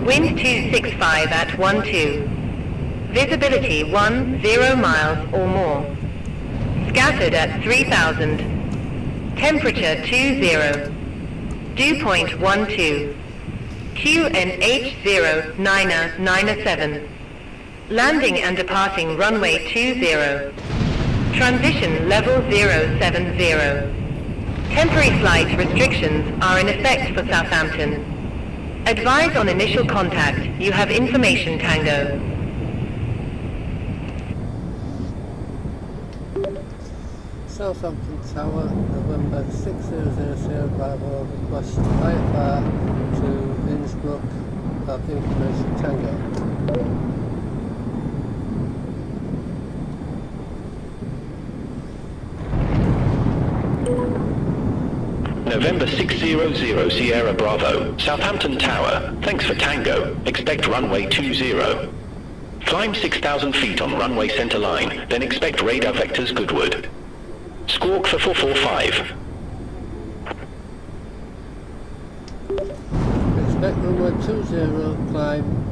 Wind 265 at 12. Visibility 10 miles or more. Scattered at 3000. Temperature 20. Dew point 12. QNH0997. Landing and departing runway 20. Transition level 070. Temporary flight restrictions are in effect for Southampton. Advise on initial contact. You have information, Tango. Southampton Tower, November 6000 Bravo, request IFR to Innsbruck, have information, Tango. November 600 Sierra Bravo, Southampton Tower, thanks for Tango, expect runway 20. Climb 6,000 feet on runway center line, then expect radar vectors Goodwood. Squawk for 445. Expect runway 20, climb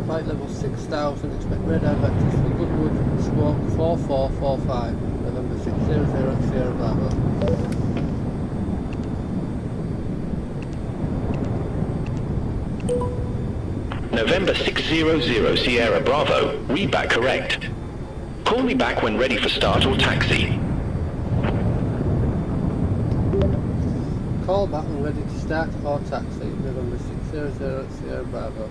flight level 6,000, expect radar vectors for Goodwood, squawk 4445, November 600 Sierra Bravo. November 600 Sierra Bravo, read back correct. Call me back when ready for start or taxi. Call back when ready to start or taxi, November 600 Sierra Bravo.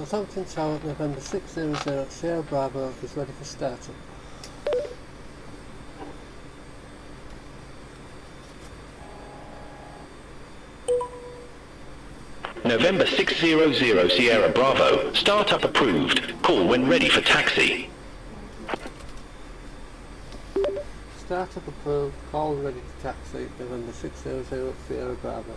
Southampton Tower, November 600, Sierra Bravo is ready for startup. November 600 Sierra Bravo, startup approved. Call when ready for taxi. Startup approved, call ready to taxi, November 600, Sierra Bravo.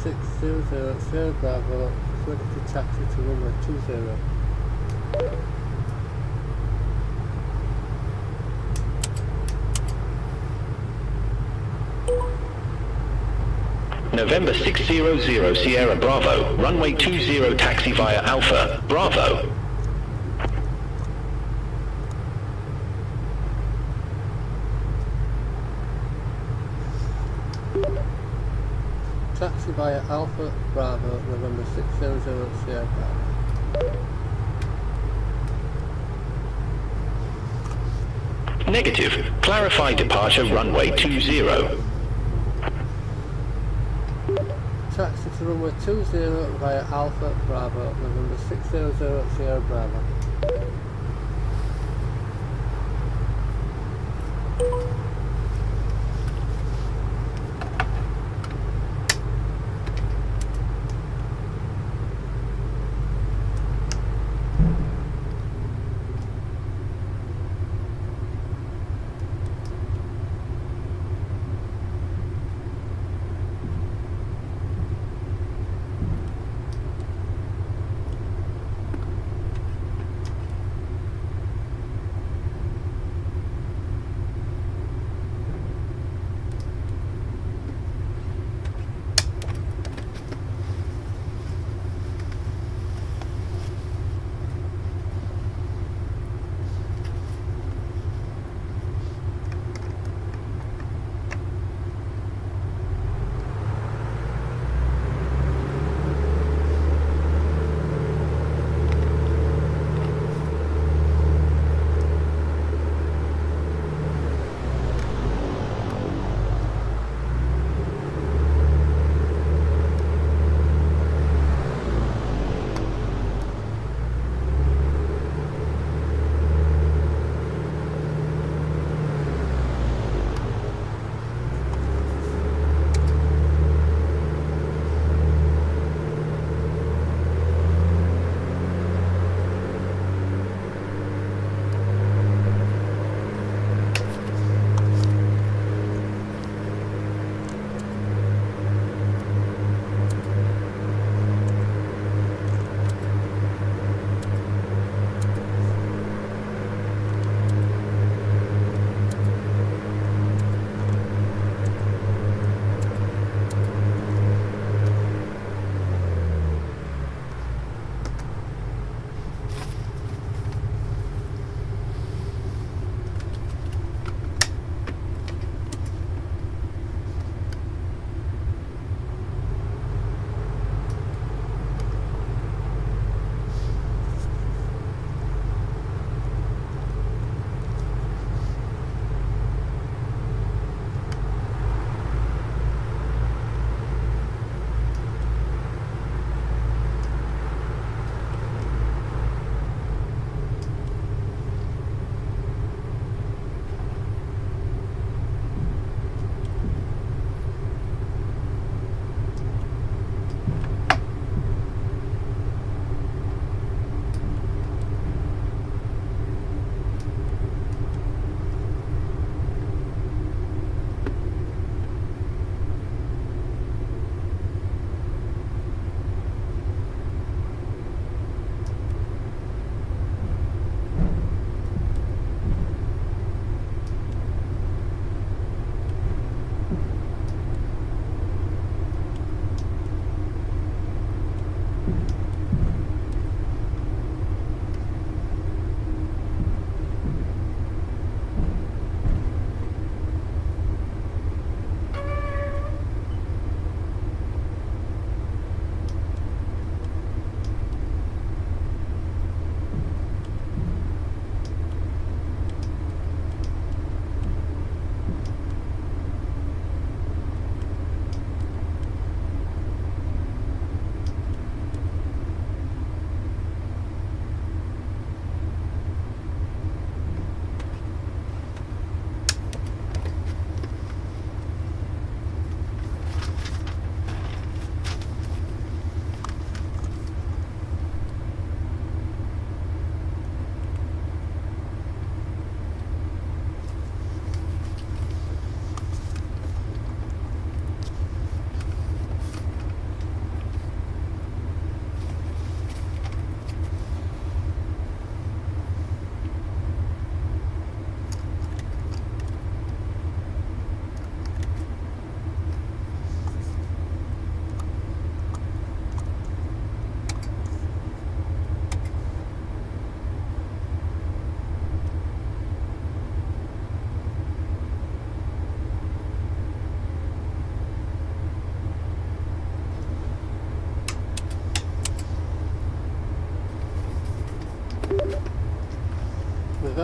600 Sierra Bravo, ready to taxi to runway 20. November 600 Sierra Bravo, runway 20 taxi via Alpha, Bravo. Taxi via Alpha Bravo, November 600 Sierra Bravo. Negative. Clarify departure runway 20. Taxi to runway 20 via Alpha Bravo, November 600 Sierra Bravo.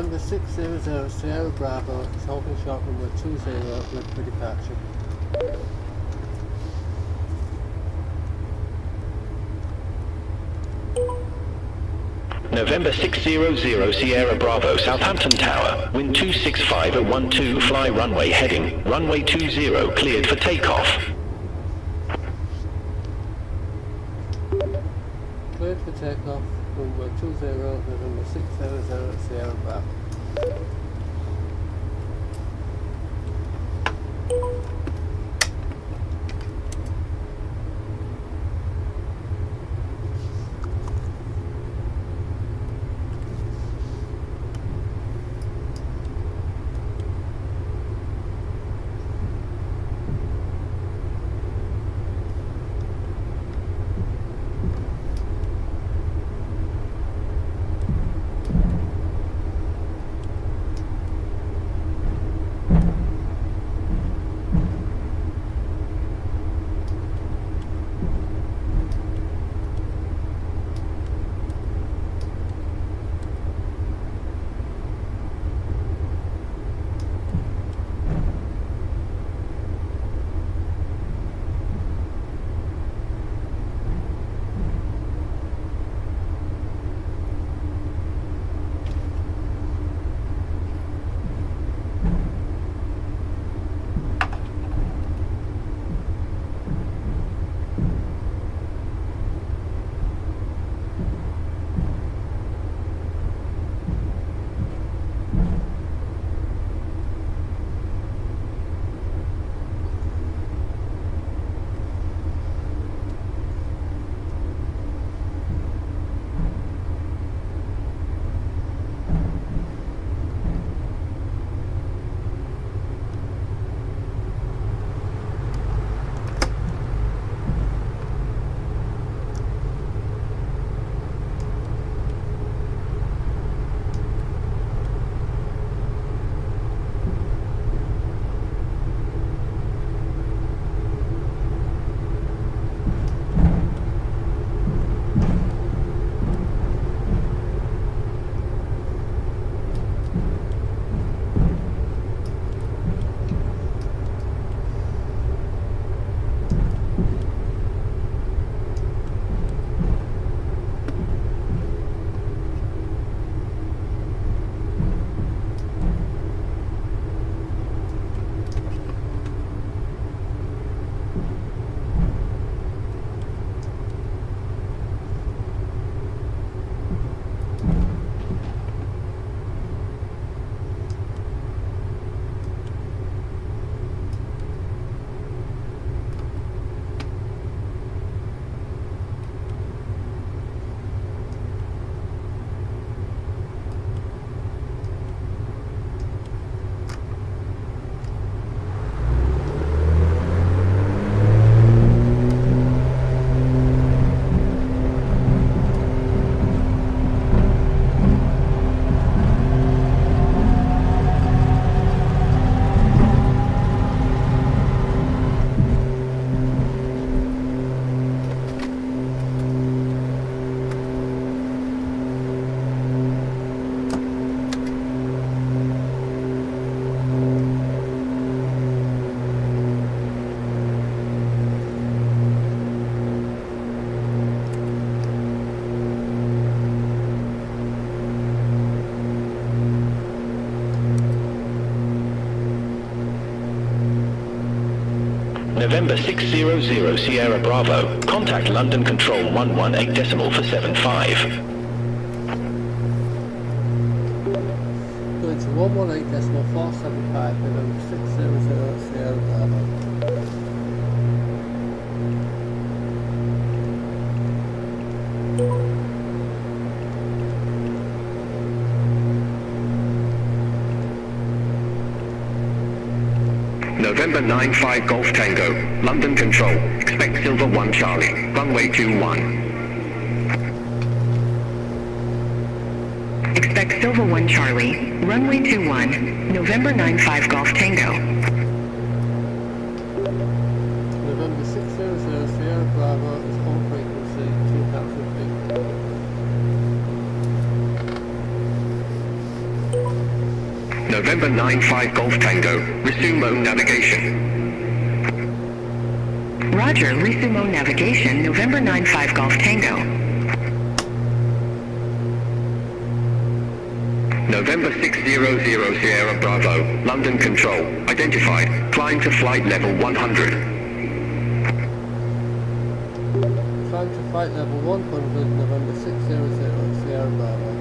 November 600 Sierra Bravo is holding short runway 20 ready for departure. November 600 Sierra Bravo, Southampton Tower, wind 265 at 12, fly runway heading, runway 20, cleared for takeoff. Cleared for takeoff, runway 20, November 600 Sierra Bravo. November 600 Sierra Bravo, contact London Control 118 for 75. Going to 118.475, November 600 Sierra Bravo. November 95 Golf Tango, London Control, expect Silver 1 Charlie, runway 21. Expect Silver 1 Charlie, runway 21, November 95 Golf Tango. November 600 Sierra Bravo is home frequency 2000 feet. November 95 Golf Tango, resumo navigation. Roger, resumo navigation, November 95 Golf Tango. November 600 Sierra Bravo, London Control, identified, climb to flight level 100. Climb to flight level 100, November 600 Sierra Bravo.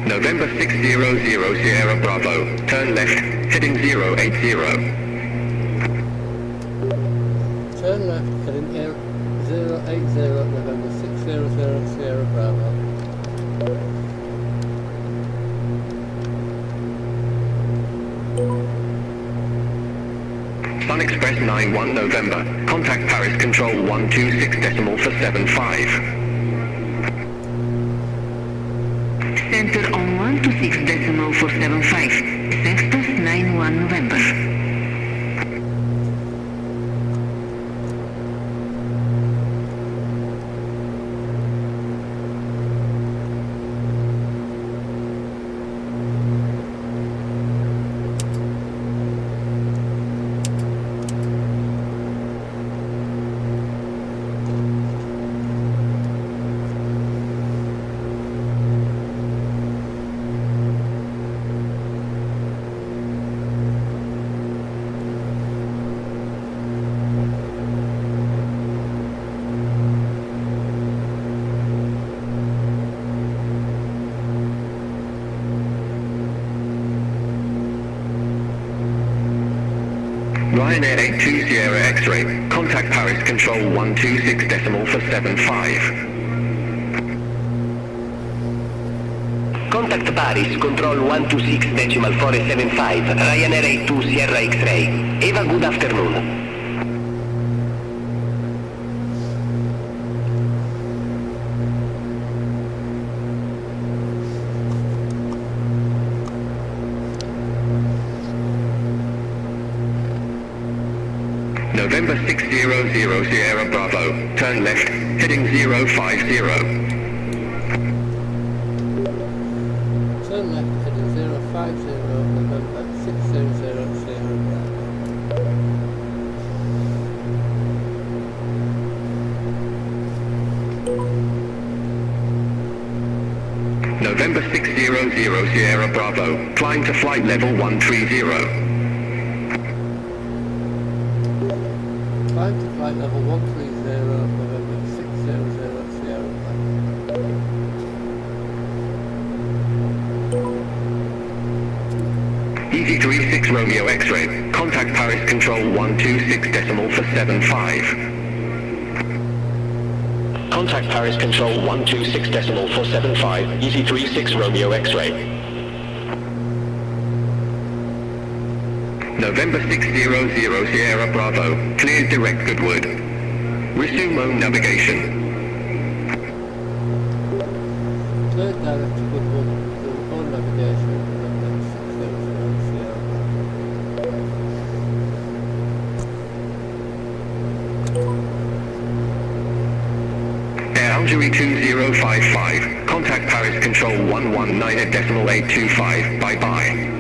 November 600 Sierra Bravo, turn left, heading 080. Turn left, heading 080, November 600 Sierra Bravo. Sun Express 91 November, contact Paris Control 126 decimal for 75. Center on 126 decimal 475. Sextus 91 November. Ryanair 82 Sierra X-ray, contact Paris Control 126 decimal for 75. Contact Paris, Control 126 decimal 475, Ryanair 82 Sierra X-ray. Eva, good afternoon. November 600 Sierra Bravo, turn left, heading 050. Turn left, heading 050, November 600 Sierra Bravo. November 600 Sierra Bravo, climb to flight level 130. Climb to flight level 130, November 600 Sierra Bravo. Easy 36 Romeo X-ray, contact Paris Control 126 decimal for 75. Contact Paris Control 126 decimal for 75, Easy 36 Romeo X-ray. November 600 Sierra Bravo, cleared direct Goodwood. Resumo navigation. Cleared direct to Goodwood, resume on navigation, November 600 Sierra Bravo. Air Algerie 2055, contact Paris Control 119 at decimal 825, bye-bye.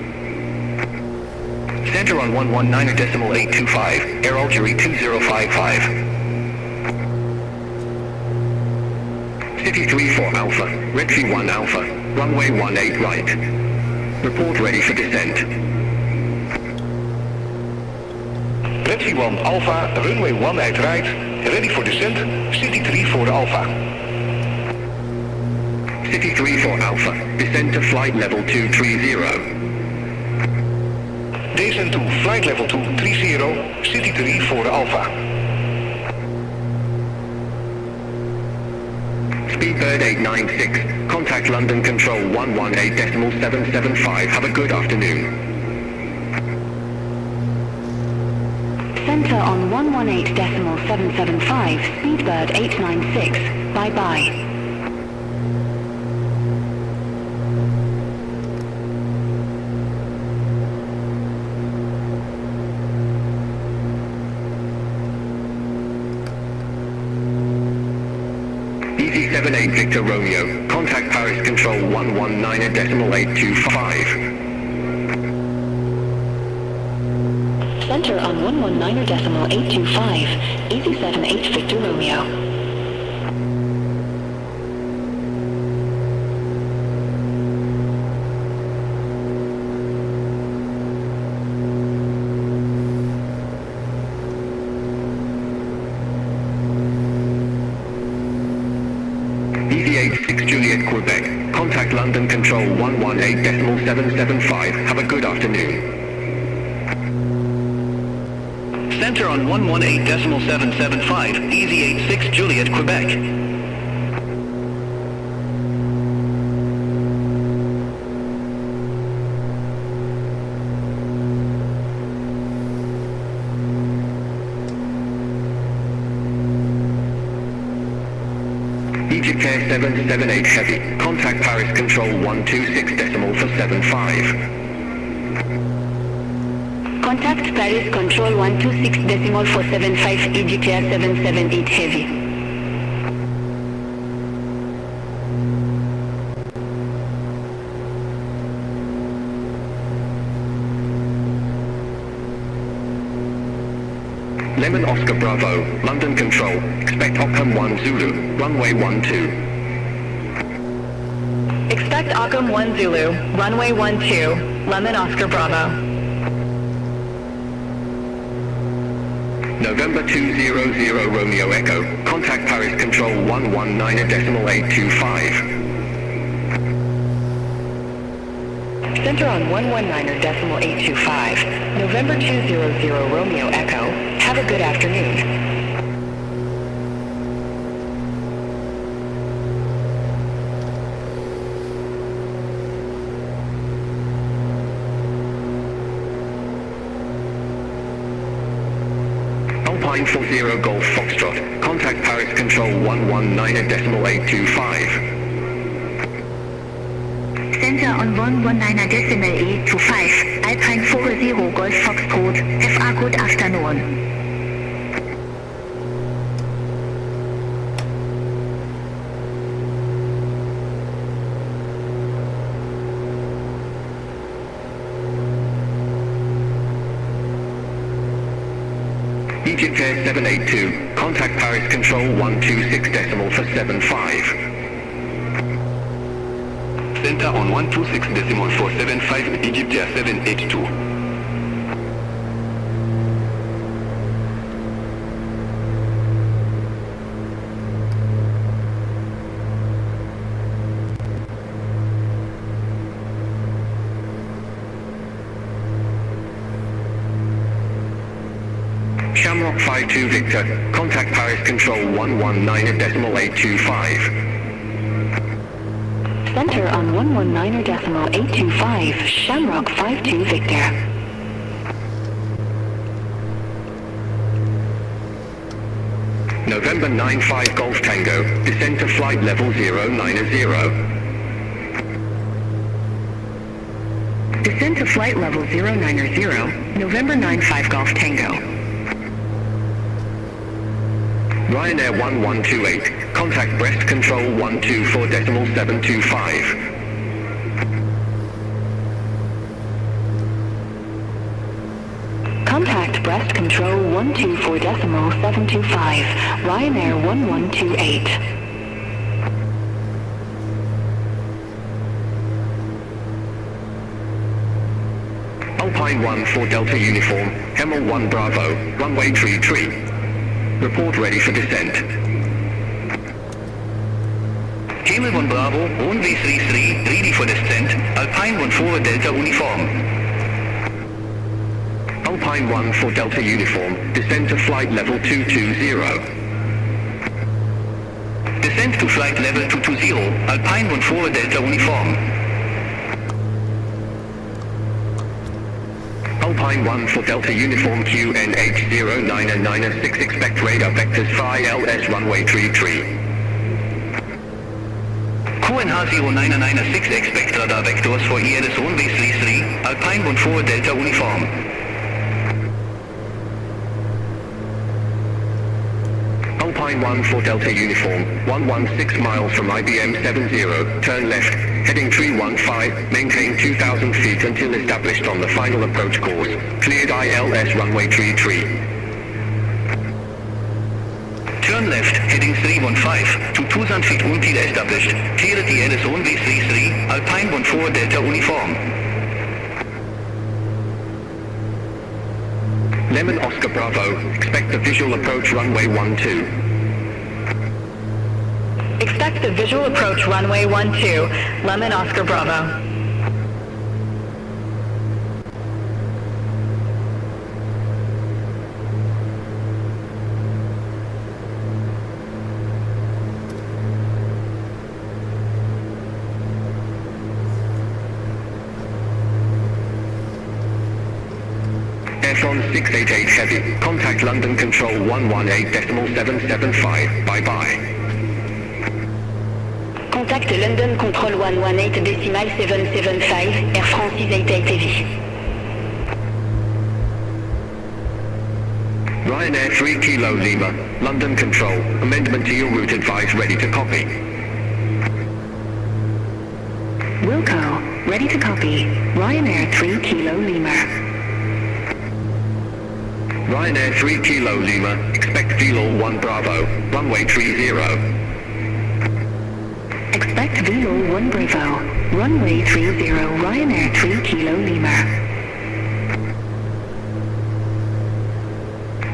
Center on 119 at decimal 825, Air Algerie 2055. City 34 Alpha, Redtree 1 Alpha, runway 18 right. Report ready for descent. Redtree 1 Alpha, runway 18 right, ready for descent, City 34 Alpha. City 34 Alpha, descend to flight level 230. Descent to flight level 230, City 34 Alpha. Speedbird 896, contact London Control 118 decimal 775, have a good afternoon. Center on 118 decimal 775, Speedbird 896, bye-bye. EZ7 78 Victor Romeo, contact Paris Control 119.825. Center on 119.825, easy 78 Victor Romeo. Easy 86 Juliet Quebec, contact London Control 118.775. Have a good afternoon. Center on 118.775, easy 86 Juliet, Quebec. Egypt Air 778 Heavy, contact Paris Control 126.475. Contact Paris Control 126.475, Egypt Air 778 Heavy. Lemon Oscar Bravo, London Control, expect Ockham 1 Zulu, runway 12. Expect Ockham 1 Zulu, runway 12, Lemon Oscar Bravo. November 200 Romeo Echo, contact Paris Control 119.825. Center on 119.825, November 200 Romeo Echo. Have a good afternoon. Alpine 40 Golf Foxtrot, contact Paris Control 119.825. Center on 119.825, Alpine 40 Golf Foxtrot. Have a good afternoon. Egypt Air 782, contact Paris Control 126.475. Center on 126.475, Egypt Air 782. Shamrock 52 Victor, contact Paris Control 119.825. Center on 119.825, Shamrock 52 Victor. November 95 Golf Tango, descend to flight level 090. Descend to flight level 090, November 95 Golf Tango. Ryanair 1128, contact Brest Control 124.725. Contact Brest Control 124.725, Ryanair 1128. Alpine 1 for Delta Uniform, Hemel 1 Bravo, runway 33. Report ready for descent. Hemel 1 Bravo, runway 33, ready for descent, Alpine 1 forward Delta Uniform. Alpine 1 for Delta Uniform, descend to flight level 220. Descent to flight level 220, Alpine 1 forward Delta Uniform. Alpine 1 for Delta Uniform QNH0996, expect radar vectors Phi LS runway 33. QNH 0996, expect radar vectors for ELS runway 33, Alpine 1 forward Delta Uniform. Alpine 1 for Delta Uniform, 116 miles from IBM 70, turn left, heading 315, maintain 2,000 feet until established on the final approach course, cleared ILS runway 33. Turn left, heading 315, to 2,000 feet until established, clear the ILS runway 33, Alpine 1 for Delta Uniform. Lemon Oscar Bravo, expect the visual approach runway 12. Expect the visual approach runway 12, Lemon Oscar Bravo. Airfront 688 Heavy, contact London Control 118.775, bye-bye. Contact London Control 118.775, Air France 688 Heavy. Ryanair 3 Kilo Lima, London Control, amendment to your route advice ready to copy. Wilco, ready to copy. Ryanair 3 Kilo Lima. Ryanair 3 Kilo Lima, expect VLOR 1 Bravo, runway 30. Expect VLOR 1 Bravo, runway 30, Ryanair 3 Kilo Lima.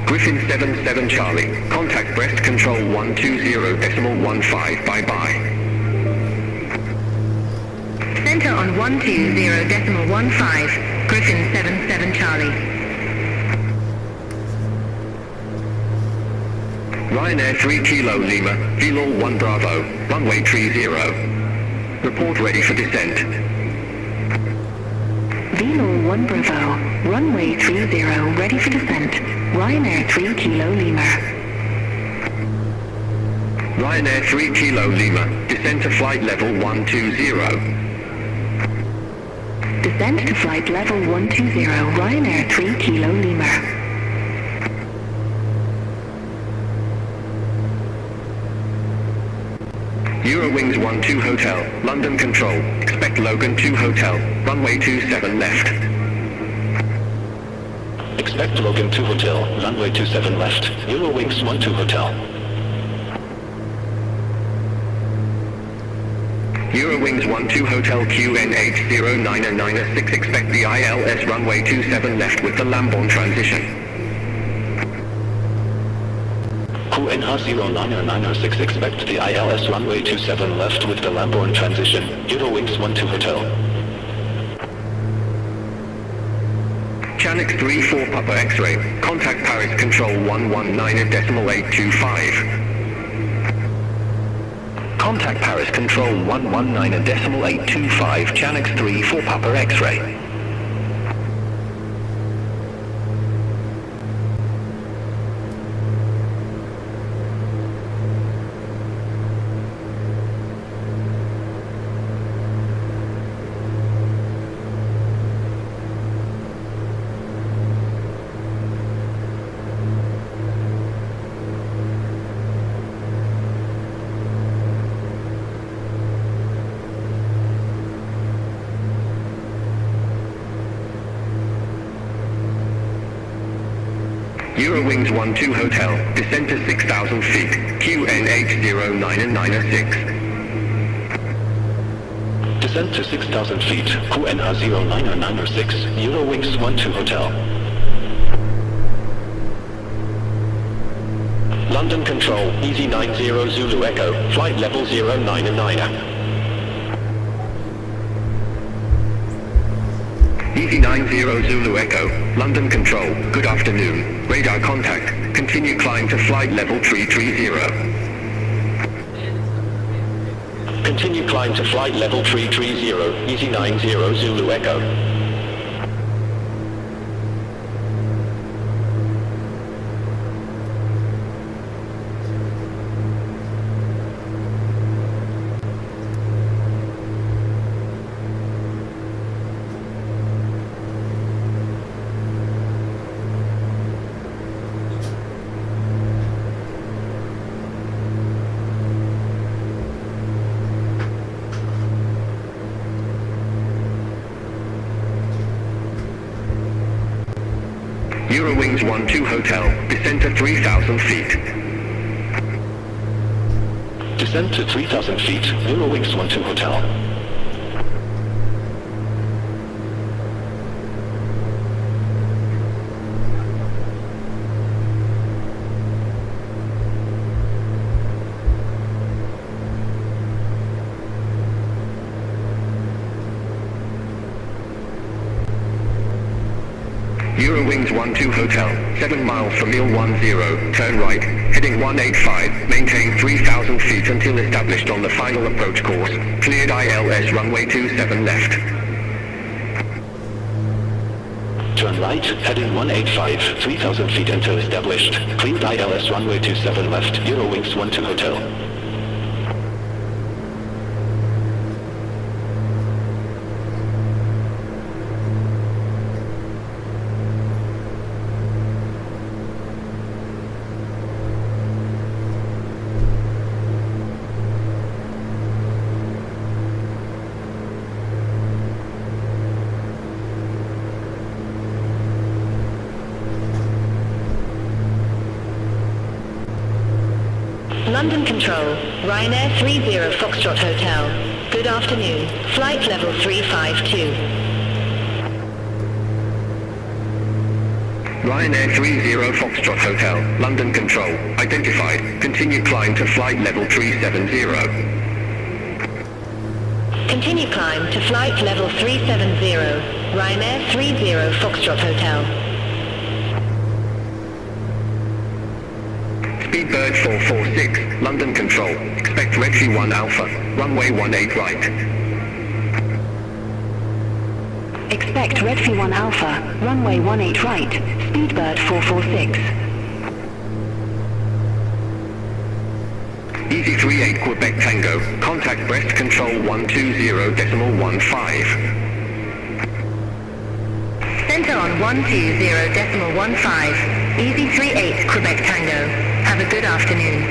Griffin 77 Charlie, contact Breast Control 120.15, bye-bye. Center on 120.15, Griffin 77 Charlie. Ryanair 3 Kilo Lima, VLOR 1 Bravo, runway 30. Report ready for descent. VLOR 1 Bravo, runway 30, ready for descent. Ryanair 3 Kilo Lima. Ryanair 3 Kilo Lima, descent to flight level 120. Descent to flight level 120, Ryanair 3 Kilo Lima. Eurowings 12 Hotel, London Control, expect Logan 2 Hotel, runway 27 left. Expect Logan 2 Hotel, runway 27 left, Eurowings 12 Hotel. Eurowings 12 Hotel QNH0996, expect the ILS runway 27 left with the Lambourne transition. QNH0996, expect the ILS runway 27 left with the Lambourne transition, Eurowings 12 Hotel. Chanix 34 Papa X-ray, contact Paris Control 119.825. Contact Paris Control 119.825, Chanix 34 Papa X-ray. Eurowings 12 Hotel, descent to 6,000 feet, QNH0996. Descent to 6,000 feet, QNH0996, Eurowings 12 Hotel. London Control, Easy 90 Zulu Echo, flight level 099. Easy 90 Zulu Echo, London Control, good afternoon, radar contact, continue climb to flight level 330. Continue climb to flight level 330, Easy 90 Zulu Echo. Eurowings 12 Hotel, descend to 3,000 feet. Descend to 3,000 feet, Eurowings 12 Hotel. Eurowings 12 Hotel, 7 miles from Il 10, turn right, heading 185, maintain 3,000 feet until established on the final approach course, cleared ILS runway 27 left. Turn right, heading 185, 3,000 feet until established, cleared ILS runway 27 left, Eurowings 12 Hotel. London Control, Ryanair 30 Foxtrot Hotel. Good afternoon, flight level 352. Ryanair 30 Foxtrot Hotel, London Control, identified, continue climb to flight level 370. Continue climb to flight level 370, Ryanair 30 Foxtrot Hotel. Speedbird 446, London Control, expect Redfree 1 Alpha, runway 18 right. Expect Redfree 1 Alpha, runway 18 right, Speedbird 446. Easy 38 Quebec Tango, contact Brest Control 120.15. Center on 120.15, Easy 38 Quebec Tango. Have a good afternoon.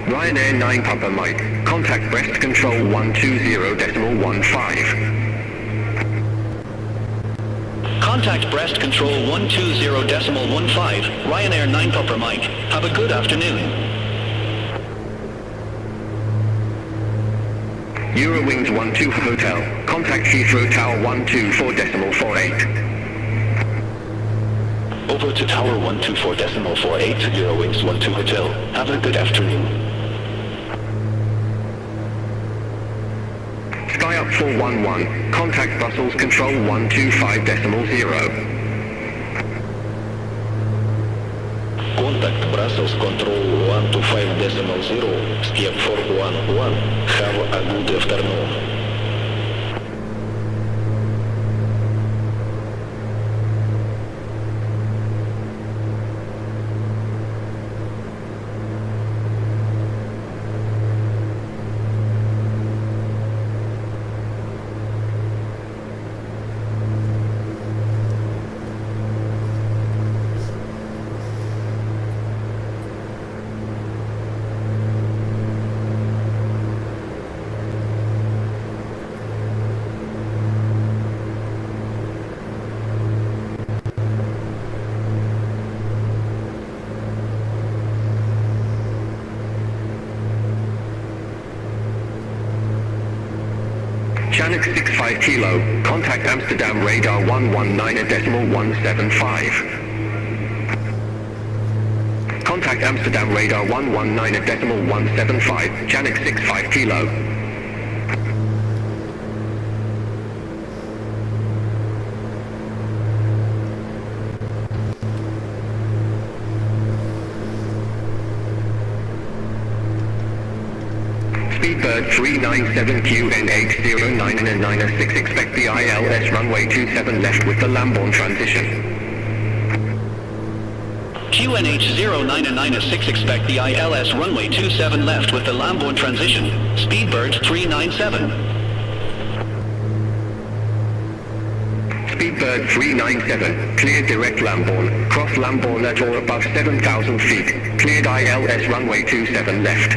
Ryanair 9 Papa Mike, contact Brest Control 120.15. Contact Brest Control 120.15, Ryanair 9 Papa Mike. Have a good afternoon. Eurowings 12 Hotel, contact Heathrow Tower 124.48. Over to Tower 124.48, Eurowings 12 Hotel. Have a good afternoon. Skyup 411, contact Brussels Control 125.0. Contact Brussels Control 125.0, Skip 411. Have a good afternoon. Chinook 65 Kilo, contact Amsterdam radar 119.175. Contact Amsterdam radar 119.175, Chinook 65 Kilo. Speedbird 397QN809 and 906, expect the ILS runway 27 left with the Lambourne transition. QNH 0996, expect the ILS runway 27 left with the Lambourne transition. Speedbird 397. Speedbird 397, cleared direct Lambourne, cross Lambourne at or above 7,000 feet, cleared ILS runway 27 left.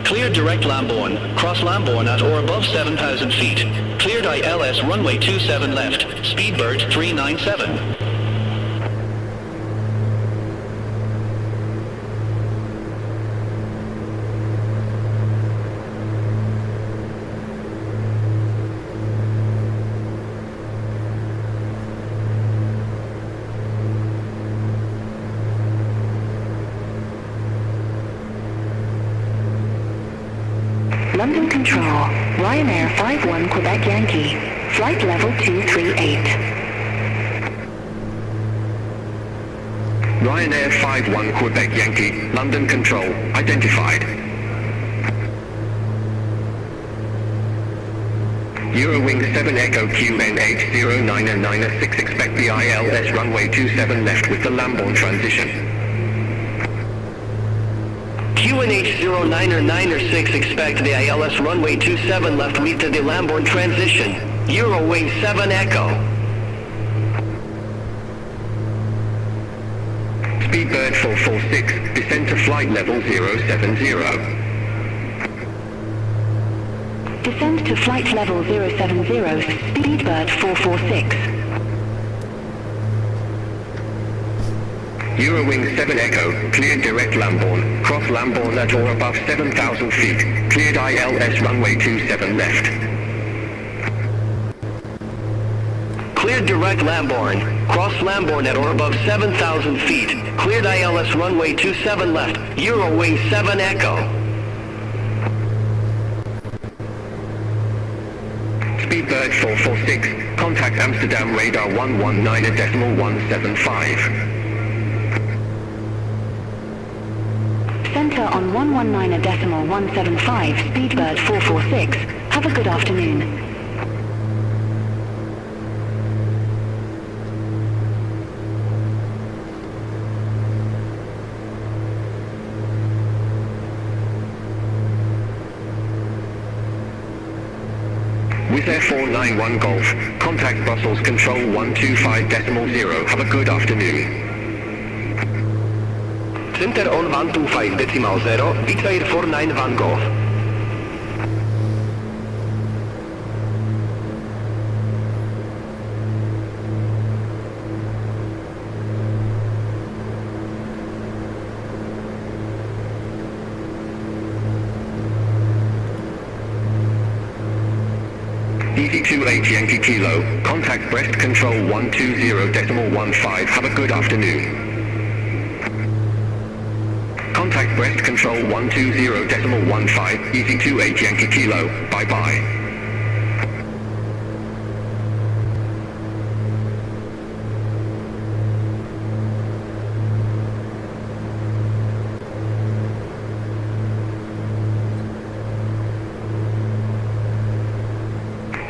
Cleared direct Lambourne, cross Lambourne at or above 7,000 feet. Cleared ILS runway 27 left, Speedbird 397. London Control, Ryanair 51 Quebec Yankee, flight level 238. Ryanair 51 Quebec Yankee, London Control, identified. Eurowing 7 Echo QNH0996, expect the ILS runway 27 left with the Lambourne transition. QNH 0996, expect the ILS runway 27 left with the Lambourne transition. Eurowing 7 Echo. Speedbird 446, descend to flight level 070. Descend to flight level 070, Speedbird 446. Eurowing 7 Echo, cleared direct Lambourne, cross Lambourne at or above 7,000 feet, cleared ILS runway 27 left. Cleared direct Lambourne, cross Lambourne at or above 7,000 feet, cleared ILS runway 27 left, Eurowing 7 Echo. Speedbird 446, contact Amsterdam radar 119.175. Center on 119.175, Speedbird 446. Have a good afternoon. Wizz Air 491 Golf, contact Brussels Control 125.0. Have a good afternoon. Center on 125.0, Wizz Air 491 Golf. EZ28 Yankee Kilo, contact Brest Control 120.15. Have a good afternoon. Contact Brest Control 120.15, EZ28 Yankee Kilo, bye-bye.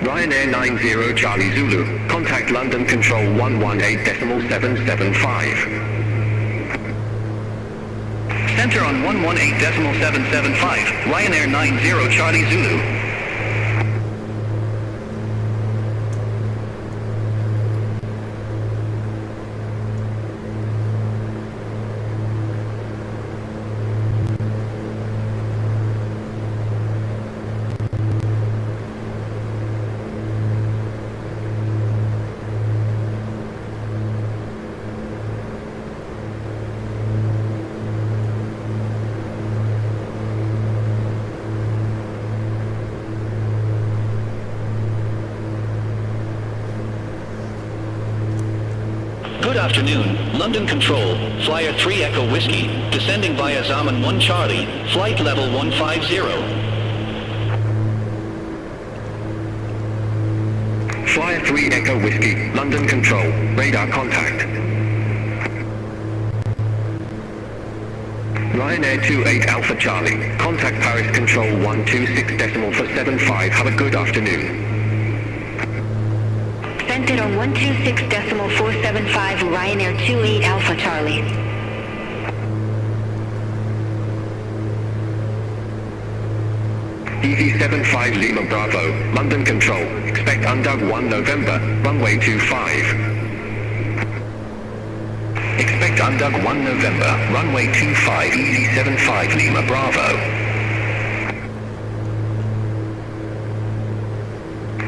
Ryanair 90 Charlie Zulu, contact London Control 118.775. Center on 118.775, Ryanair 90 Charlie Zulu. Good afternoon, London Control, Flyer 3 Echo Whiskey, descending via Zaman 1 Charlie, flight level 150. Flyer 3 Echo Whiskey, London Control, radar contact. Ryanair 28 Alpha Charlie, contact Paris Control 126.475. Have a good afternoon. Center on 126.475, Ryanair 28 Alpha Charlie. EV75 Lima Bravo, London Control, expect undug 1 November, runway 25. Expect undug 1 November, runway 25, EV75 Lima Bravo.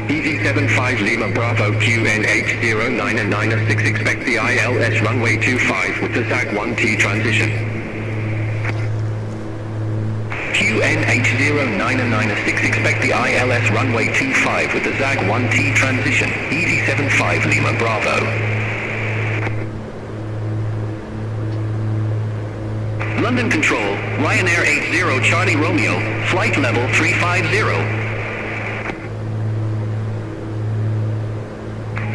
EV75 Lima Bravo QNH0996, expect the ILS runway 25 with the ZAG-1T transition. QNH0996, expect the ILS runway 25 with the ZAG-1T transition, EV75 Lima Bravo. London Control, Ryanair 80 Charlie Romeo, flight level 350.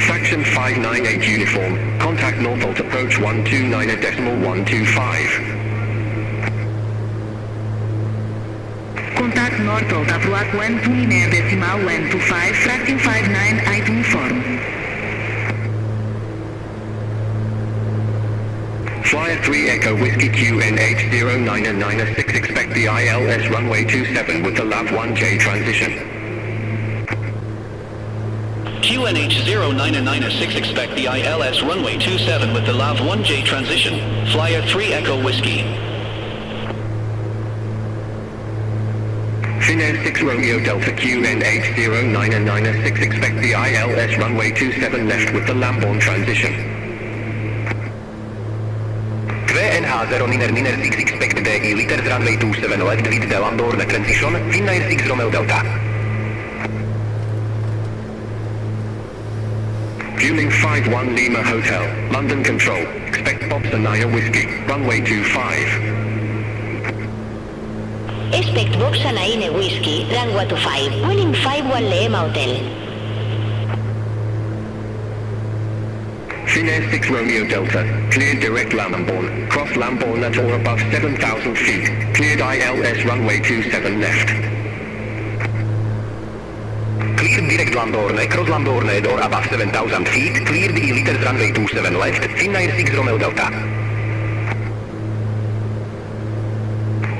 Fraction 598 uniform, contact Norfolk approach 129.125. Contact Norfolk approach 129.125, fraction 598 uniform. Flyer 3 Echo Whiskey QNH0996, expect the ILS runway 27 with the LAV-1J transition. QNH0996, expect the ILS runway 27 with the LAV-1J transition. Flyer 3 Echo Whiskey. Finnair 6 Romeo Delta QNH0996, expect the ILS runway 27 left with the Lambourne transition. QNH0996, expect the eghi-lowi runway 27 left with the Lambourne transition. Finnair 6 Romeo Delta. Fueling 51 Lima Hotel, London Control, expect Bobsonaya Whiskey, runway 25. Expect Bobsonaya Whiskey, runway 25, Fueling 51 Lima Hotel. Finnair 6 Romeo Delta, cleared direct Lambourne, cross Lambourne at or above 7,000 feet, cleared ILS runway 27 left. Cleared direct Lambourne, cross Lambourne at or above 7,000 feet, cleared eghi-lowi runway 27 left, Finnair 6 Romeo Delta.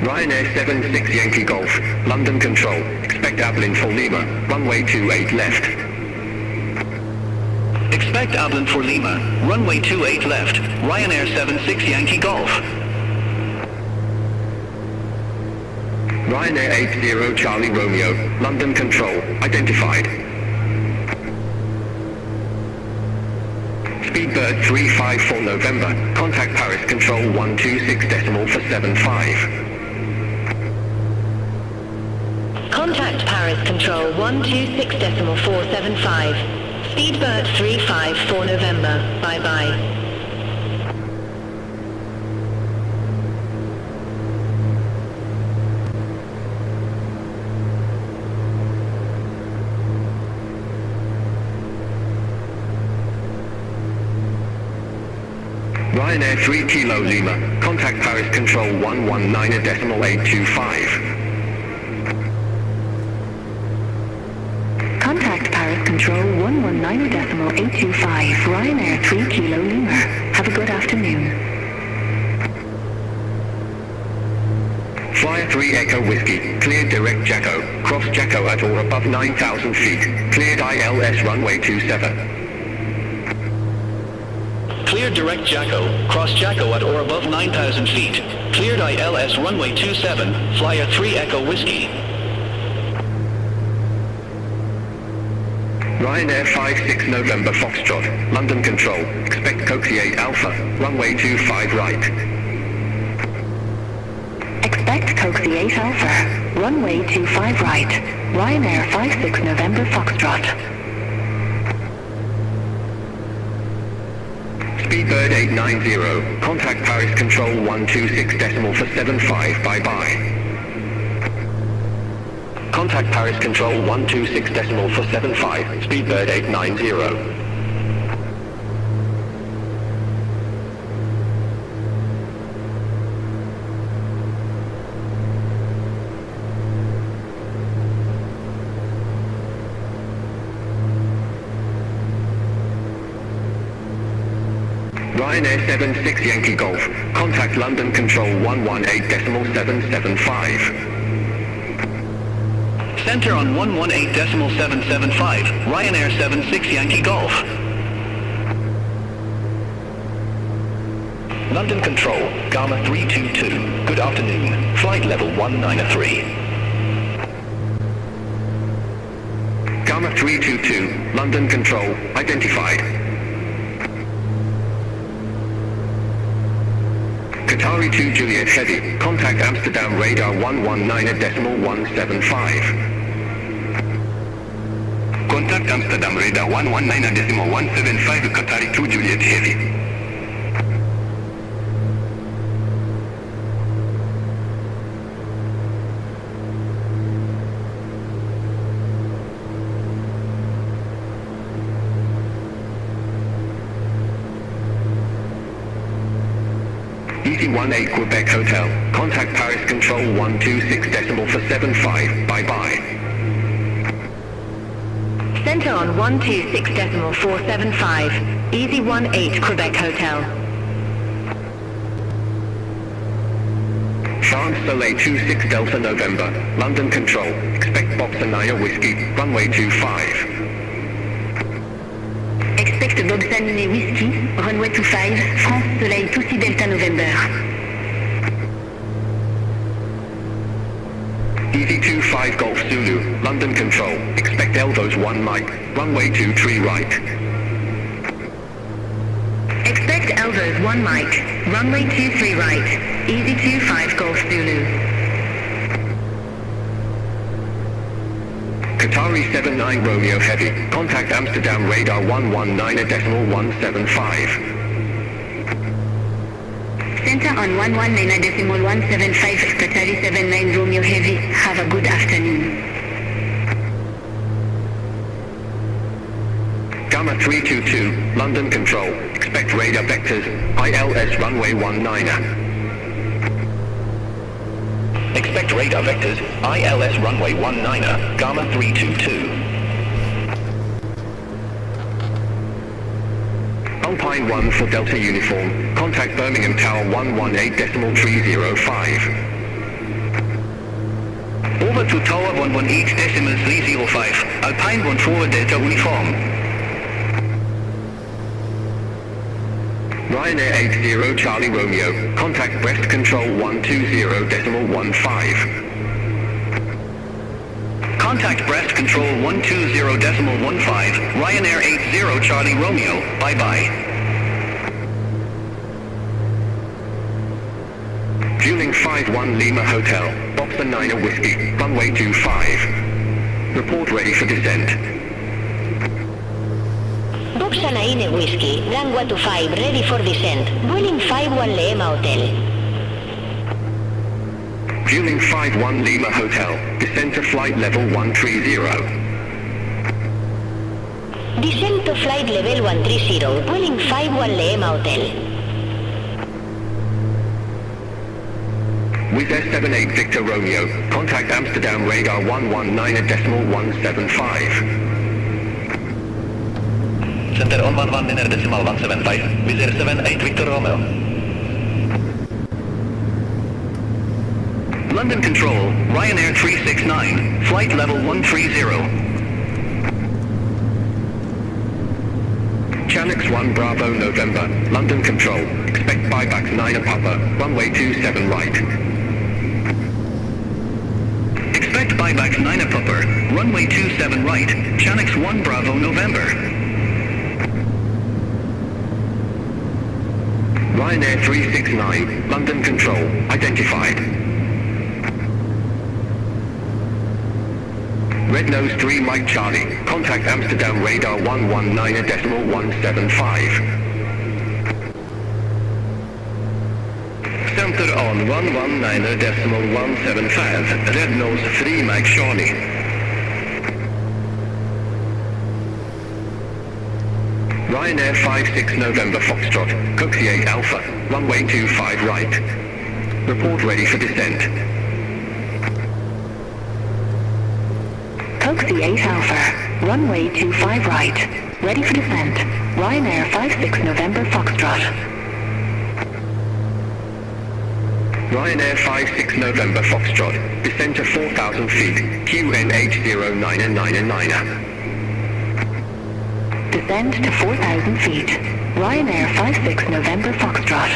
Ryanair 76 Yankee Golf, London Control, expect Ablin for Lima, runway 28 left. Expect Ablin for Lima, runway 28 left, Ryanair 76 Yankee Golf. Ryanair 80 Charlie Romeo, London Control, identified. Speedbird 354 November, contact Paris Control 126.475. Contact Paris Control 126.475. Speedbird 354 November. Bye-bye. Ryanair 3 Kilo Lima, contact Paris Control 119.825. Contact Paris Control 119.825, Ryanair 3 Kilo Lima. Have a good afternoon. Flyer 3 Echo Whiskey, cleared direct Jacko, cross Jacko at or above 9,000 feet, cleared ILS runway 27. Cleared direct Jacko, cross Jacko at or above 9,000 feet, cleared ILS runway 27, Flyer 3 Echo Whiskey. Ryanair 56 November Foxtrot, London Control, expect Coxie 8 Alpha, runway 25 right. Expect Coxie 8 Alpha, runway 25 right, Ryanair 56 November Foxtrot. Speedbird 890, contact Paris Control 126.475, bye-bye. Contact Paris Control 126.475, Speedbird 890. Ryanair 76 Yankee Golf, contact London Control 118.775. Center on 118.775, Ryanair 76 Yankee Golf. London Control, Gamma 322. Good afternoon. Flight level 193. Gamma 322, London Control, identified. Qatari 2 Juliet Heavy, contact Amsterdam radar 119.175. Contact Amsterdam radar 119.175 Qatari 2 Juliet Heavy. EZ-18 Quebec Hotel, contact Paris Control 126.475, bye-bye. Center on 126.475, EZ-18 Quebec Hotel. France Soleil 26 Delta November, London Control, expect Boxer 9 Whiskey, runway 25. Expect Boxer Whiskey, runway 25, France Soleil 26 Delta November. EZ-25 Golf Zulu, London Control, expect Elbows 1 Mike, runway 23 right. Expect Elbows 1 Mike, runway 23 right, EZ-25 Golf Zulu. Qatari 79 Romeo Heavy, contact Amsterdam radar 119.175. Center on 119.175, Qatari 79 Romeo Heavy. Have a good afternoon. Gamma 322, London Control, expect radar vectors, ILS runway 19er. Expect radar vectors, ILS runway 19er, Gamma 322. Alpine 1 for Delta Uniform, contact Birmingham Tower 118.305. Over to Tower 118.305, Alpine 1 forward Delta Uniform. Ryanair 80 Charlie Romeo, contact Brest Control 120.15. Contact Brest Control 120.15, Ryanair 80 Charlie Romeo, bye-bye. Fueling 51 Lima Hotel, Boxer 9 Whiskey, runway 25. Report ready for descent. Boxer 9 Whiskey, runway 25, ready for descent. Vueling 51 Lima Hotel. Fueling 51 Lima Hotel, descent to flight level 130. Descent to flight level 130, Vueling 51 Lima Hotel. Wizz Air 78 Victor Romeo, contact Amsterdam radar 119.175. Center on 119.175, Wizz Air 78 Victor Romeo. London Control, Ryanair 369, flight level 130. Channix 1 Bravo November, London Control, expect buybacks 9 Papa, runway 27 right. Expect buybacks 9 Pupper, runway 27 right, Channix 1 Bravo November. Ryanair 369, London Control, identified. Red Nose 3 Mike Charlie, contact Amsterdam radar 119.175. Center on 119.175, Red Nose 3 Mike Charlie. Ryanair 56 November Foxtrot, Coxie 8 Alpha, runway 25 right. Report ready for descent. Coxie 8 Alpha, runway 25 right, ready for descent. Ryanair 56 November Foxtrot. Ryanair 56 November Foxtrot, descend to 4,000 feet, QNH0999. Descend to 4,000 feet. Ryanair 56 November Foxtrot.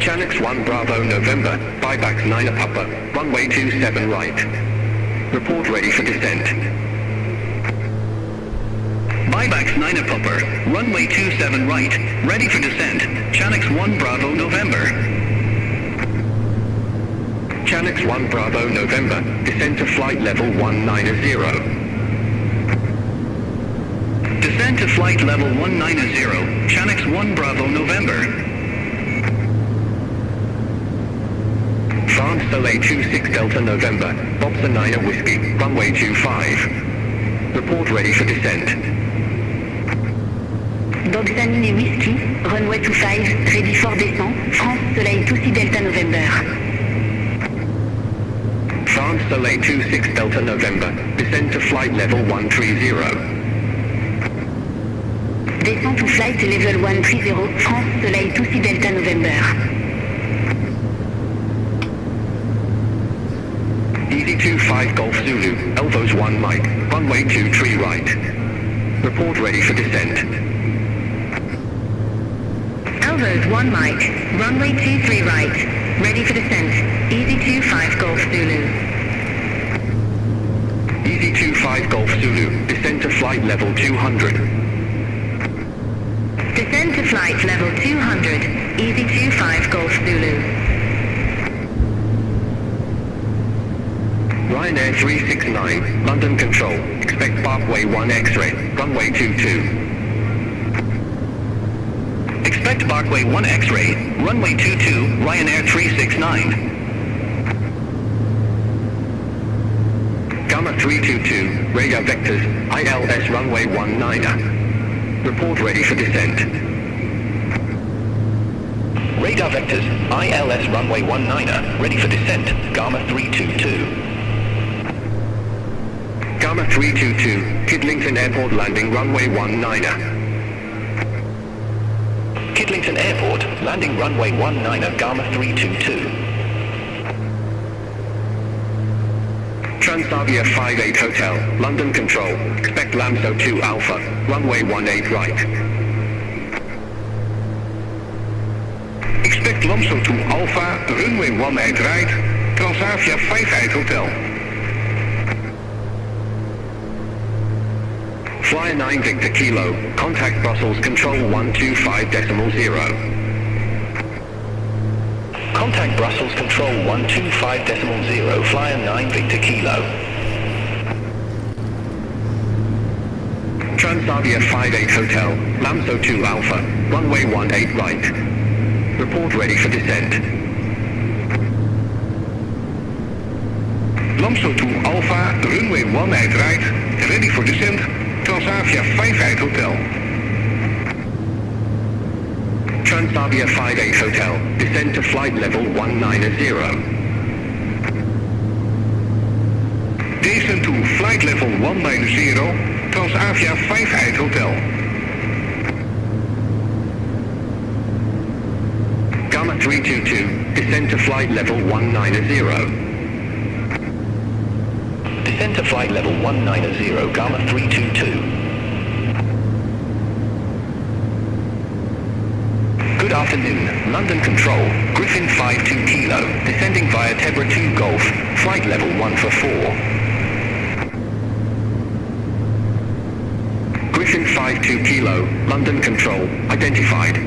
Channix 1 Bravo November, buybacks 9 Papa, runway 27 right. Report ready for descent. Buybacks 9 Papa, runway 27 right, ready for descent. Channix 1 Bravo November. Channix 1 Bravo November, descend to flight level 190. Descend to flight level 190, Channix 1 Bravo November. France Soleil 26 Delta November, Bob's the 9 Whiskey, runway 25. Report ready for descent. Bob Sanine Whiskey, runway 25, ready for descent, France Soleil 26 Delta November. France Soleil 26 Delta November, descend to flight level 130. Descend to flight level 130, France Soleil 26 Delta November. Easy 25 Golf Zulu, Elvos 1 Mike, runway 23 right. Report ready for descent. Elvos 1 Mike, runway 23 right, ready for descent. Easy 25 Golf Zulu. Easy 25 Golf Zulu, descend to flight level 200. Descend to flight level 200, Easy 25 Golf Zulu. Ryanair 369, London Control, expect Parkway 1 X-ray, runway 22. Expect Parkway 1 X-ray, runway 22, Ryanair 369. Gamma 322, radar vectors, ILS runway 19. Report ready for descent. Radar vectors, ILS runway 19, ready for descent, Gamma 322. Gamma 322, Kidlington Airport landing runway 19. Kidlington Airport, landing runway 19, Gamma 322. Transavia 58 Hotel, London Control, expect Lamso 2 Alpha, runway 18 right. Expect Lamso 2 Alpha, runway 18 right, Transavia 58 Hotel. Flyer 9 Victor Kilo, contact Brussels Control 125.0. Contact Brussels Control 125.0, Flyer 9 Victor Kilo. Transavia 58 Hotel, Lamso 2 Alpha, runway 18 right. Report ready for descent. Lamso 2 Alpha, runway 18 right, ready for descent. Transavia 58 Hotel. Transavia 58 Hotel, descend to flight level 190. Descend to flight level 190, Transavia 58 Hotel. Gamma 322, descend to flight level 190. Descend to flight level 190, Gamma 322. Good afternoon, London Control, Griffin 52 Kilo, descending via Tebra 2 Golf, flight level 144. Griffin 52 Kilo, London Control, identified.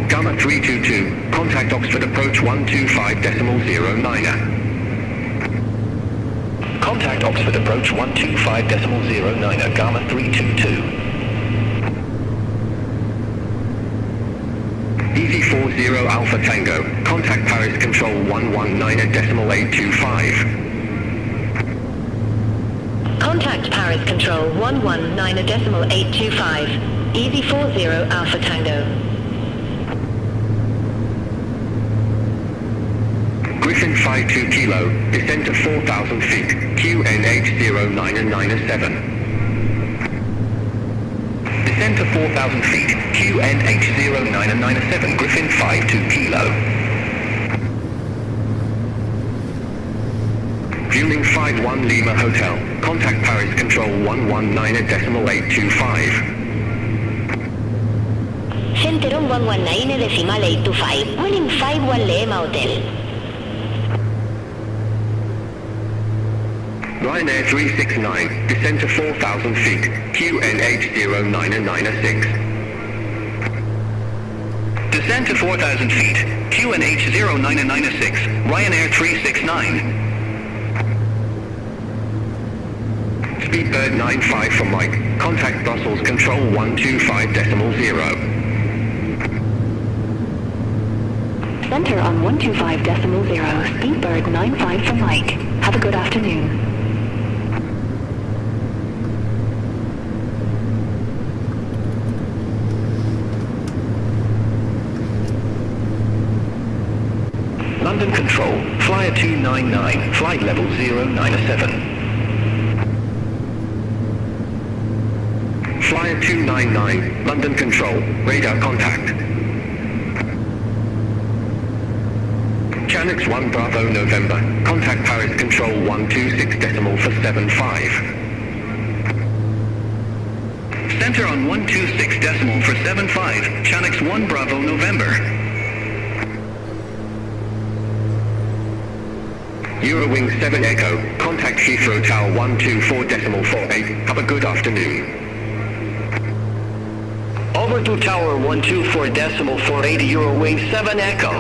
Gamma 322, contact Oxford approach 125.09. Contact Oxford approach 125.09, Gamma 322. Easy 40 Alpha Tango, contact Paris Control 119.825. Contact Paris Control 119.825, Easy 40 Alpha Tango. Griffin 52 Kilo, descend to 4,000 feet, QNH 0997. Descend to 4,000 feet. QNH0997 Griffin 52 Kilo. Fueling 51 Lima Hotel. Contact Paris Control 119.825. Center on 119.825. Wheeling 51 Lima Hotel. Ryanair 369. Descend to 4,000 feet. QNH0996. Descend to 4,000 feet. QNH0996. Ryanair 369. Speedbird 95 for Mike. Contact Brussels Control 125.0. Center on 125.0. Speedbird 95 for Mike. Have a good afternoon. London Control, Flyer 299, flight level 097. Flyer 299, London Control, radar contact. Chanix 1 Bravo November, contact Paris Control 126.475. Center on 126.475, Chanix 1 Bravo November. Eurowing 7 Echo, contact Heathrow Tower 124.48. Have a good afternoon. Over to Tower 124.48, Eurowing 7 Echo.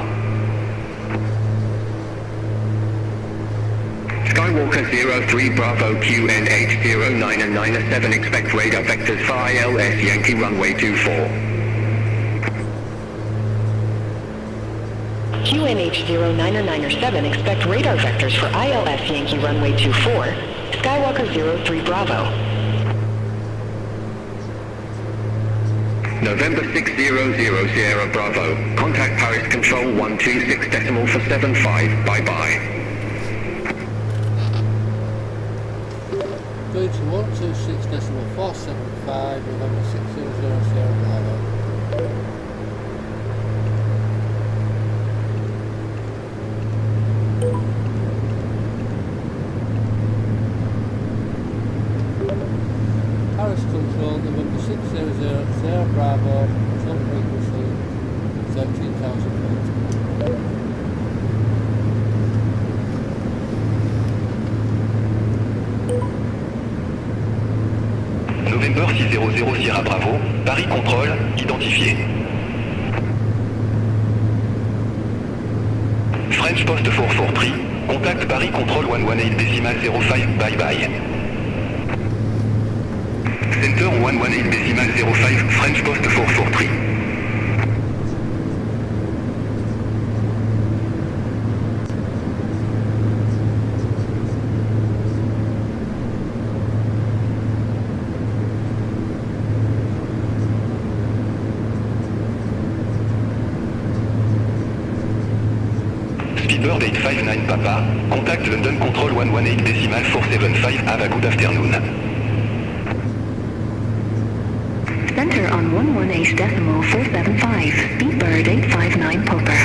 Skywalker 03 Bravo QNH 0997, expect radar vectors for ILS Yankee runway 24. QNH 0997, expect radar vectors for ILS Yankee runway 24, Skywalker 03 Bravo. November 600 Sierra Bravo, contact Paris Control 126.475, bye-bye. Going to 126.475, November 600 Sierra Bravo. Paris Control, November 600 Sierra Bravo, full frequency, 13,000 feet. November 600 Sierra Bravo, Paris Control, identifié. French Post 443, contact Paris Control 118.05, bye bye. Center 118.05, French Post 443. Speedbird 859 Papa, contact London Control 118.475, have a good afternoon. Center on 118.475, Speedbird 859 Popper.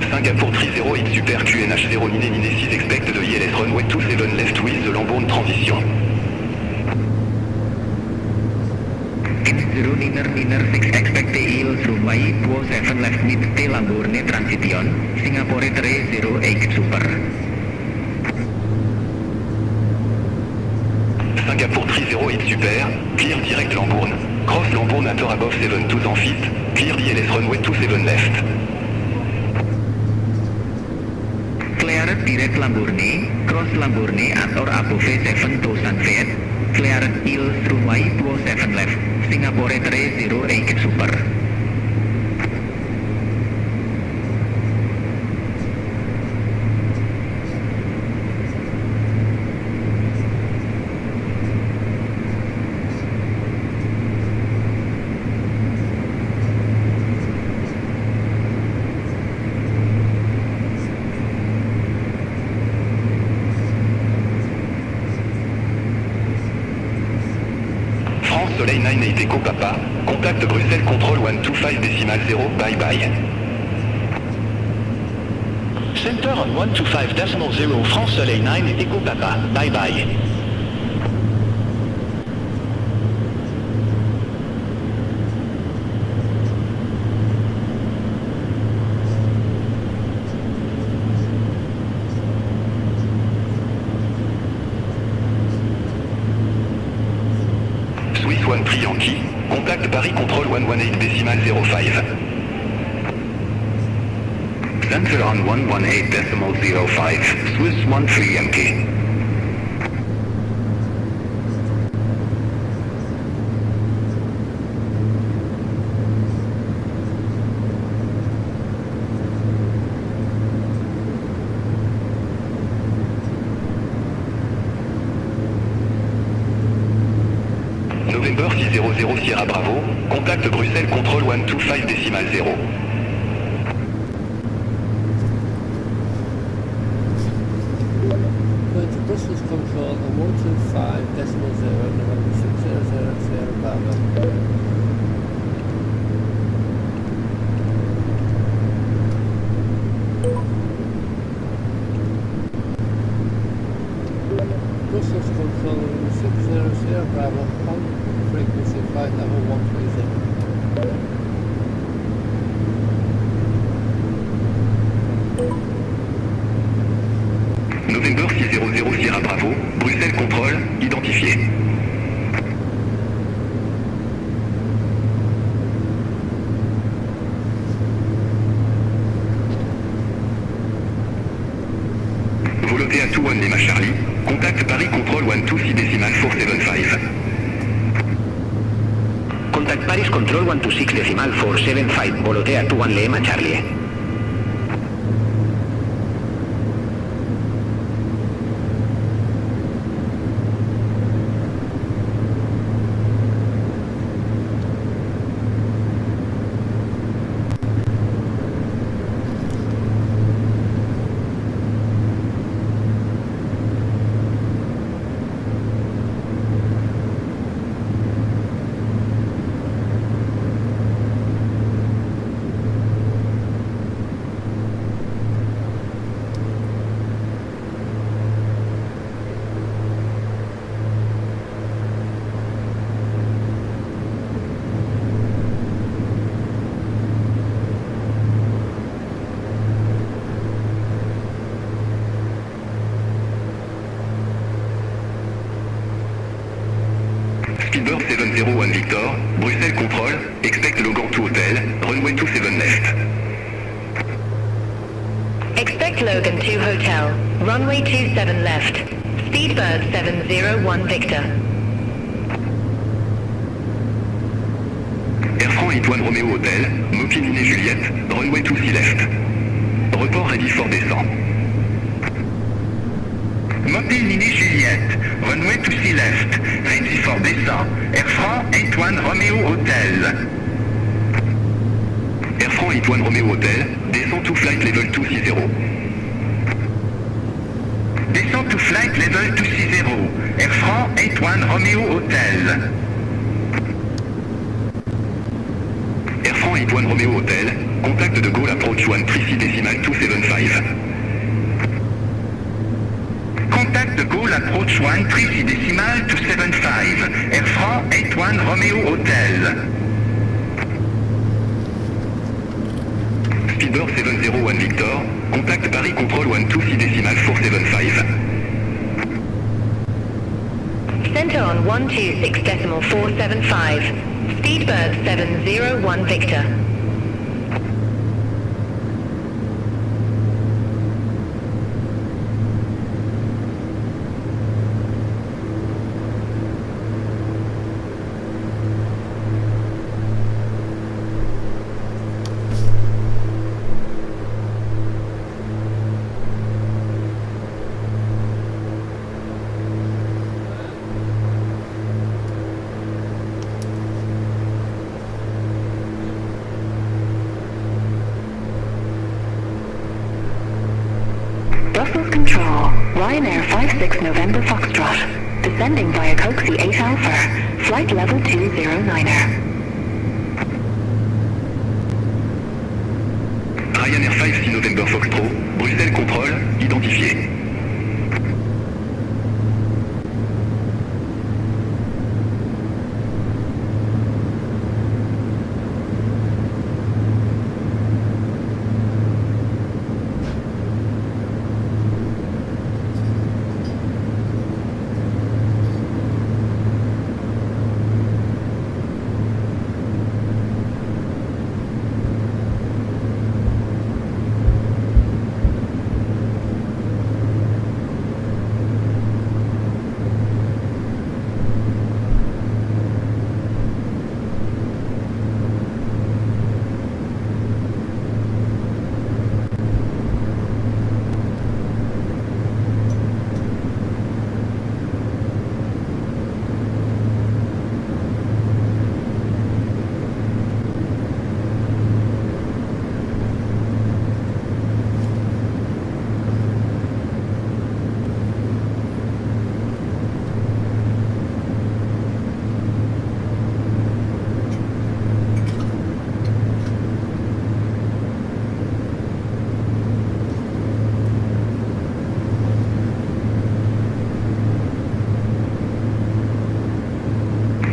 Singapour 308 Super QNH 0 Nine 6 expect the ILS runway 27 left with the Lambourne transition. Zero Niner 6 expect the ILS runway 27 left mid the Lambourne transition, Singapore 308 Super. Singapour 308 Super, clear direct Lambourne, cross Lambourne at or above 72 feet, clear the ILS runway 27 left. Clear direct Lambourne, cross Lambourne at or above 7,000 feet, clear ILS runway 27 left, Singapore 308 Super. Soleil 9 8 Echo Papa, contact Bruxelles Control 125.0, bye bye. Center on 125.0 France Soleil 9 Echo Papa, bye bye. Swiss 13 Yankee, contact Paris Control 118.05. Center on 118.05, Swiss 13 Yankee. November 600 Sierra Bravo, contact Bruxelles Control 125.0. Going to Brussels Control on 125.0, November 600 Sierra Bravo. Brussels Control 60 Sierra Bravo on frequency flight level 130. November 600 Sierra Bravo, Bruxelles Control, identifié. Volotea 21 Lima Charlie, contact Paris Control 126.475. Contact Paris Control 126.475, Volotea 21 Lima Charlie. Speedbird 701 Victor, Bruxelles Control, expect Logan to Hotel, runway 27 left. Expect Logan 2 Hotel, runway 27 left. Speedbird 701 Victor. Air France Étoile Romeo Hotel, Mopinine Juliette, runway 26 left. Report ready for descent. Mopinine Juliette, runway 26 left, ready for descent, Air France Étoile Romeo Hotel. Air France Étoile Romeo Hotel, descend to flight level 260. Descend to flight level 260, Air France Étoile Romeo Hotel. Air France Étoile Romeo Hotel, contact de Gaulle approach 136.275. Contact de Gaulle approach 136.275, Air France Étoile Romeo Hotel. Speedbird 701 Victor, contact Paris Control 126.475. Center on 126.475. Speedbird 701 Victor. Brussels Control, Ryanair 56 November Foxtrot. Descending via Coxie 8 Alpha, flight level 209er. Ryanair 5 6 November Foxtrot, Bruxelles contrôle, identifié.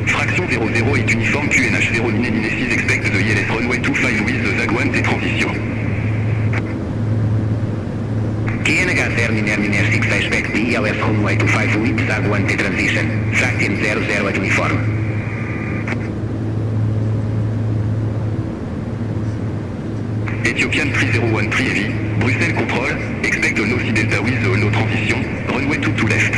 Fraction 00 est uniforme QNH0 Nine 6 expect the ILS runway 25 with the Zagwan et transition. KNH Terminer 6 expect the ILS runway 25 with Zagwan et transition. Fraction 00 at uniform. Ethiopian 3013 Heavy, Bruxelles contrôle, expect no C Delta with the no transition, runway 2 left.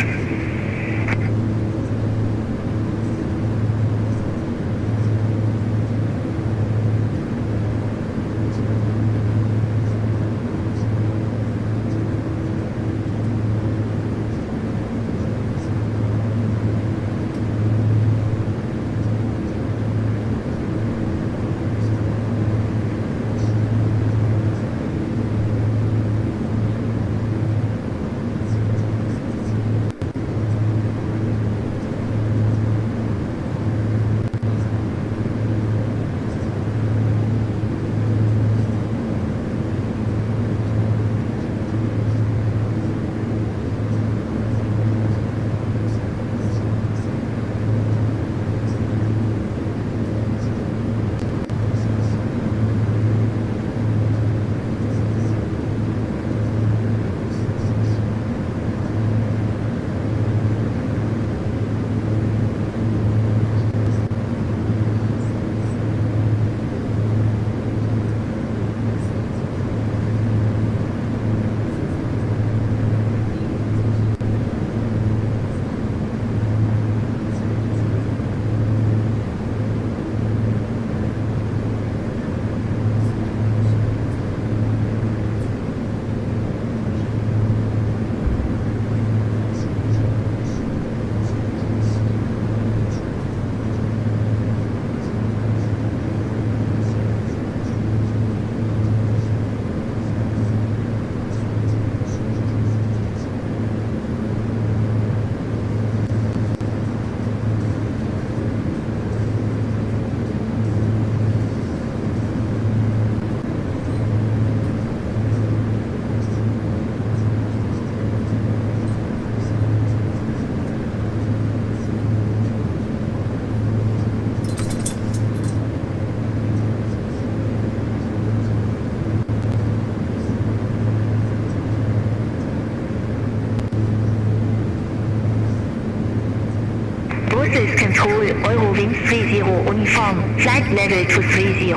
Brussels Control, Eurowings 30 uniform, flight level to 30.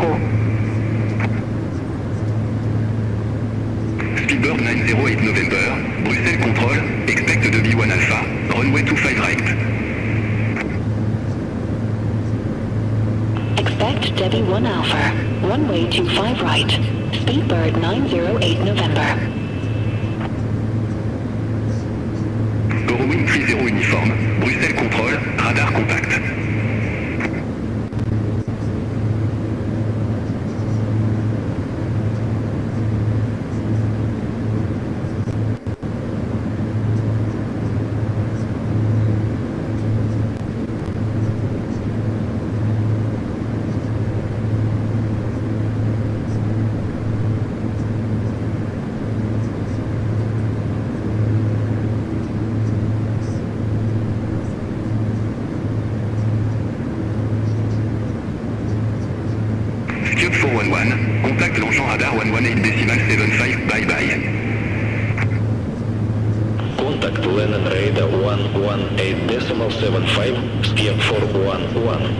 Speedbird 908 November, Bruxelles contrôle, expect the B1 Alpha, runway 25 right. Expect Debbie 1 Alpha, runway 25 right. Speedbird 908 November. Eurowing 30 uniforme, Bruxelles contrôle, radar contact. Flight 411, contact l'engin radar 118.75, bye bye. Contact Lennon Radar 118.75, skip 411.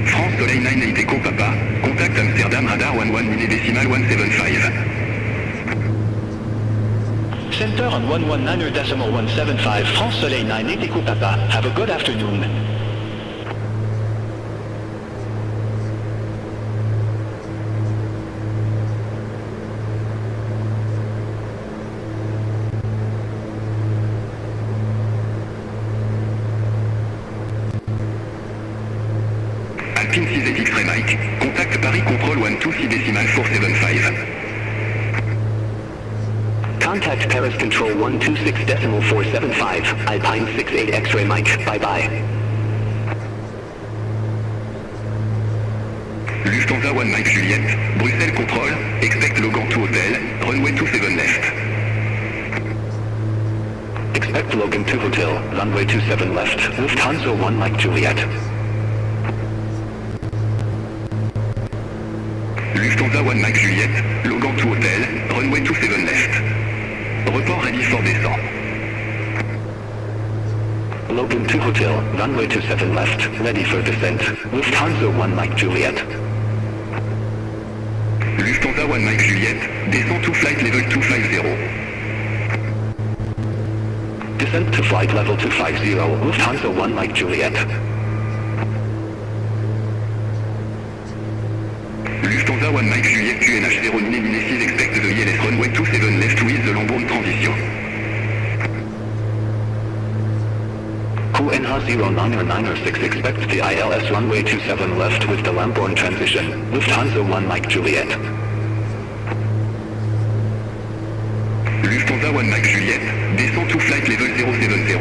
France Soleil 9 Echo Papa, contact Amsterdam radar 118.175. Center on 119.175, France Soleil 9 Echo Papa. Have a good afternoon. Alpine 6 X-Ray Mike, contact Paris Control 126.475. Contact Paris Control 126.475, Alpine 68 X-Ray Mike, bye-bye. Lufthansa 1 Mike Juliette, Bruxelles Control, expect Logan to Hotel, runway 27 left. Expect Logan to Hotel, runway 27 left, Lufthansa 1 Mike Juliet. Lufthansa 1 Mike Juliette, Logan to Hotel, runway 27 left. Report ready for descent. Logan to Hotel, runway 27 left, ready for descent, Lufthansa 1 Mike Juliet. Lufthansa 1 Mike Juliette, descend to flight level 250. Descent to flight level 250, Lufthansa 1 Mike Juliet. Lufthansa 1 Mike Juliette QNH 0 6 expect the ILS runway 27 left with the Lambourne transition. QNH 0996 expect the ILS runway 27 left with the Lambourne transition, Lufthansa 1 Mike Juliet. Lufthansa 1 Mike Juliette, descend to flight level 070.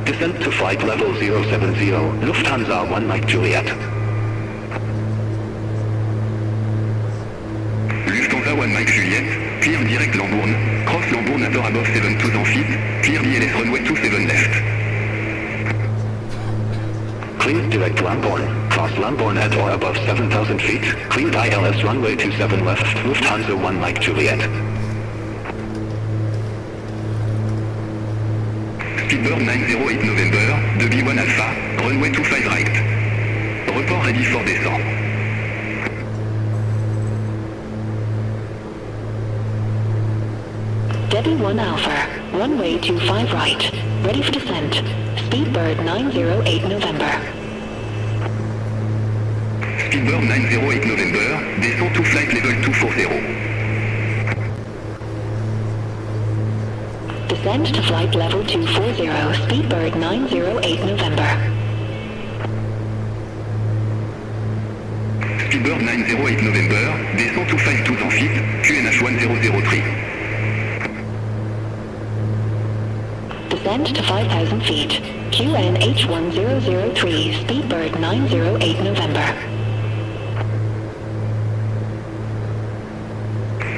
Descent to flight level 070, Lufthansa 1 Mike Juliet. Lufthansa 1 Mike Juliette, clear direct Lambourne, cross Lambourne at or above 7,000 feet, clear ILS runway 27 left. Cleared direct Lambourne, cross Lambourne at or above 7,000 feet, cleared ILS runway 27 left, Lufthansa 1 Mike Juliet. Speedbird 908 November, DB1 Alpha, runway 25 right. Report ready for descent. Debbie 1 Alpha, runway 25 right, ready for descent. Speedbird 908 November. Speedbird 908 November, descend to flight level 240. Descend to flight level 240, Speedbird 908 November. Speedbird 908 November, descend to 5,000 feet, QNH 1003. Descend to 5,000 feet, QNH 1003, Speedbird 908 November.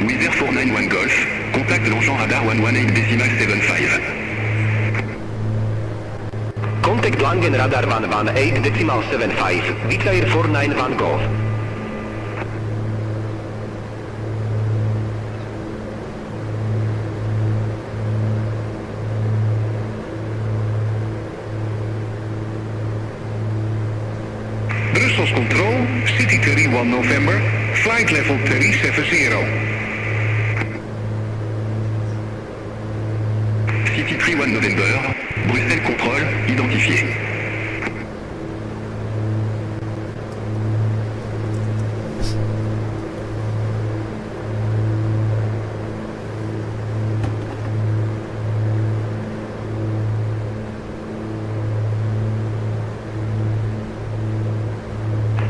Wizz Air 491 Golf, contact l'engin radar 118.75. Contact Langen Radar 118.75, Wizz Air 491 Golf. Brussels Control, City 31 November, flight level 370. City 31 November, Bruxelles Control, identifié.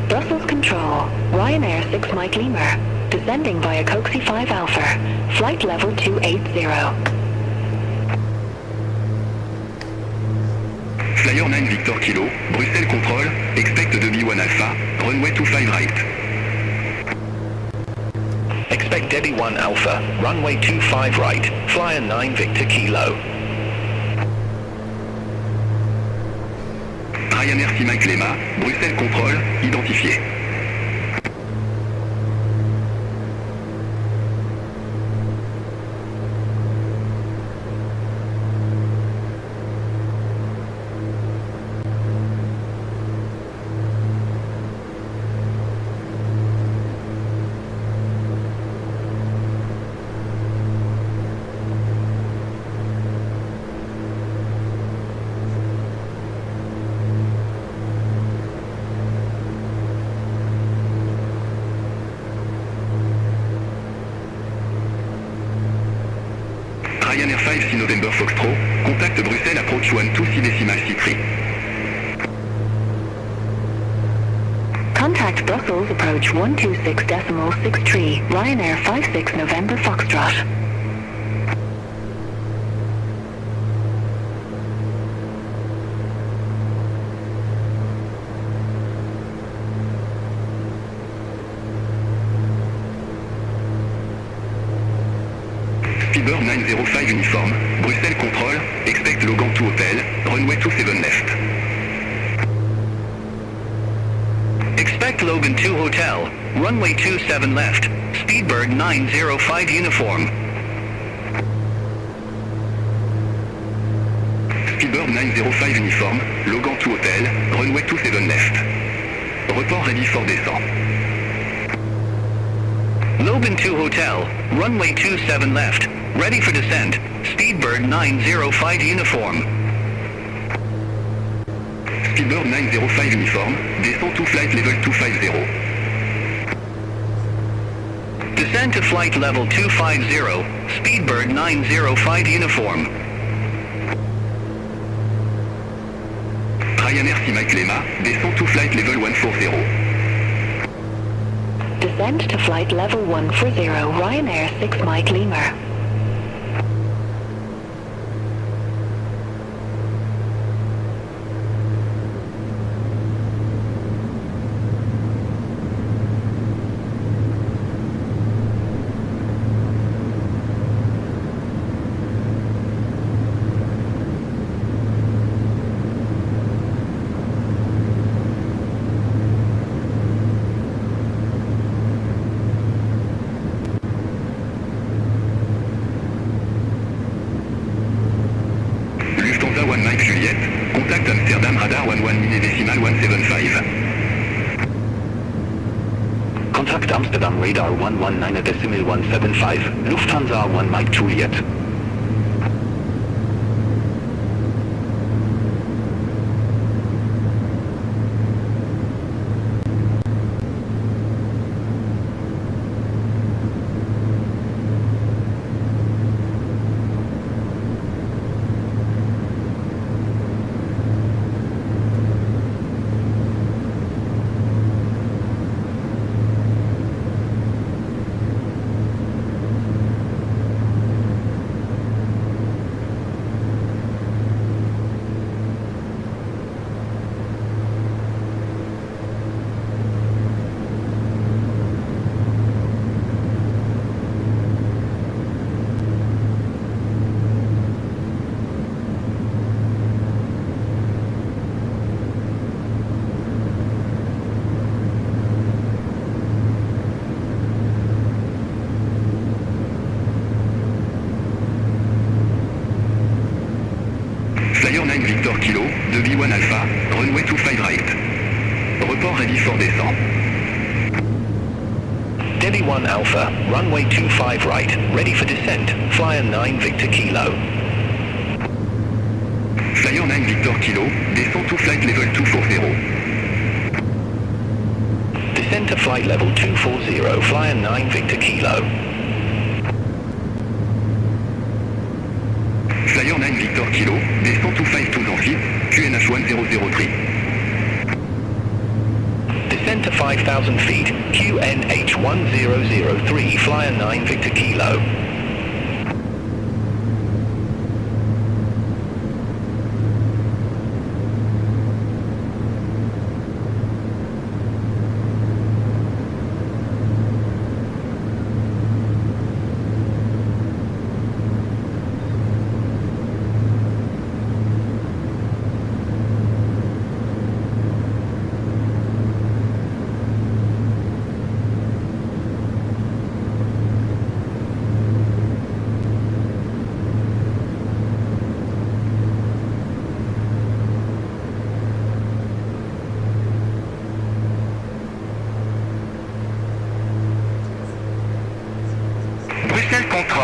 Brussels Control, Ryanair 6 Mike Lima, descending via Coxie 5 Alpha, flight level 280. Flight Flyer 9 Victor Kilo, Bruxelles Control, expect Debbie 1 Alpha, runway 25 right. Expect Debbie 1 Alpha, runway 25 right, Flyer 9 Victor Kilo. Ryanair Mike Lema, Bruxelles Control, identifié. Ryanair 5 6 November Foxtrot, contact Bruxelles approach 126 decimal 63. Contact Brussels approach 126.63, Ryanair 56 November Foxtrot. Speedbird 905 uniform, Bruxelles Control, expect Logan 2 Hotel, runway 27 left. Expect Logan 2 Hotel, runway 27 left, Speedbird 905 uniform. Speedbird 905 uniform, Logan 2 Hotel, runway 27 left. Report ready for descent. Logan 2 Hotel, runway 27 left, ready for descent, Speedbird 905 uniform. Speedbird 905 uniform, descend to flight level 250. Descend to flight level 250, Speedbird 905 uniform. Ryanair Mike Lema, descend to flight level 140. Descend to flight level 140, Ryanair 6 Mike Lima. Contact Amsterdam radar 11 milidecimal 175. Contact Amsterdam radar 119.175, Lufthansa 1 Mike Juliet. Flyer 9 Victor Kilo, Debbie 1 Alpha, runway 25 right. Report ready for descent. Debbie 1 Alpha, runway 25 right, ready for descent, Flyer 9 Victor Kilo. Flyer 9 Victor Kilo, descend to flight level 240. Descend to flight level 240, Flyer 9 Victor Kilo. Flyer 9 Victor Kilo, descend to 52 feet, QNH 1003. Descend to 5,000 feet, QNH 1003, Flyer 9 Victor Kilo.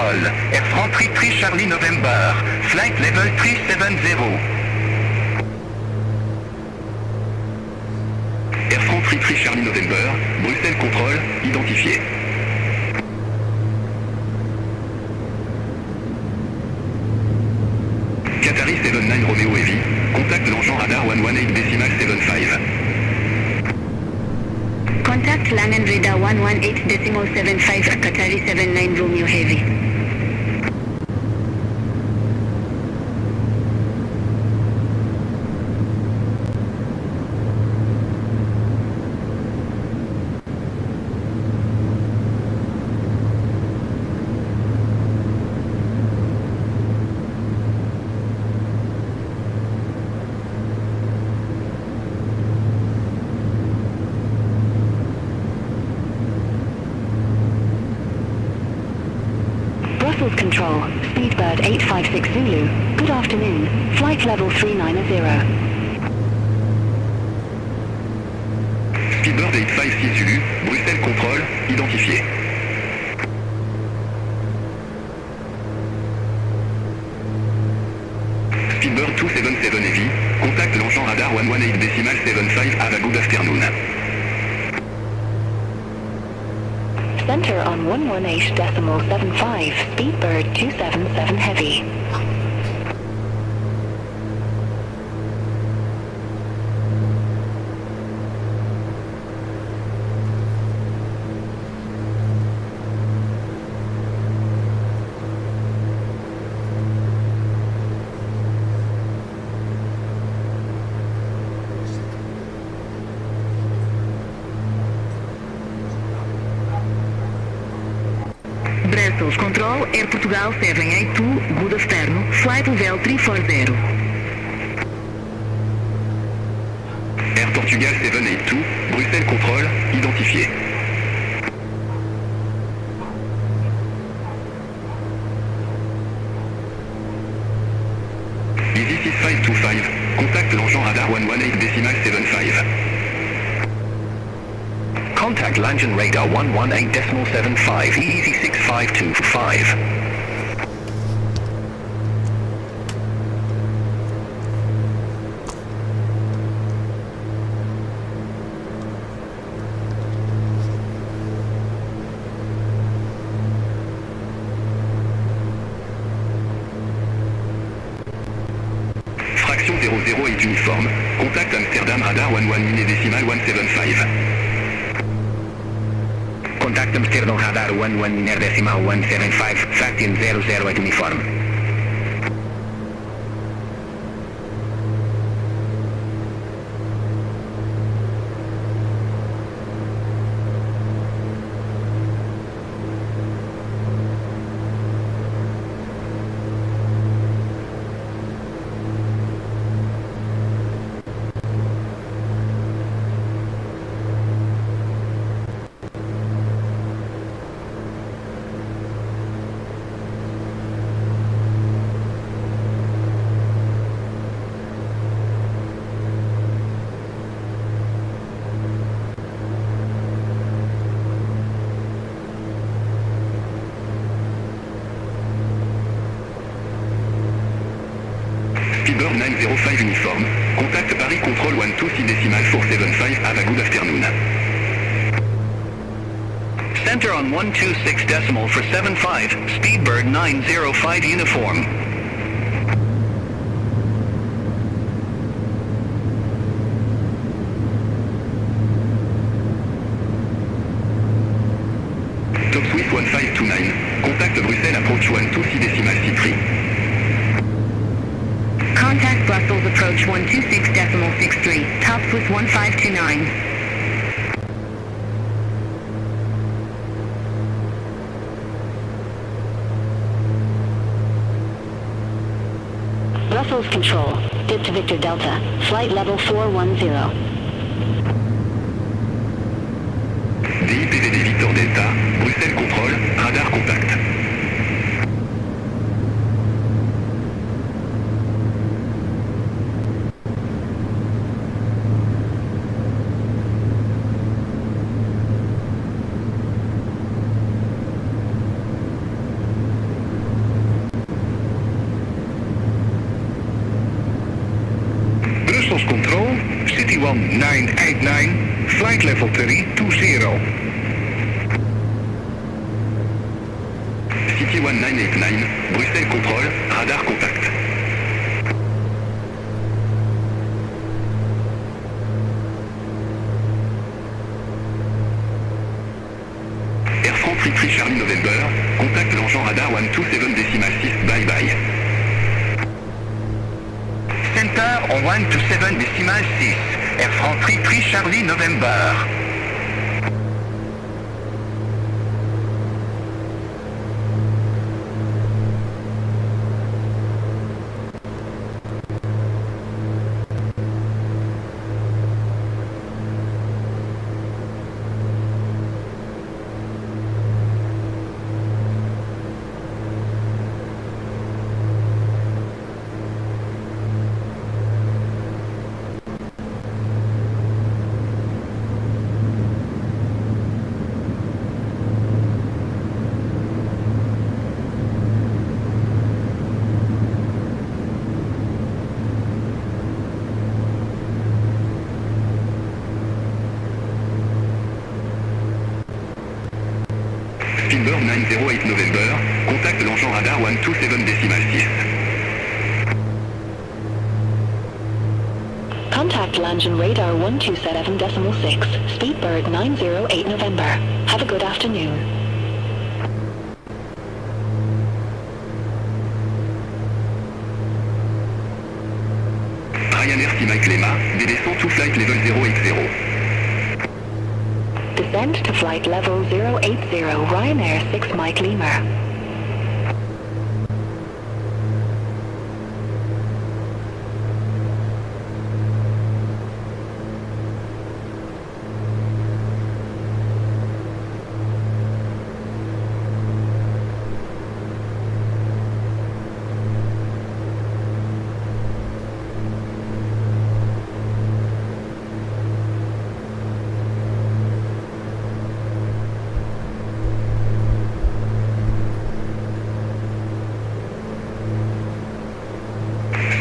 control. Air France 33 Charlie November. Flight level 370. Air France 33 Charlie November, Bruxelles contrôle, identifié. Qatari 79 Romeo Heavy, contact Langeant radar 118.75. Contact Langen radar 118.75 Qatari 79 Romeo Heavy. Brussels Control, Speedbird 856 Zulu. Good afternoon. Flight level 390. Speedbird 856 Zulu, Bruxelles contrôle, identifié. Speedbird 277 Heavy, contact Langeant radar 118.75, have a good afternoon. Center on 118.75, Speedbird 277 Heavy. Brussels Control, Air Portugal 782, good afternoon, flight level 340. Air Portugal 782, Bruxelles contrôle, identifié. Easy 6525, contact Langeant radar 118.75. Contact Langen radar 118.75, easy 6525. Fraction 00 est uniforme, contact Amsterdam radar 118.175. Contact Amsterdam radar 118.175, fraction 00 at uniform. Speedbird 905 uniforme, contact Paris control 126.475, have a good afternoon. Center on 126.475, Speedbird 905 uniform. Top Swift 1529, contact Bruxelles approach 126.63. Contact Brussels approach 126.63, top Swiss 1529. Brussels Control, dip to Victor Delta, flight level 410. DIPVD Victor Delta, Bruxelles contrôle, radar contact. 1989, flight level 320. City 1989, Bruxelles contrôle, radar contact. Air France Retreat Charlie November, contact l'engin radar 127.6, bye bye. Center on 127.6, Air France Retreat Charlie November. Spielberg 908 November, contact l'engin radar 127.6. Contact London Radar 127.6, Speedbird 908 November. Have a good afternoon. Ryanair Mike Lema, descend to flight level 080. Descend to flight level 080, Ryanair 6 Mike Lima.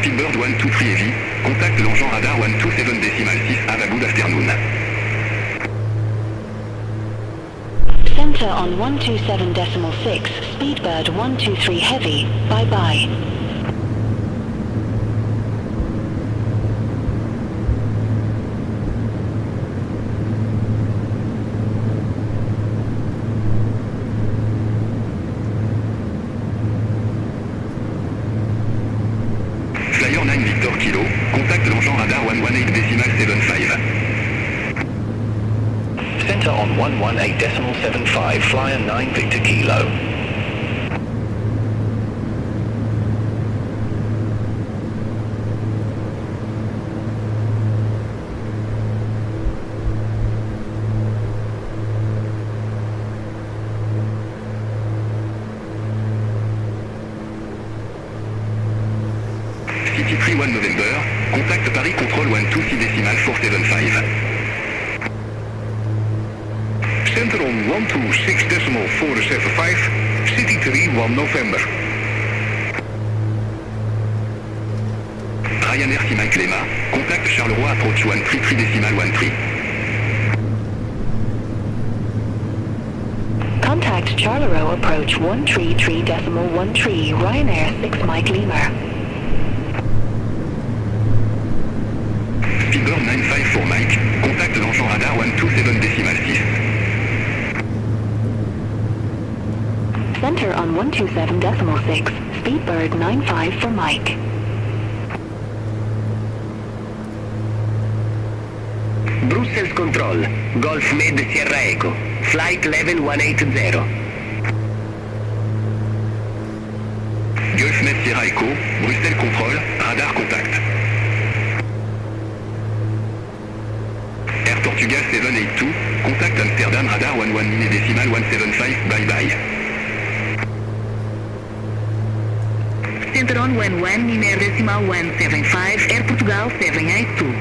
Speedbird 123 Heavy, contact l'engin radar 127.6, have a good afternoon. Center on 127.6, Speedbird 123 Heavy. Bye bye. Flyer 9 Victor Kilo, contact l'engin radar 118.75. Center on 118.75, Flyer 9 Victor Kilo. City 31 November, contact Paris Control 126.475. Center on 126.475, City 31 November. Ryanair Mike Lema, contact Charleroi approach 133.13. Contact Charleroi approach 133.13, Ryanair 6 Mike Lima. Speedbird 954 Mike, contact l'engin radar 127.6. Center on 127.6, Speedbird 95 for Mike. Brussels Control, Golf Med Sierra Echo, flight level 180. Gulf Med Sierra Echo, Bruxelles Control, radar contact. Air Portugal 782, contact Amsterdam radar 119.175, bye bye. Center on 119.175, Air Portugal 782.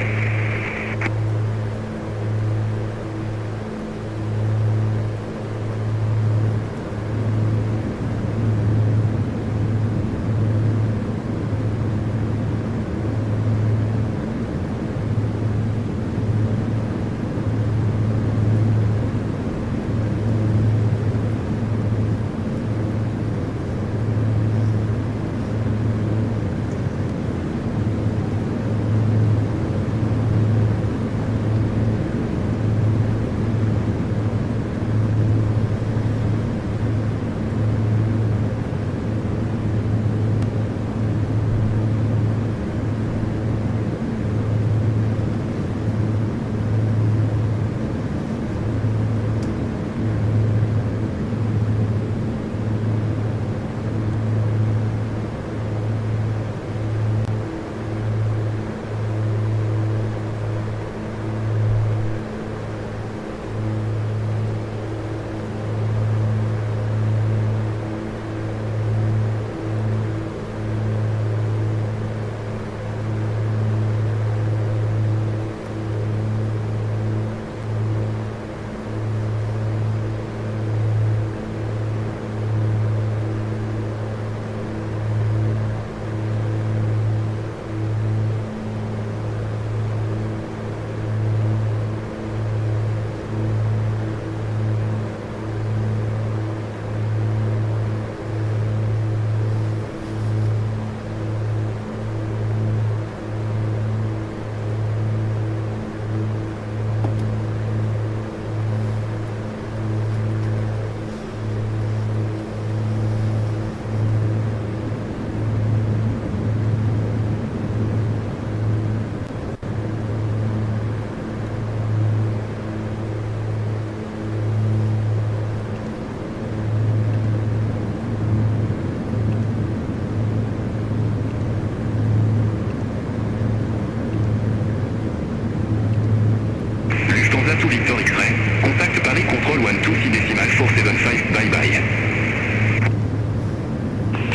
Plateau Victor X-Ray. Contact Paris Control 126.475. Bye bye.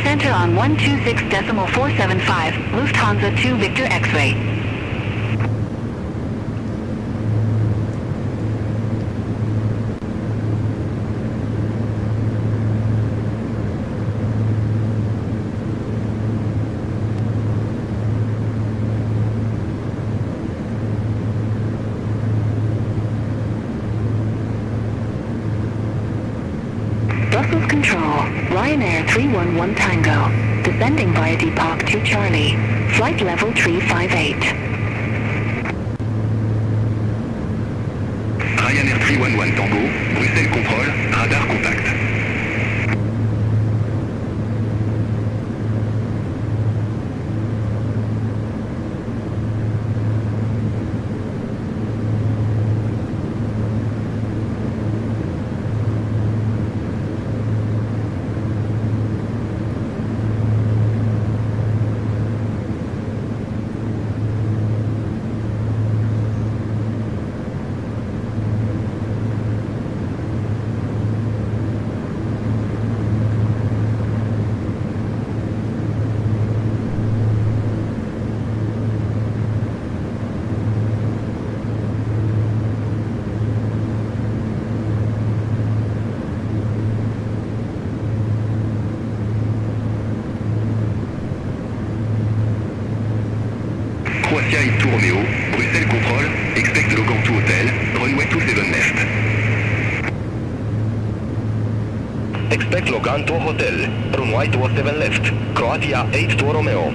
Center on 126.475, Lufthansa 2 Victor X-Ray. Brussels Control, Ryanair 311 Tango, descending via Depok 2 Charlie, flight level 358. Ryanair 311 Tango, Bruxelles Contrôle, radar contact. Croatia et tout Romeo, Bruxelles Contrôle, expect Logan to Hotel, runway 27 left. Expect Logan to Hotel, runway 27 left, Croatia 8 to Romeo.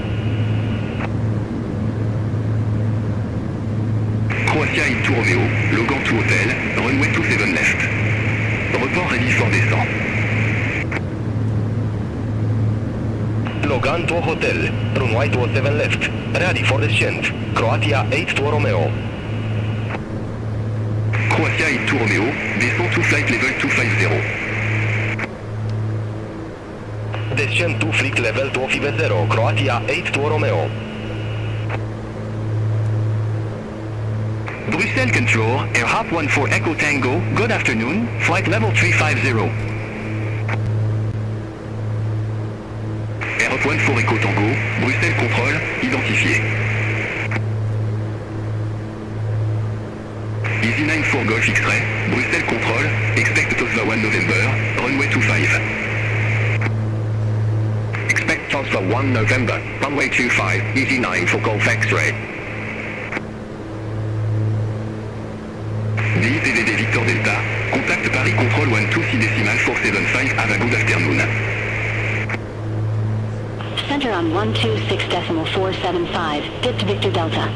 Croatia et tout Romeo, Logan to Hotel, runway 27 left. Report ready for descent. Logan to Hotel, runway 27 left, ready for descent, Croatia 8 to Romeo. Croatia et tout Romeo, descend to flight level 250. Descent to flight level 250, Croatia 8 to Romeo. Bruxelles Control, Air Hop 14 Echo Tango, good afternoon, flight level 350. Air Hop 14 Echo Tango, Bruxelles Contrôle, identifié. Easy 94 Golf X-Ray, Bruxelles Contrôle, expect Tosva 1 November, runway 25. Expect Tosva 1 November, runway 25, Easy 9 for Golf X-Ray. DIPVD Victor Delta, contact Paris Control 126.475, have a good afternoon. Center on 126.475, get to Victor Delta.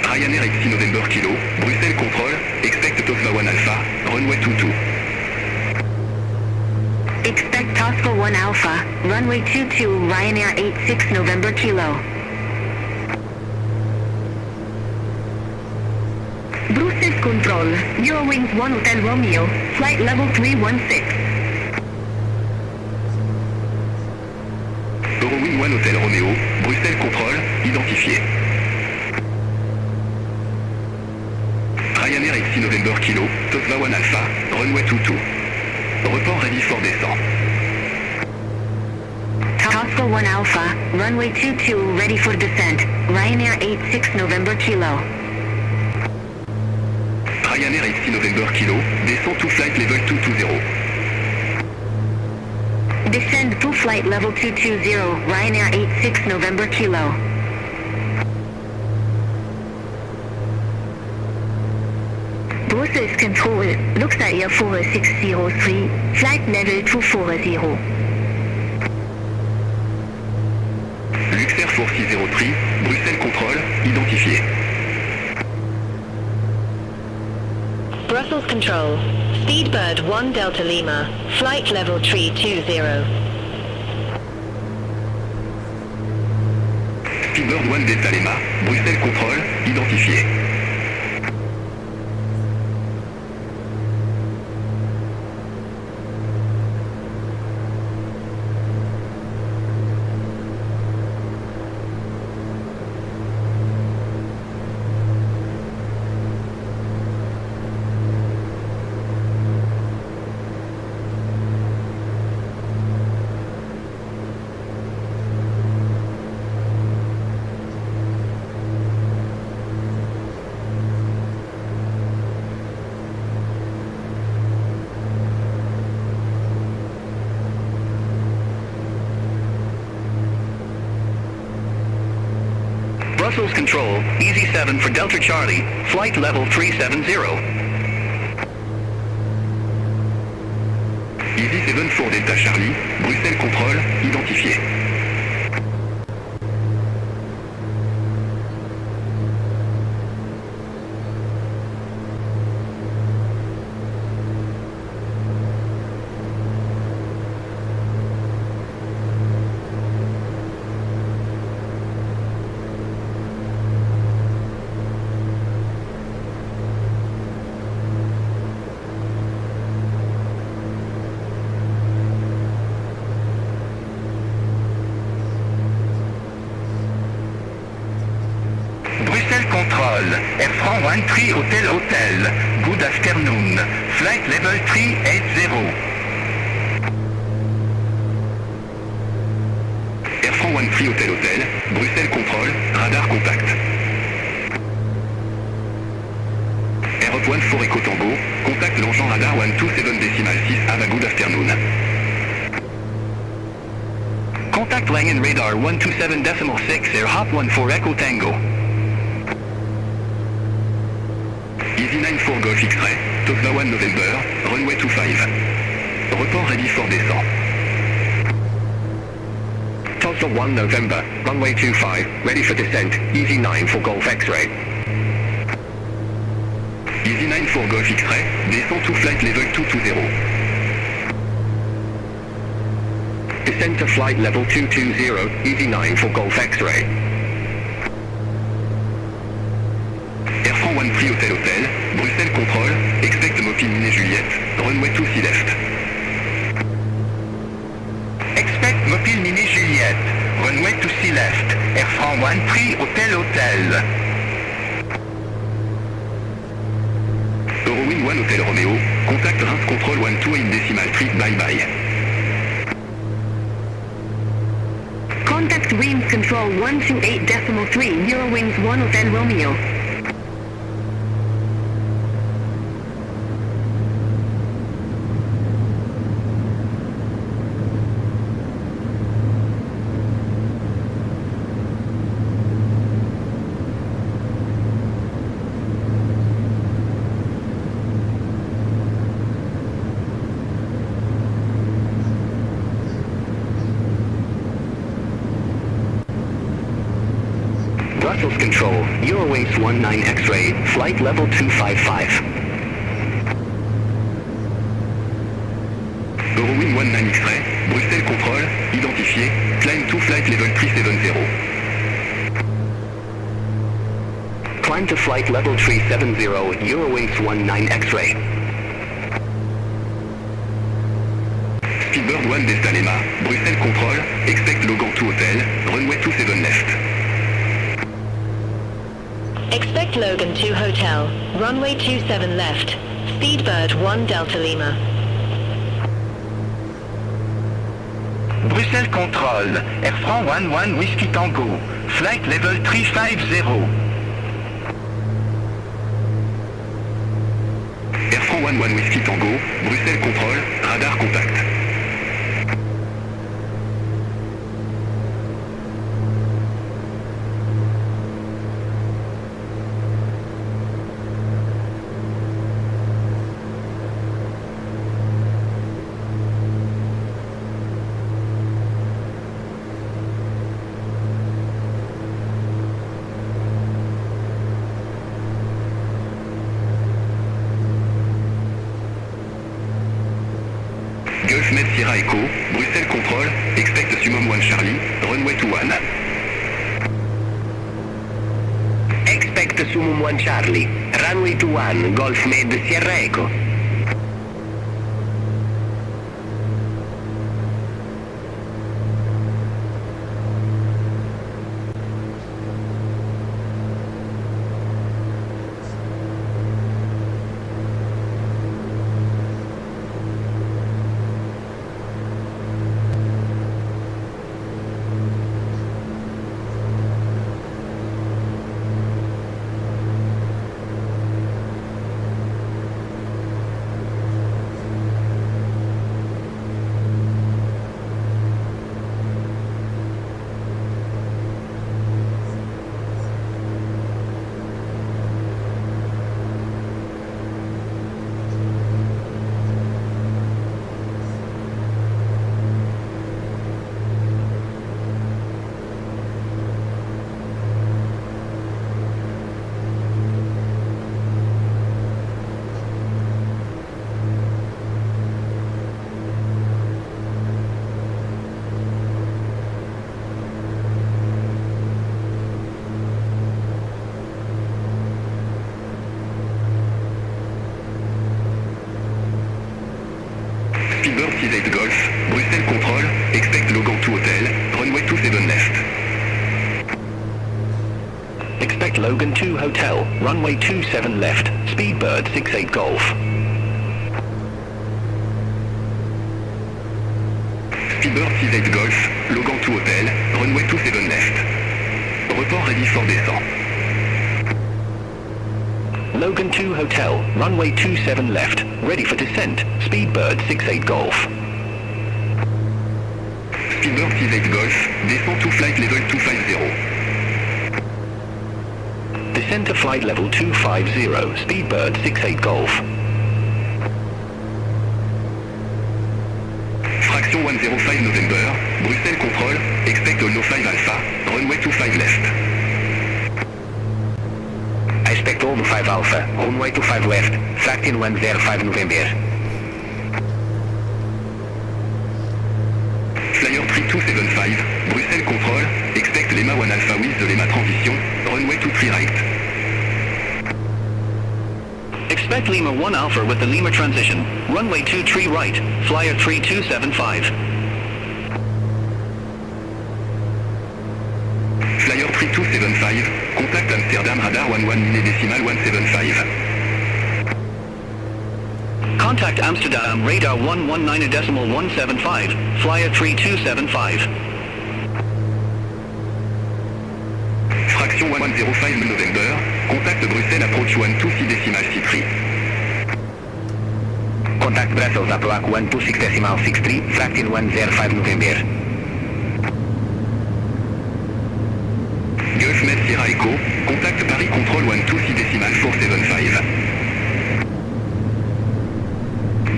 Ryanair XC November Kilo, Bruxelles Control, expect Tosva 1 Alpha, runway 22. Expect Tosca 1 Alpha, runway 22, Ryanair 86 November Kilo. Bruxelles Control, Eurowings 1 Hotel Romeo, flight level 316. Eurowing 1 Hotel Romeo, Bruxelles Control, identifié. Ryanair XC November Kilo, Tosva 1 Alpha, runway 22. Report ready for descent. Tosca 1 Alpha, runway 22, ready for descent, Ryanair 86 November Kilo. Ryanair XC November Kilo, descend to flight level 220. Descend to flight level 220, Ryanair 86 November Kilo. Brussels Control, Luxair 4603, flight level 240. Luxair 4603, Bruxelles Control, identifié. Brussels Control, Speedbird 1 Delta Lima, flight level 320. Speedbird 1 Delta Lima, Bruxelles Control, identifié. Speedbird 1 Delta Lima, Bruxelles Control, identifié. Speedbird 1 Delta Lima, Bruxelles Control, identifié. Speedbird 1 Delta Lima, Bruxelles Control, identifié. Speedbird 1 Delta Lima, Bruxelles Control, identifié. Brussels Control, Easy 7 for Delta Charlie, flight level 370. Easy 7 for Delta Charlie, Bruxelles Contrôle, identifié. Bruxelles Control, Air France 13 Hotel. Good afternoon. Flight level 380. Air France 13 Hotel, Bruxelles Contrôle, radar contact. Air 14 Echo Tango, contact l'engin radar 127.6, have a good afternoon. Contact Langen Radar 127.6, Air Hop 14 Echo Tango. Easy 9 for Golf X-Ray, Tosla 1 November, runway 25. Report ready for descent. Tosla 1 November, runway 25, ready for descent, Easy 9 for Golf X-Ray. Easy 9 for Golf X-Ray, descent to flight level 220. Descent to flight level 220, Easy 9 for Golf X-Ray. Air France 13 Hotel, Bruxelles Contrôle, expect Mopin Miné Juliette, runway 26 left. Expect Mobile Mini Juliette, runway 26 left, Air France 13 Hotel. Eurowing 1 Hotel Romeo, contact Reims Control 12 in decimal 3, bye bye. Contact Reims Control 128.3, Eurowings 1 Hotel Romeo. Brussels Control, Eurowings 19 X-Ray, flight level 255. Eurowing 19 X-Ray, Bruxelles Contrôle, identifié, climb to flight level 370. Climb to flight level 370, Eurowings 19 X-Ray. Speedbird 1 Delta Lima, Bruxelles Contrôle, expect Logan 2 Hotel, runway 27 left. Expect Logan 2 Hotel, runway 27 left, Speedbird 1 Delta Lima. Bruxelles Control, Air France 11 Whiskey Tango, flight level 350. Air France 11 Whiskey Tango, Bruxelles Contrôle, radar contact. Gulf Med Sierra Echo, Bruxelles Contrôle, expect Sumom 1 Charlie, runway 21. Expect Sumum 1 Charlie, runway 21, Golf Med Sierra Echo. Speedbird 68 Golf, Bruxelles Control, expect Logan 2 Hotel, runway 27 left. Expect Logan 2 Hotel, runway 27 left, Speedbird 68 Golf. Speedbird 68 Golf, Logan 2 Hotel, runway 27 left. Report ready for descent. Logan 2 Hotel, runway 27 left, ready for descent, Speedbird 68 Golf. Speedbird 68 Golf, descend to flight level 250. Descend to flight level 250, Speedbird 68 Golf. Fraction 105 November, Bruxelles Control, expect all no 5 Alpha, runway 25 left. Expect all 5 Alpha, runway 25 left, fraction 105 November. Flyer 3275, Bruxelles Control, expect Lima 1 Alpha with the Lima transition, runway 23 right. Expect Lima 1 Alpha with the Lima transition, runway 23 right, flyer 3275. Flyer 3275, contact Amsterdam radar 11 milledecimal 175. Contact Amsterdam radar 119.175, flyer 3275. Fraction 105 November, contact Bruxelles approach 126.63. Contact Brussels approach 126.63, fraction 105 November. Gulf Med Sierra Echo, contact Paris Control 126.475.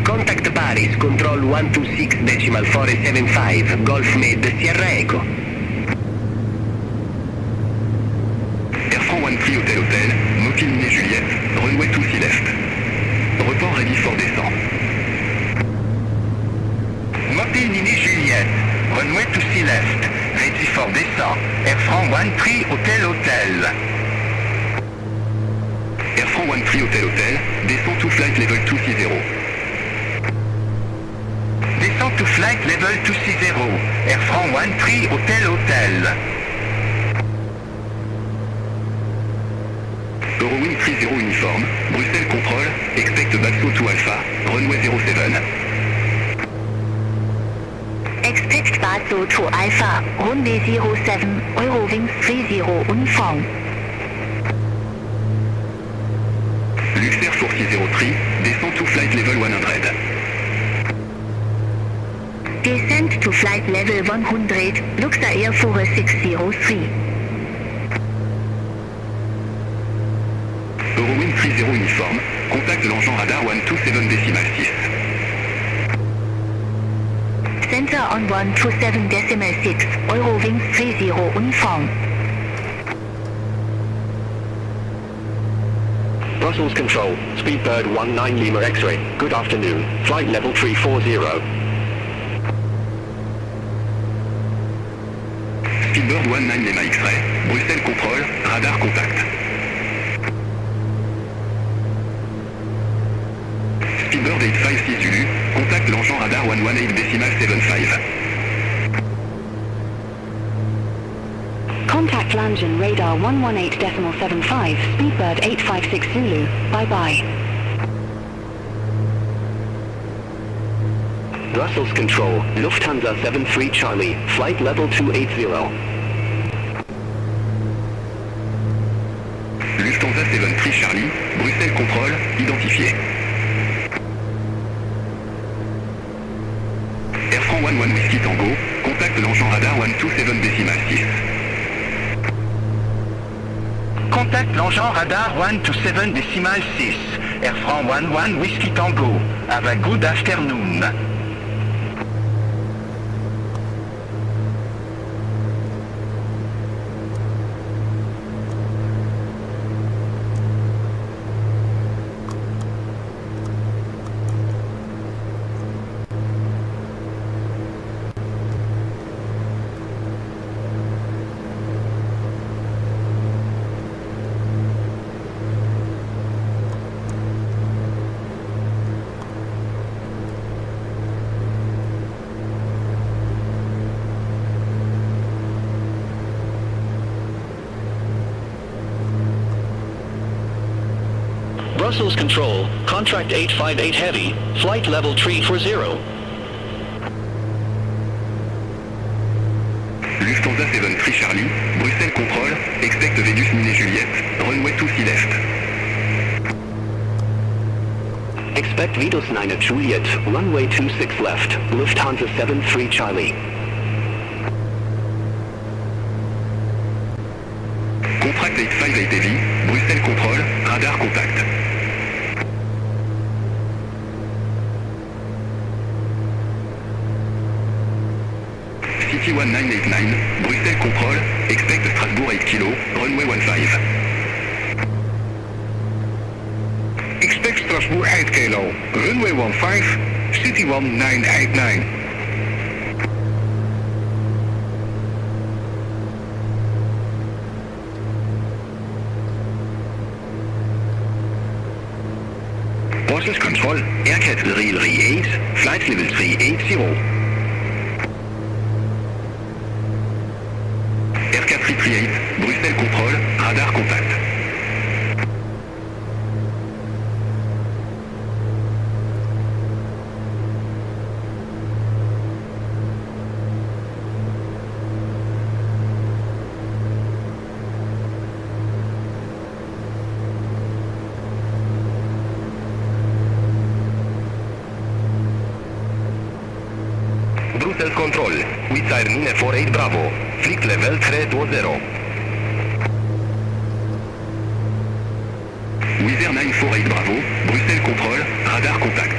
Contact Paris Control 126.475, Golf Med Sierra Echo. Air France 13 Hotel Hotel, Mopilini Juliette, runway 26 left. Report ready for descent. Mopilini Juliette, runway 26 left, ready for descent, Air France 13 Hotel Hotel. Air France 13 Hotel Hotel, descend to flight level 260. Descend to flight level 260, Air France 13 Hotel Hotel. Eurowind 30 uniform, Bruxelles Control, expect Baxo 2 Alpha, runway 07. Expect Bazo to Alpha, runway 07, Eurowings 30 uniform. Luxair 4003, descend to flight level 100. Descent to flight level 100, Luxair Air 4603. Eurowind 30 uniform, contact l'engin radar 127.6. Center on 127.6, Eurowings 30 uniform. Brussels Control, Speedbird 19 Lima X-ray, good afternoon, flight level 340. Speedbird 19 Lima X-ray, Bruxelles Control, radar contact. Speedbird 856 Zulu, contact l'engin radar 118.75. Contact Lambton radar 118.75, Speedbird 856 Zulu, bye-bye. Brussels Control, Lufthansa 73 Charlie, flight level 280. Lufthansa 73 Charlie, Bruxelles Control, identifié. Air France 11 Whiskey Tango, contact l'engin radar 127.6. Contact l'engin radar 127.6, Air France 11 Whiskey Tango. Have a good afternoon. Brussels Control, Contract 858 Heavy, flight level 340. Lufthansa 73 Charlie, Bruxelles Control, expect Vénus Miné Juliette, runway 26 left. Expect Vitos 9 at Juliet, runway 26 left, Lufthansa 73 Charlie. Contract 858 Heavy, Bruxelles Control, radar contact. City 1989, Bruxelles Control, expect Strasbourg 8 kilo, runway 15. Expect Strasbourg 8 kilo, runway 15, City 1989. Brussels Control, Aircat Railway 8, flight level 380. Aircat 338, Bruxelles Control, radar contact. Brussels Control, with air 948 Bravo, flight level 320. With air 948 Bravo, Bruxelles Control, radar contact.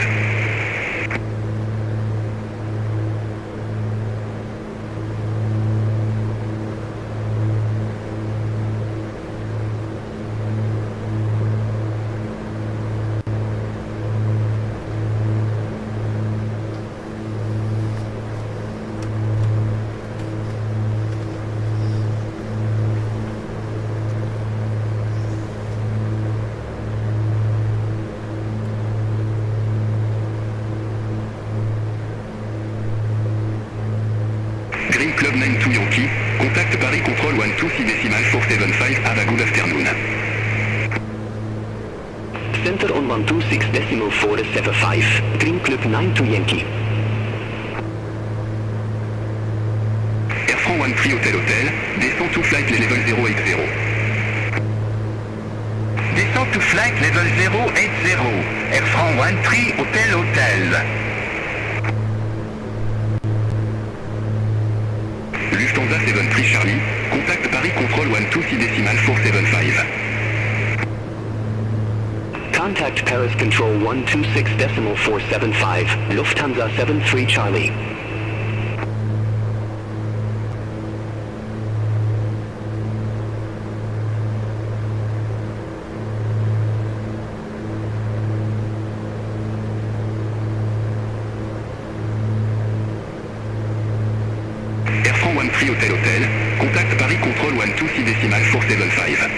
Green Club 92 Yankee, contact Paris Control 126 decimal 475, have a good afternoon. Center on 126 decimal 475, Green Club 92 Yankee. Air France 13 Hotel, descend to flight level 080. Descend to flight level 080, Air France 13 Hotel. Lufthansa 73 Charlie, contact Paris Control 126 decimal 475. Contact Paris Control 126 decimal 475, Lufthansa 73 Charlie. Air France 13 Hotel, contact Paris Control 126 decimal 475.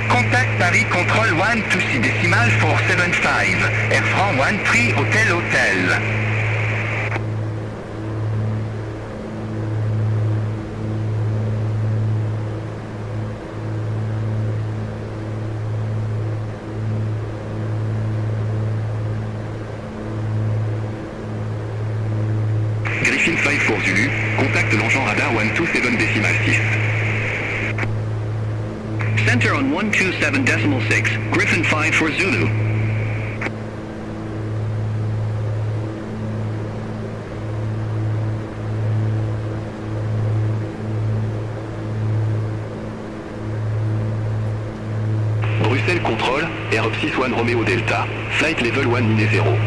Contact Paris Control 126 decimal 475, Air France 13 Hotel. Griffin 54 Zulu, contact l'engin radar 127 decimal 6. Center on 127 decimal 6, Griffin 5 for Zulu. Bruxelles Control, Air 61 Romeo Delta, flight level 190.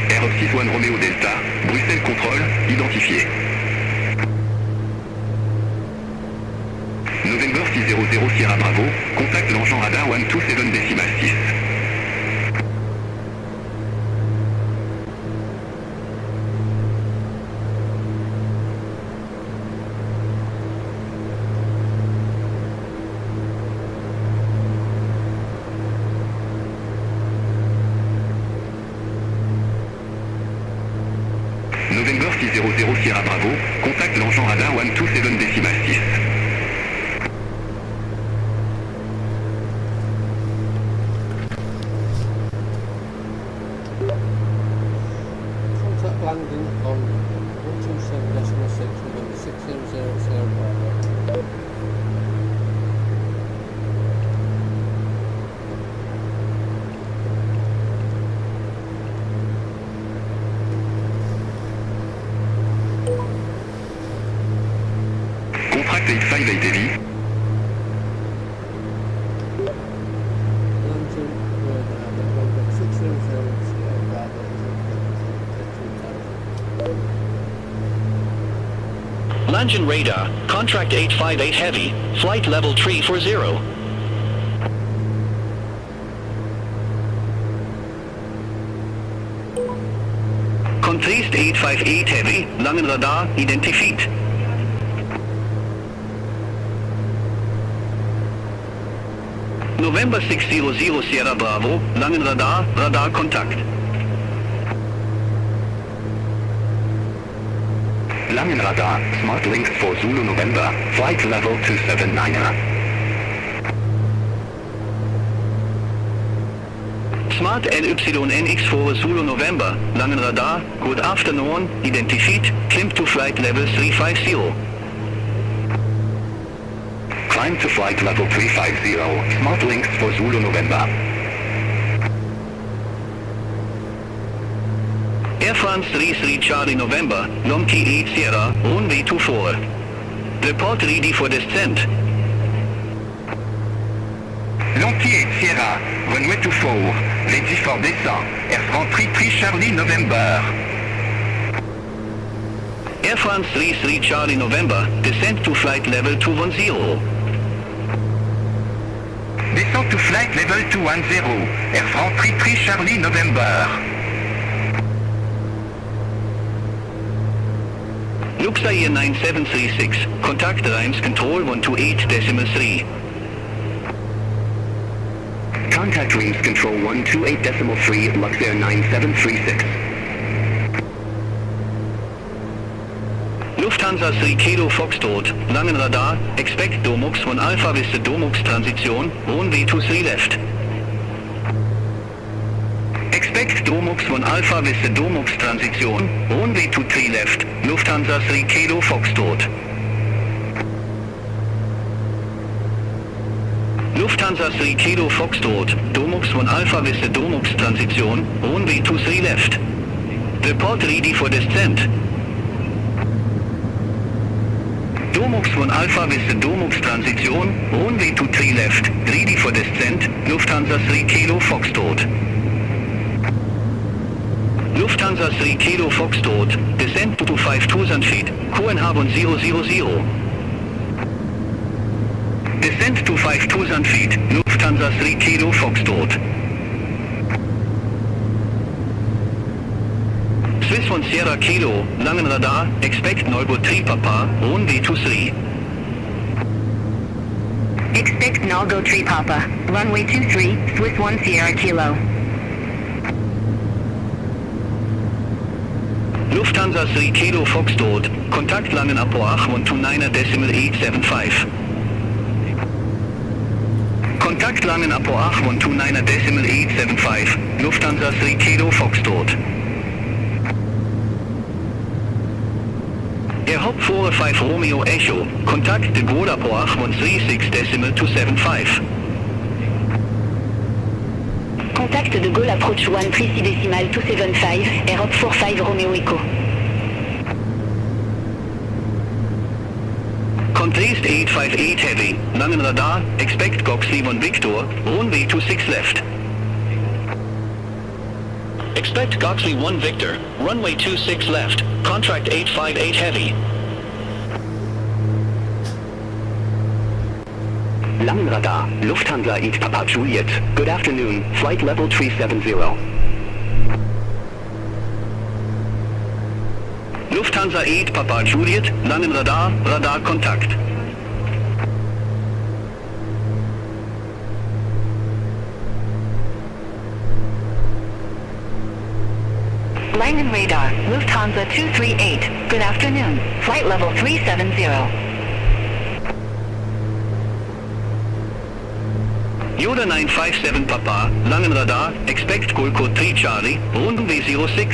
Air 61 Romeo Delta, Bruxelles Control, identifié. November 600 Sierra Bravo, contact l'engin radar 127 decimal 6. November 600 Sierra Bravo, contact l'engin radar 127 decimal 6. Langen radar, contract 858 heavy, flight level 340. Contrast 858 heavy, Langen radar, identified. November 600 Sierra Bravo, Langen radar, radar Kontakt. Langen radar, smart links for Zulu November, flight level 279er. Smart LYNX for Zulu November, Langen radar, good afternoon, identified, climb to flight level 350. Climb to flight level 350, smart links for Zulu November. Air France 33 Charlie November, Lomkey 8 Sierra, runway 24. Report ready for descent. Lomkey 8 Sierra, runway 24, ready for descent. Air France 33 Charlie November. Air France 33 Charlie November, descent to flight level 210. Descent to flight level 210, Air France 33 Charlie November. Luxair 9736, contact Reims control 128.3. Contact Reims control 128.3, Luxair 9736. Lufthansa 3 Kilo Foxtrot, Langen radar, expect Domux 1 Alpha with the Domux transition, runway 23 left. Expect Domux 1 Alpha with the Domux transition, runway 23 left, Lufthansa 3 Kilo Foxtrot. Lufthansa 3 Kilo Foxtrot, Domux 1 Alpha with the Domux transition, runway 23 left. Report ready for descent. Domux 1 Alpha with the Domux transition, runway 23 left, ready for descent, Lufthansa 3 Kilo Foxtrot. Lufthansa 3 Kilo Foxtrot, descent to 5000 feet, Copenhagen 000. Descent to 5000 feet, Lufthansa 3 Kilo Foxtrot. Swiss 1 Sierra Kilo, Langen radar, expect Norgo 3 Papa, runway 23. Expect Nalgo 3 Papa, runway 23, Swiss 1 Sierra Kilo. Lufthansa 3 Kilo Foxtrot, contact Langen Apoach 129.875. Contact Langen Apoach 129.875, Lufthansa 3 Kilo Foxtrot. Air Hop 45 Romeo Echo, contact the Gol Apoach 136.275. Contact de Gaulle approach 136.275, Air 45 Romeo Echo. Contrast 858 heavy, Langen radar, expect Goxley 1 Victor, runway 26 left. Expect Goxley 1 Victor, runway 26 left, contract 858 heavy. Langen radar, Lufthansa 8 Papa Juliet, good afternoon, flight level 370. Lufthansa 8 Papa Juliet, Langen radar, radar Kontakt. Langen radar, Lufthansa 238, good afternoon, flight level 370. Yoda 957 Papa, Langen radar, expect Golco 3 Charlie, runway 06.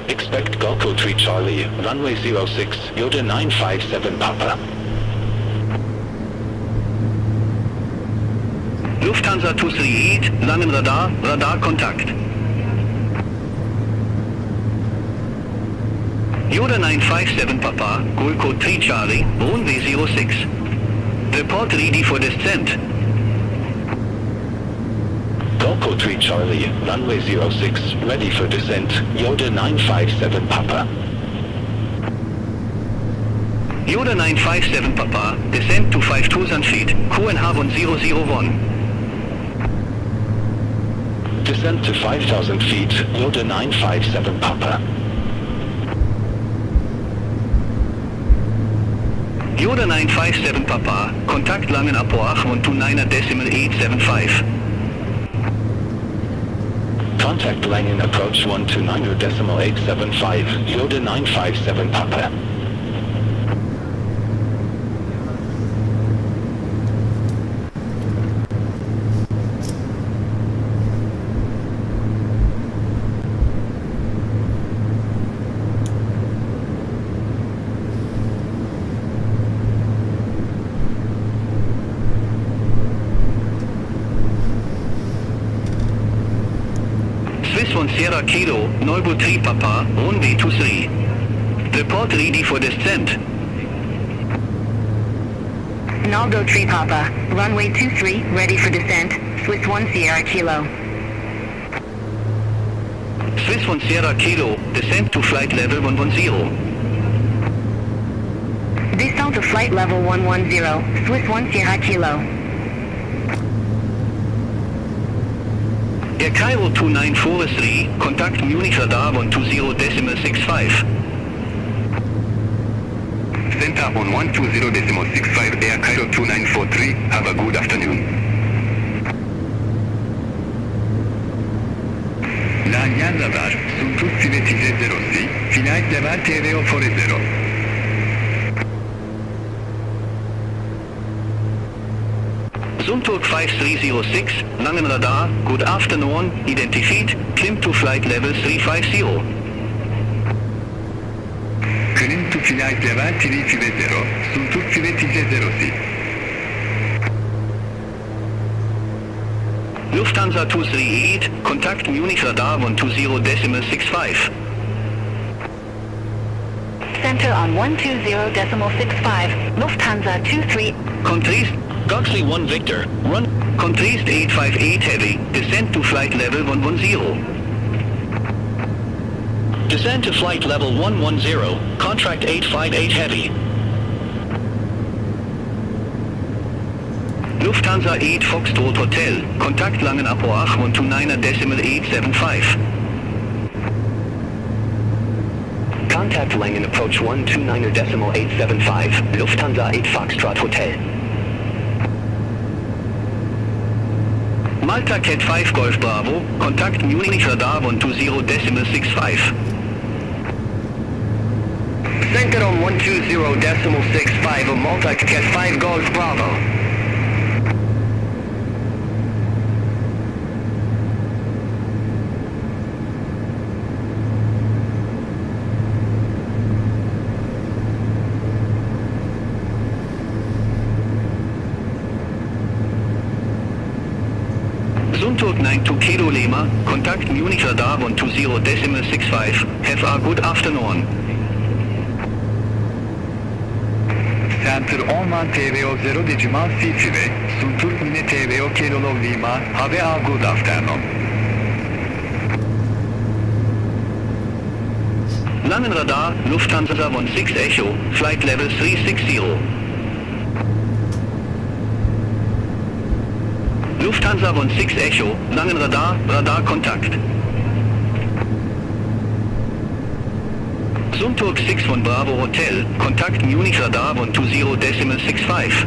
Expect Golco 3 Charlie, runway 06, Yoda 957 Papa. Lufthansa 238, Langen radar, radar Kontakt. Yoda 957 Papa, Golco 3 Charlie, runway 06. Report ready for descent. Golco 3 Charlie, runway 06, ready for descent, Yoda 957 Papa. Yoda 957 Papa, descend to 5,000 feet, QNH 1001. Descent to 5,000 feet, Yoda 957 Papa. Yoda 957 Papa, contact Langen Apoach 129.875. Contact Langen approach 129.875, Yoda 957 Papa. Swiss 1 Sierra Kilo, Neubu 3 Papa, runway 23. Report ready for descent. Naldo 3 Papa, runway 23, ready for descent, Swiss 1 Sierra Kilo. Swiss 1 Sierra Kilo, descent to flight level 110. Descent to flight level 110, Swiss 1 Sierra Kilo. Air Cairo 29443, contact Munich radar 120.65. Center on 120.65, Air Cairo 2943, have a good afternoon. Lanyan radar, Suntus Sivetize 06, flight level TVO 40. Zumtug 5306, Langen radar, good afternoon, identified, climb to flight level 350. Climb to flight level 350, Suntus Sivetize 06. Lufthansa 238, contact Munich radar 120.65. Center on 120.65, Lufthansa 23. Contrast, Goxley 1 Victor, run. contrast 858 heavy, descent to flight level 110. Descend to flight level 110, contract 858 heavy. Lufthansa 8 Foxtrot Hotel, contact Langen Apoach 129.875. Contact Langen approach 129.875, Lufthansa 8 Foxtrot Hotel. Malta Cat 5 Golf Bravo, contact Munich radar 120.65. Center on 120.65 of Malta Cat 5 Golf Bravo. Zumtug 92 Kilo Lima, contact Munich radar 120.65. Have a good afternoon. Center Orman TVO 0 decimal CCV, Suntus Mine TVO Kilo Lima, have a good afternoon. Langen radar, Lufthansa 16 Echo, flight level 360. Lufthansa 16 Echo, Langen radar, radar contact. Zumtug 61 Bravo Hotel, contact Munich radar 120.65.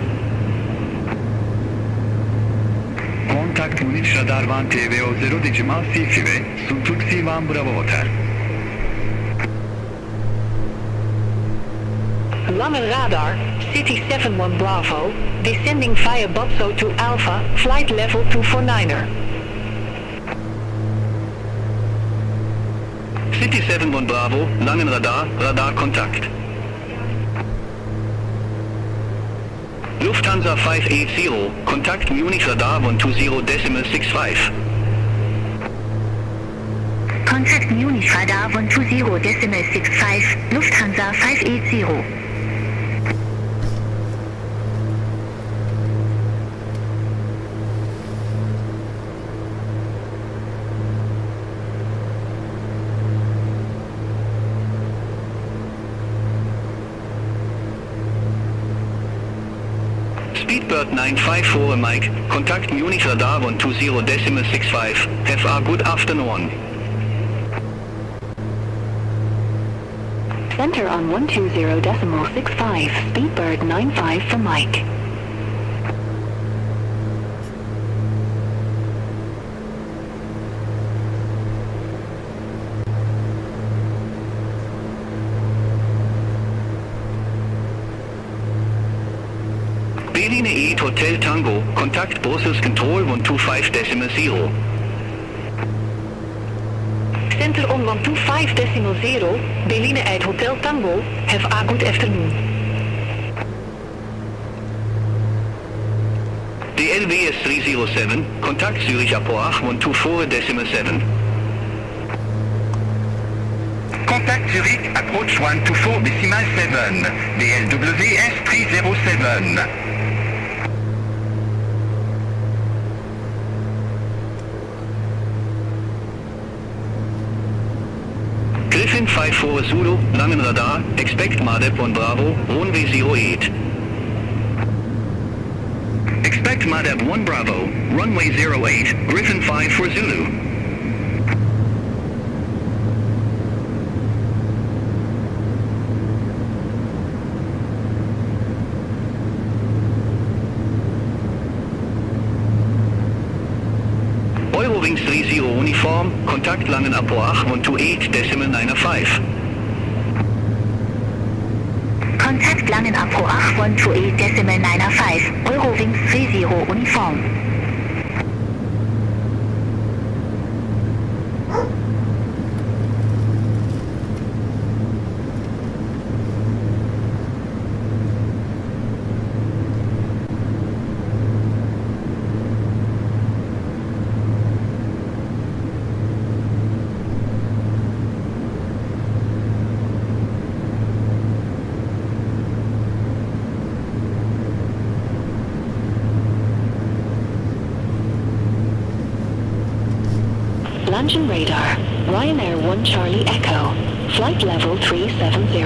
Contact Munich radar 1 TVO 0 decimal CCV, Suntus C1 Bravo Hotel. Langen radar, City 71 Bravo, descending via Botso to Alpha, flight level 249er. City 71 Bravo, Langen radar, radar contact. Lufthansa 580, contact Munich radar 120.65. Contact Munich radar 120.65, Lufthansa 580. Speedbird 954 Mike, contact Munich radar 120.65, have a good afternoon. Center on 120.65, Speedbird 95 for Mike. Berlin 8 Hotel Tango, contact Brussels Control 125.0. Center on 125.0, Berlin 8 Hotel Tango, have a good afternoon. DLWS 307, contact Zurich Apoach 124.7. Contact Zurich, approach 124.7, DLWS 307. Griffin 54 Zulu, Langen Radar, expect Madep on Bravo, runway 08. Expect Madep 1 Bravo, runway 08, Griffin 5 for Zulu. Eurowings 30 Uniform, contact Langen Apoach 128.95. Contact Langen Apoach 128.95, Eurowings 30 Uniform. Launching radar, Ryanair 1 Charlie Echo, flight level 370.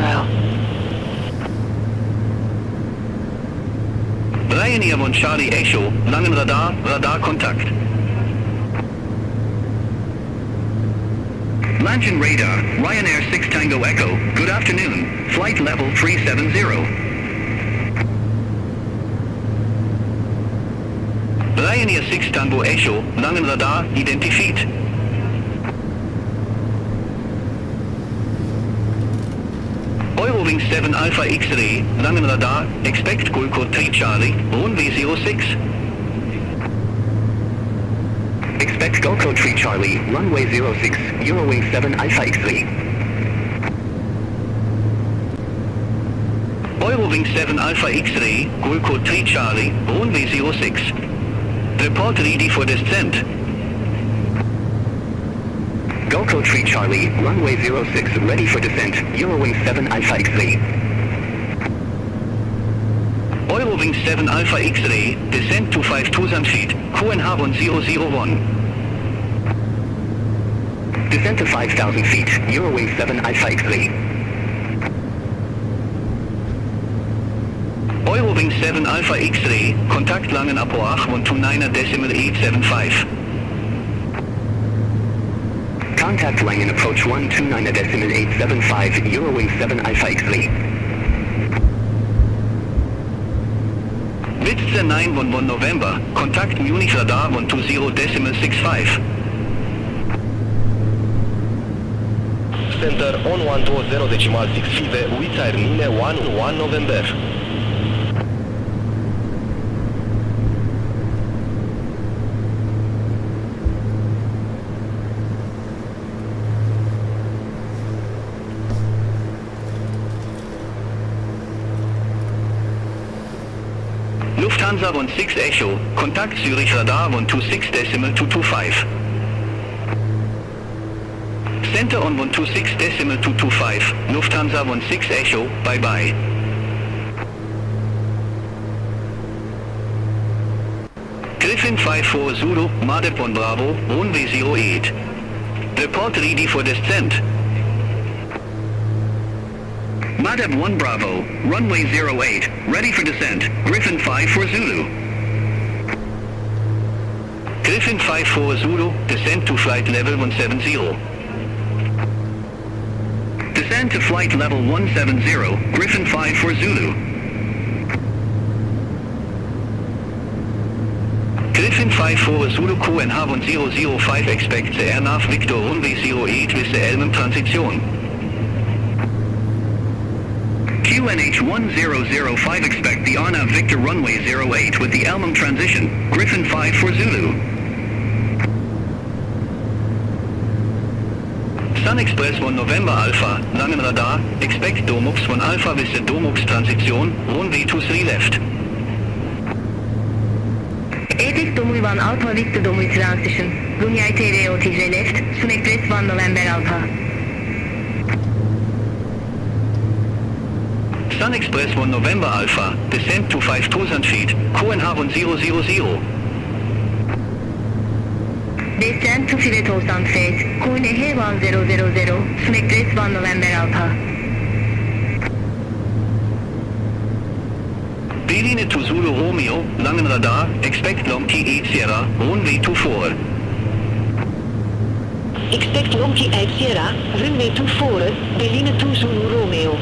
Ryanair 1 Charlie Echo, Langen Radar, Radar Kontakt. Launching radar, Ryanair 6 Tango Echo, good afternoon, flight level 370. Ryanair 6 Tango Echo, Langen Radar, identified. Eurowings 7 Alpha X-Ray, Langen Radar, expect Gulco 3 Charlie, runway 06. Expect Gulco 3 Charlie, runway 06, Eurowings 7 Alpha X-Ray. Eurowings 7 Alpha X-Ray, Gulco 3 Charlie, runway 06. Report ready for descent. Gulco 3 Charlie, runway 06, ready for descent, Eurowings 7 Alpha X-Ray. Eurowings 7 Alpha X-Ray, descent to 5,000 feet, QNH 1001. Descent to 5,000 feet, Eurowings 7 Alpha X-Ray. Eurowings 7 Alpha X-Ray, contact Langen Apoach 129.875. Contact Langen approach 129.875, Eurowings 7 Alpha X-Ray. Witzer 911 November, contact Munich Radar 120.65. Center on 120.65, Witzer 911 November. Lufthansa 16 Echo, contact Zurich Radar 126.225. Center on 126.225, Lufthansa 16 Echo, bye bye. Griffin 54 Zulu, Madep on Bravo, runway 08. Report ready for descent. Madeb 1 Bravo, runway 08, ready for descent, Griffin 5 for Zulu. Griffin 5 for Zulu, descent to flight level 170. Descend to flight level 170, Griffin 5 for Zulu. Griffin 5 for Zulu QNH 1005 expect the airnav Victor runway 08 with the Elm transition. QNH 1005 expect the ANAV Victor runway 08 with the Elm transition, Griffin 5 for Zulu. Sun Express 1 November Alpha, Langen Radar, expect Domux 1 Alpha with the Domux transition, runway 23 left. Epic Domu 1 Alpha Victor Domu transition, runway TRO left, Sun Express 1 November Alpha. Sun Express 1 November Alpha, descent to 5000 feet, QNH 1000. Descent to 5000 feet, QNH 1000, Sun Express 1 November Alpha. Berlin to Zulu Romeo, Langen Radar, expect Lomki 8 Sierra, runway 24. Expect Lomki 8 Sierra, runway 24, Berlin to Zulu Romeo.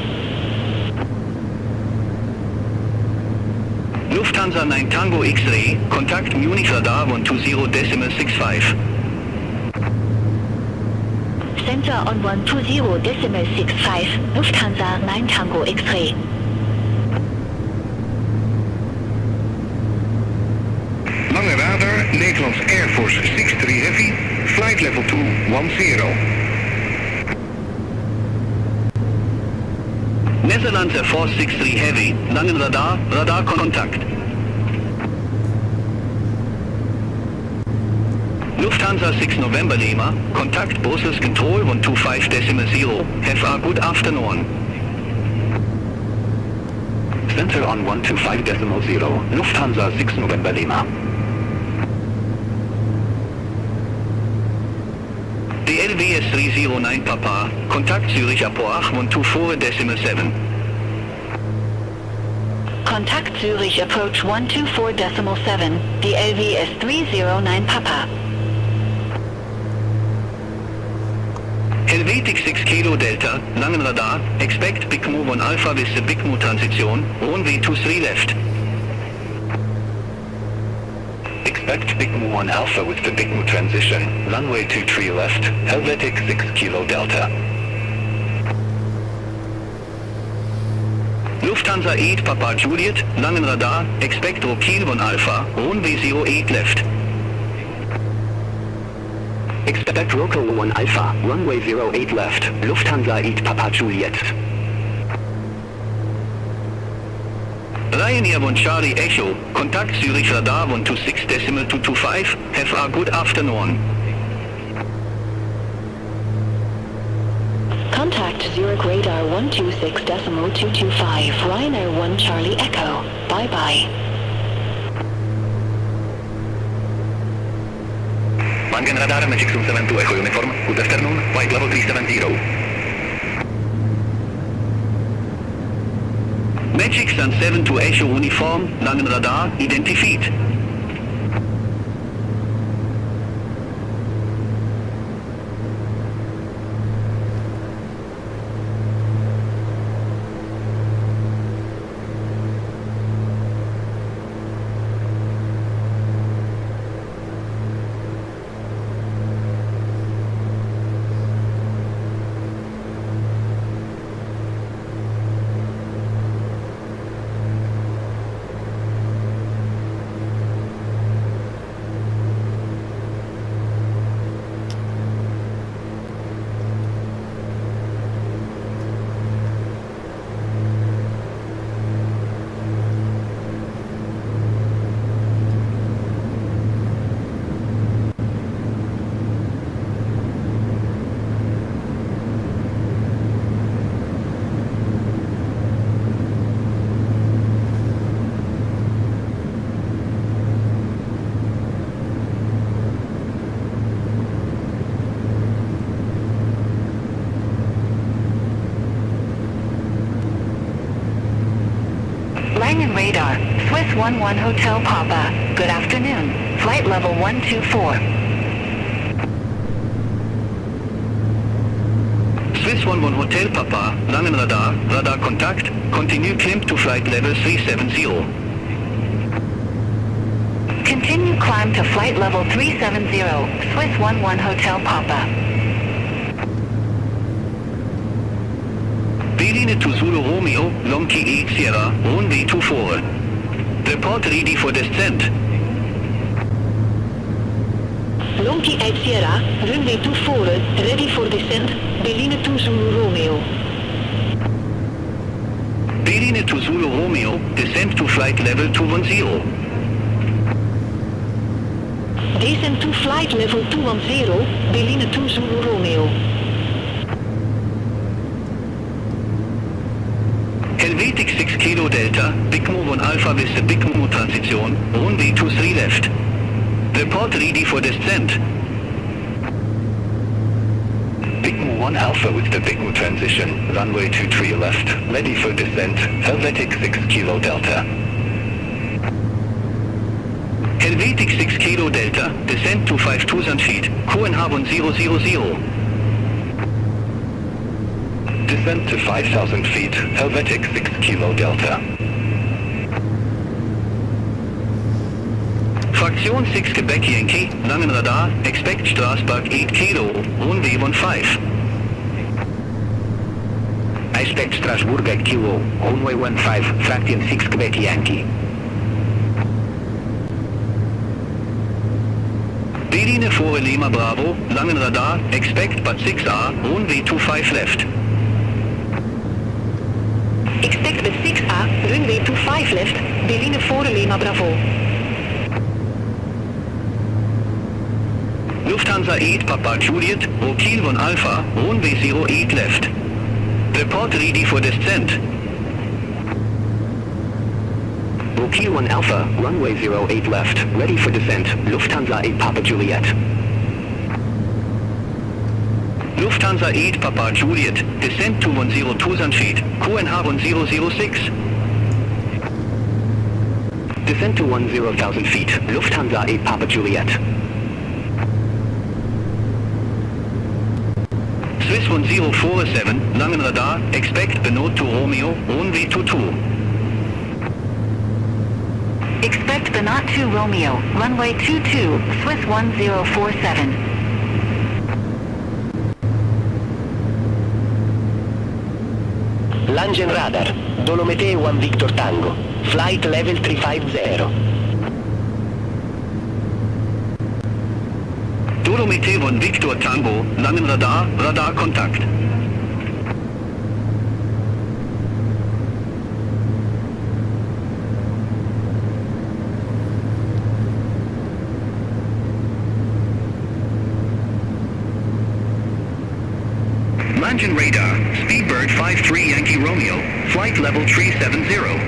Lufthansa 9 Tango X-Ray, contact Munich Radar 120.65. Center on 120.65, Lufthansa 9 Tango X-Ray. Lange Radar, Nederlands Air Force 63 Heavy, flight level 210. Netherlands Air Force 63 Heavy, Langen Radar, Radar contact. Lufthansa 6 November Lima, contact Brussels Control 125.0, have a good afternoon. Center on 125.0, Lufthansa 6 November Lima. The LVS 309 Papa, contact Zurich Airport 124.7. Contact Zurich approach 124.7, the LVS 309 Papa. Helvetic 6 Kilo Delta, Langen Radar, expect Big Move 1 Alpha with the Big Move transition, runway 23 left. Expect Big Mu 1 Alpha with the Big Mu transition, runway 23 left, Helvetic 6 Kilo Delta. Lufthansa 8 Papa Juliet, Langen Radar, expect Rokiel 1 Alpha, runway 08 left. Expect Rocco 1 Alpha, runway 08 left, Lufthansa 8 Papa Juliet. Ryanair 1 Charlie Echo, contact Zurich Radar 126.225, have a good afternoon. Contact Zurich Radar 126.225, Ryanair 1 Charlie Echo. Bye bye. Langen Radar Magic Sun 72 Echo Uniform, good afternoon, flight level 370. Magic Sun 7 to Echo Uniform, Langen Radar, identified. radar. Swiss 11 Hotel Papa. Good afternoon. Flight level 124. Swiss 11 Hotel Papa, Langen Radar, Radar Kontakt, continue climb to flight level 370. Continue climb to flight level 370. Swiss 11 Hotel Papa. Berlin to Zulu Romeo, Lomki 8 Sierra, runway 24. Report ready for descent. Lomki 8 Sierra, runway 24, ready for descent, Berlin to Zulu Romeo. Berlin to Zulu Romeo, descent to flight level 210. Descent to flight level 210, Berlin to Zulu Romeo. Helvetic 6 Kilo Delta, Big Move on Alpha with the Big Move transition, runway 23 left. Report ready for descent. Big Move 1 Alpha with the Big Move transition, runway 23 left, ready for descent, Helvetic 6 Kilo Delta. Helvetic 6 Kilo Delta, descent to 5,000 feet, Copenhagen 000. Descent to 5,000 feet, Helvetic 6 Kilo Delta. Fraktion 6 Quebec Yankee, Langen Radar, expect Strasbourg 8 Kilo, runway 15. Expect Strasbourg 8 Kilo, runway 15, Fraction 6 Quebec Yankee. Berlin 4 Lima Bravo, Langen Radar, expect but 6A, runway 25 left. Expect the 6A, runway 25 left, Berlin 4 Lima Bravo. Lufthansa 8 Papa Juliet, Rokiel 1 Alpha, runway 08 left. Report ready for descent. Rokiel 1 Alpha, runway 08 left, ready for descent, Lufthansa 8 Papa Juliet. Lufthansa 8 Papa Juliet, descent to 10,000 feet, Copenhagen 006. Descent to 10,000 feet, Lufthansa 8 Papa Juliet. Swiss 1047, Langen Radar, expect Benoit to Romeo, runway 22. Expect Benoit to Romeo, runway 22, Swiss 1047. Langen Radar, Dolomite 1 Victor Tango, flight level 350. Dolomite 1 Victor Tango, Langen Radar, Radar Kontakt. Langen Radar, Speedbird 53 Yankee Romeo, flight level 370.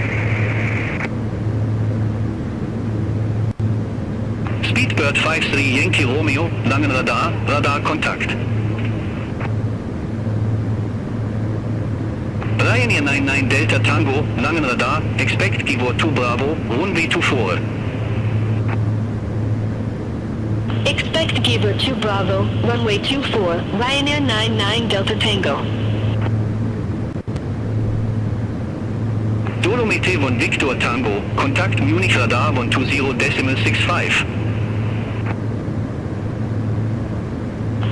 Speedbird 53 Yankee Romeo, Langen Radar, Radar Kontakt. Ryanair 99 Delta Tango, Langen Radar, expect Gibor 2 Bravo, runway 24. Expect Gibor 2 Bravo, runway 24, Ryanair 99 Delta Tango. Dolomite 1 Victor Tango, contact Munich Radar 120.65.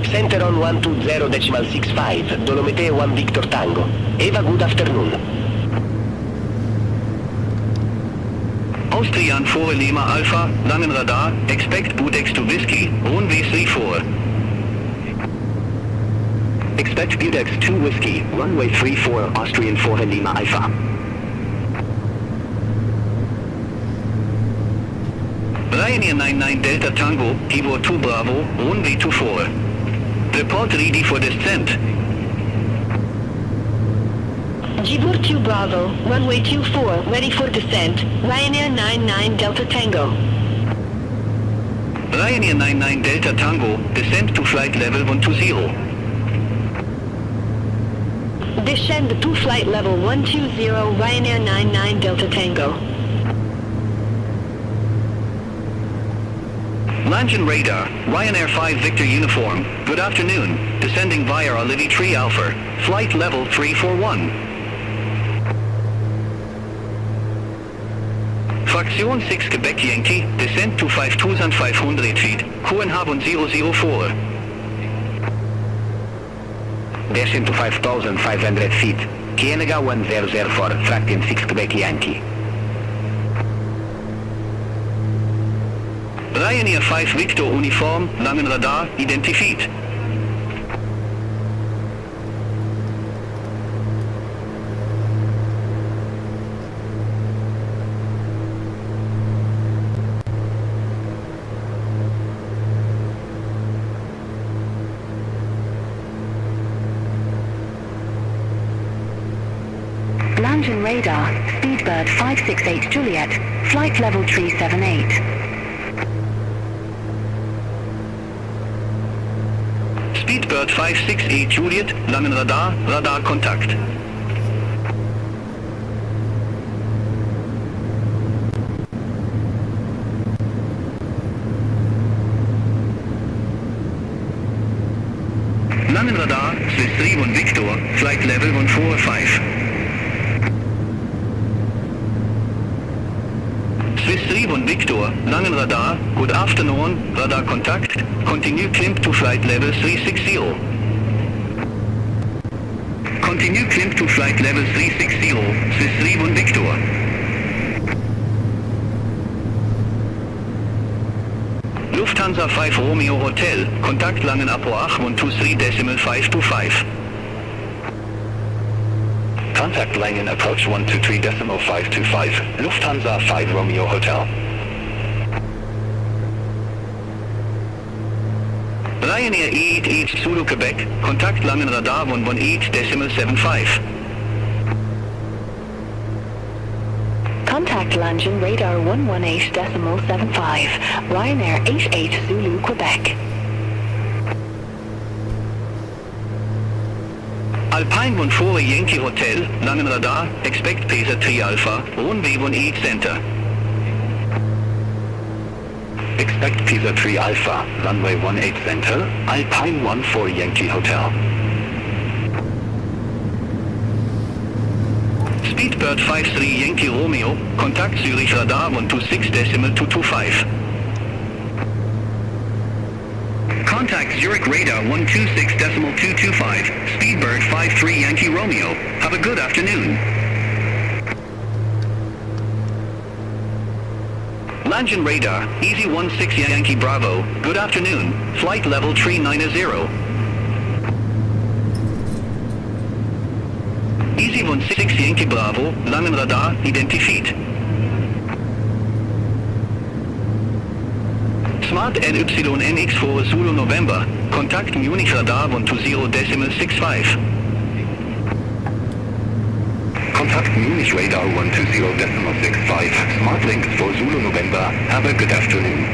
Center on 120.65, Dolomite 1 Victor Tango. Eva, good afternoon. Austrian 4 Lima Alpha, Langen Radar, expect Budex to Whiskey, runway 34. Expect Budex 2 Whiskey, runway 34, Austrian 4 Lima Alpha. Ryanair 99 Delta Tango, Gibor 2 Bravo, runway 24. Report ready for descent. Gibor 2 Bravo, runway 24, ready for descent, Ryanair 99 Delta Tango. Ryanair 99 Delta Tango, descent to flight level 120. Descend to flight level 120, Ryanair 99 Delta Tango. Langen radar, Ryanair 5 Victor uniform, good afternoon, descending via Olivi Tree Alpha, flight level 341. Fraction 6 Quebec Yankee, descent to 5,500 feet, QNH 004. Descent to 5,500 feet, Kienega 1004, Fraction 6 Quebec Yankee. Ryanair 5 Victor uniform, Langen radar, identified. Langen radar, Speedbird 568 Juliet, flight level 378. Speedbird 568 Juliet, Langen radar, radar Kontakt. Langen radar, Swiss 3 Victor, flight level 145. Swiss 3 Victor, Langen radar, good afternoon, radar contact, continue climb to flight level 360. Continue climb to flight level 360, Swiss 3 Victor. Lufthansa 5 Romeo Hotel, contact Langen Apo 123.525. Contact Langen approach 123.525, Lufthansa 5 Romeo Hotel. Ryanair 88 Zulu Quebec, contact Langen radar 118.75. Contact Langen radar 118.75, Ryanair 88 Zulu Quebec. Alpine 14 Yankee Hotel, Langen radar, expect Pesa 3 Alpha, runway 18 center. Expect Pisa 3 Alpha, runway 18 center, Alpine 14 Yankee Hotel. Speedbird 53 Yankee Romeo, contact Zurich radar 126.225. Contact Zurich radar 126.225, Speedbird 53 Yankee Romeo. Have a good afternoon. Langen radar, Easy 16 Yankee Bravo, good afternoon, flight level 390. Easy 16 Yankee Bravo, Langen radar, identified. Smart NYNX4 Zulu November, contact Munich radar 120.65. Contact Munich radar 120.65, Smart links for Zulu November, have a good afternoon.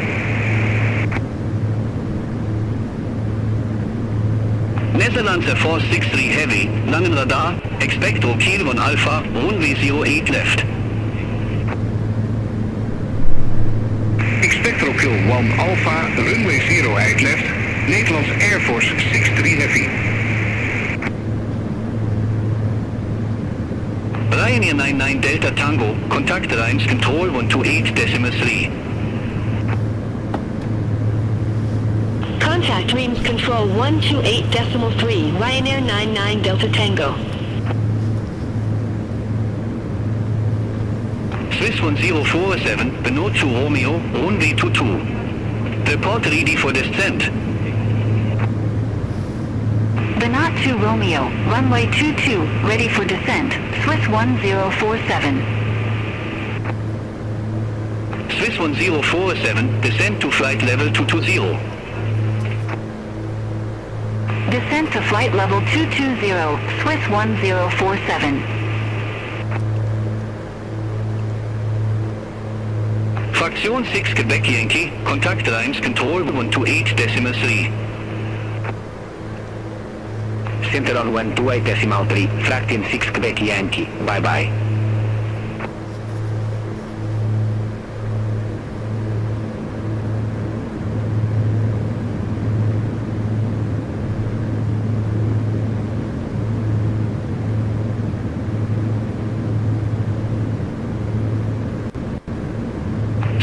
Netherlands Air Force 63 Heavy, Langen radar, expect Kiel 1 Alpha, runway 08 left. Expect Rokiel 1 Alpha, runway 08 left, Nederlands Air Force 63 Heavy. Ryanair 99 Delta Tango, contact Reims Control 128.3. Contact Reims Control 128.3, Ryanair 99 Delta Tango. Swiss 1047, Benoit to Romeo, runway 22. Report ready for descent. Benoit to Romeo, runway 22, ready for descent, Swiss 1047. Swiss 1047, descent to flight level 220. Descent to flight level 220, Swiss 1047. Fraction 6 Quebec Yankee, contact Reims Control 128.3. Center on 128.3, Fraction 6 Quebec Yankee, bye bye.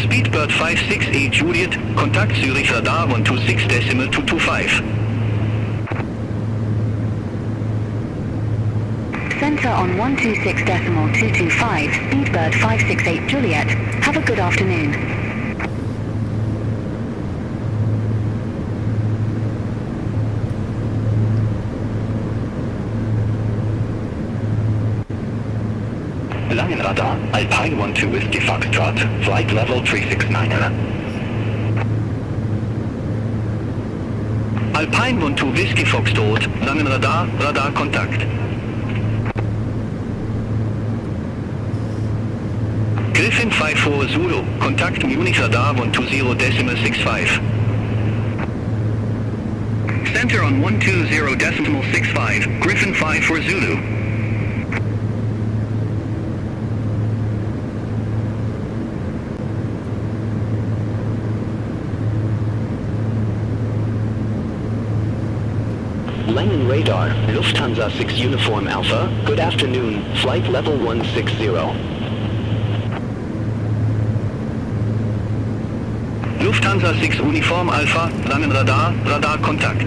Speedbird 56A Juliet, contact Zurich radar 126.225. Center on 126.225, Speedbird 568 Juliet. Have a good afternoon. Langenradar, Alpine 12 Whiskey Foxtrot, flight level 369er. Alpine 12 Whiskey Foxtrot, Langenradar, radar contact. Griffin 54 Zulu, contact Munich radar 120.65. Center on 120.65, Griffin 54 Zulu. Langen radar, Lufthansa 6 Uniform Alpha, good afternoon, flight level 160. Lufthansa 6 Uniform Alpha, Langenradar, radar contact.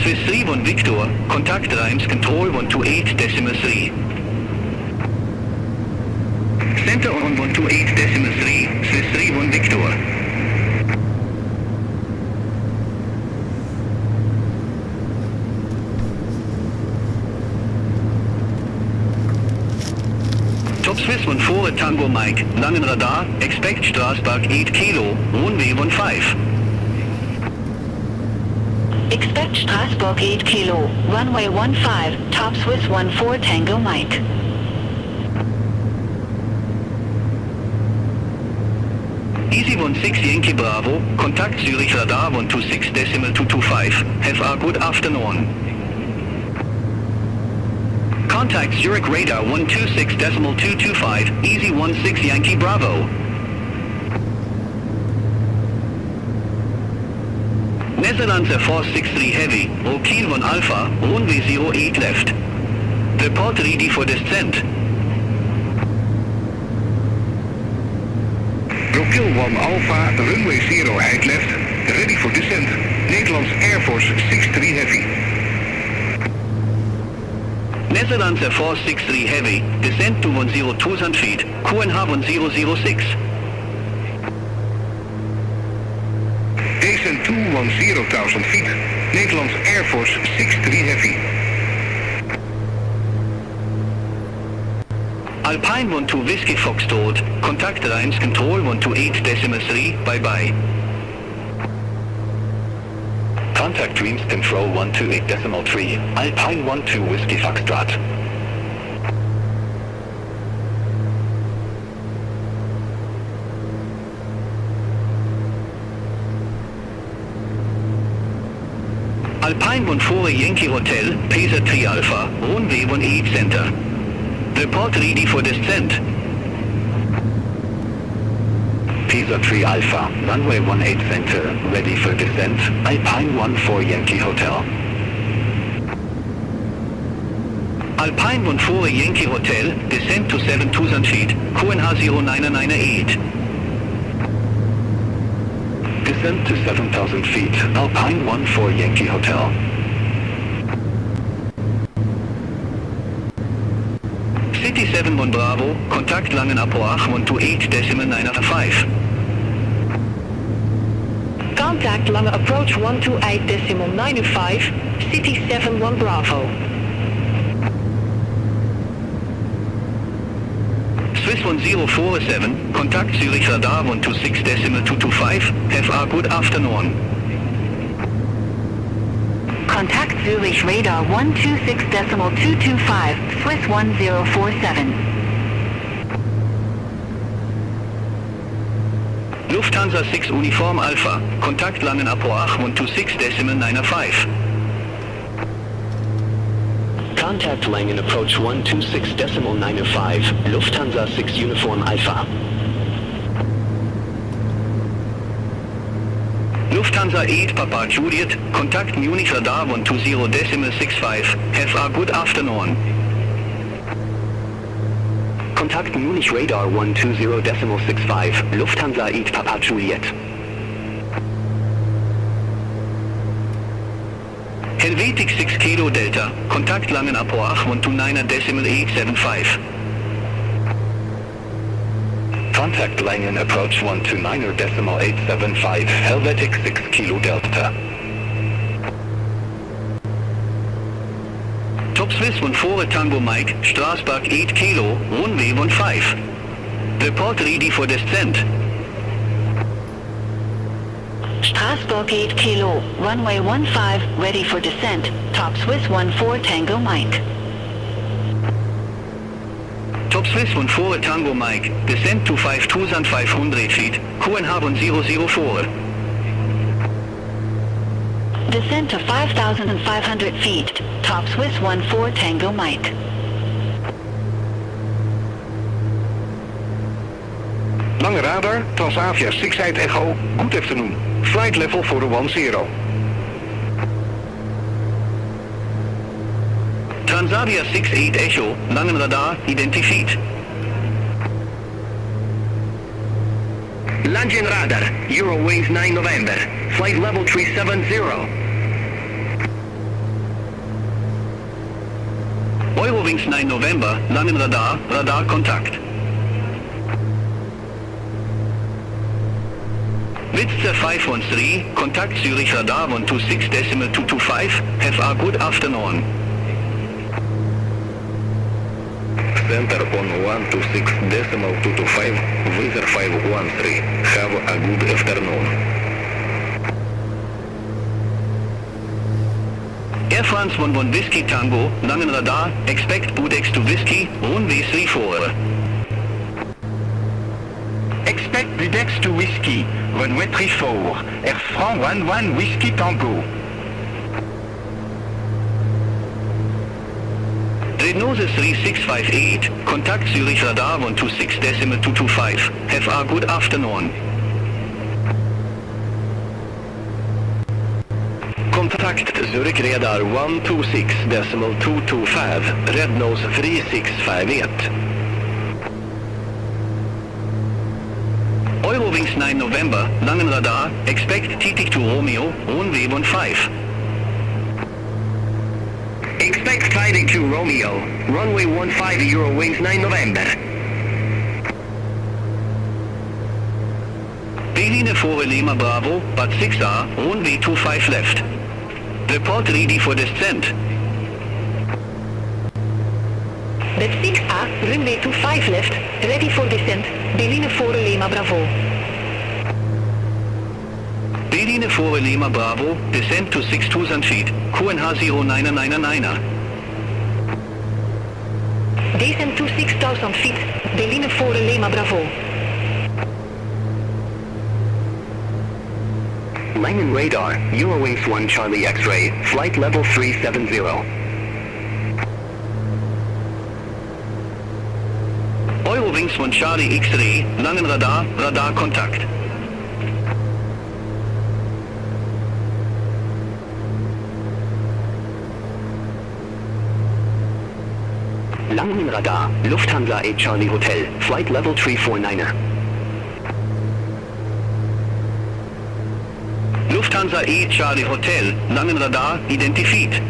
Swiss 3 1 Victor, contact Reims control 128.3. Center on 128.3, Swiss 3 1 Victor. Top Swiss 14 Tango Mike, Langenradar, expect Strasbourg 8 Kilo, runway 15. Expect Strasbourg 8 Kilo, runway 15, top Swiss 14 Tango Mike. Easy 16 Yankee Bravo, contact Zurich radar 126.225, have a good afternoon. Contact Zurich radar 126.225, easy 16 Yankee Bravo. Netherlands Air Force 63 Heavy, Rokiel 1 Alpha, runway 08 left. Report ready for descent. Rokiel 1 Alpha, runway 08 left, ready for descent. Nederlands Air Force 63 Heavy. Netherlands Air Force 63 Heavy, descent to 10,000 feet, QNH 1006. Descent to 10,000 feet, Nederlands Air Force 63 Heavy. Alpine 12 Whiskey Foxtrot, contact Reims control 128.3, bye bye. Contact Dreams Control 128.3, Alpine 12 Whiskey Foxtrot. Alpine 14 Yankee Hotel, Pacer 3 Alpha, runway 18 center. Report ready for descent. Pisa 3 Alpha, runway 18 center, ready for descent, Alpine 14 Yankee Hotel. Alpine 14 Yankee Hotel, descent to 7,000 feet, QNH 0998. Descent to 7,000 feet, Alpine 14 Yankee Hotel. City 71 Bravo, contact Langen Approach 128.95. Contact Lange approach 128.95, City 71 Bravo. Swiss 1047, contact Zurich radar 126.225, have a good afternoon. Contact Zurich radar 126.225, Swiss 1047. Lufthansa 6 Uniform Alpha, contact Langen Approach 126.95. Contact Langen approach 126.95, Lufthansa 6 Uniform Alpha. Lufthansa 8 Papa Juliet, contact Munich radar 120.65, have a good afternoon. Kontakt Munich Radar 120.65, Lufthansa Eat Papa Juliet. Helvetic 6 Kilo Delta, Kontakt Langen Apo 129.875. Contact Langen approach 129.875, Helvetic 6 Kilo Delta. Top Swiss 14 Tango Mike, Strasbourg 8 Kilo, runway 15. Report ready for descent. Strasbourg 8 Kilo, runway 15, ready for descent, top Swiss 14 Tango Mike. Top Swiss 14 Tango Mike, descent to 5,500 feet, QNH 004. Descent to 5,500 feet, top Swiss 14 Tango Mike. Lange radar, Transavia 68 Echo, good afternoon. Flight level for the 10. Transavia 68 Echo, Langen Radar, identified. Langen Radar, Eurowings 9 November, flight level 370. Eurowings 9 November, Langen Radar, Radar Kontakt. Witzer 513, Kontakt Zurich Radar 126.225, have a good afternoon. Center on 126.225, Wizard 513, have a good afternoon. Air France 11 Whiskey Tango, Langen Radar, expect Budex to Whiskey, runway 34. Expect Budex to Whiskey, runway 34, Air France 11 Whiskey Tango. Red Nose 3658, Kontakt Zurich Radar 126.225, have a good afternoon. Kontakt Zurich Radar 126.225, Red Nose 3658. Eurowings 9 November, Langen Radar, expect TT to Romeo, runway 15. Expect fighting to Romeo, runway 15 Eurowings 9 November. Berlin 4 Lima Bravo, but 6R, runway 25 left. Report ready for descent. Bed 6A, runway 25 left, ready for descent, Berlin 4 Lima Bravo. Berlin 4 Lima Bravo, descent to 6,000 feet, QNH 0999. Descent to 6,000 feet, Berlin 4 Lima Bravo. Langen Radar, Eurowings 1 Charlie X-ray, flight level 370. Eurowings 1 Charlie X-ray, Langen Radar, Radar Kontakt. Langen Radar, Lufthansa 8 Charlie Hotel, flight level 349er. Lufthansa 8 Charlie Hotel, Langen Radar, identified.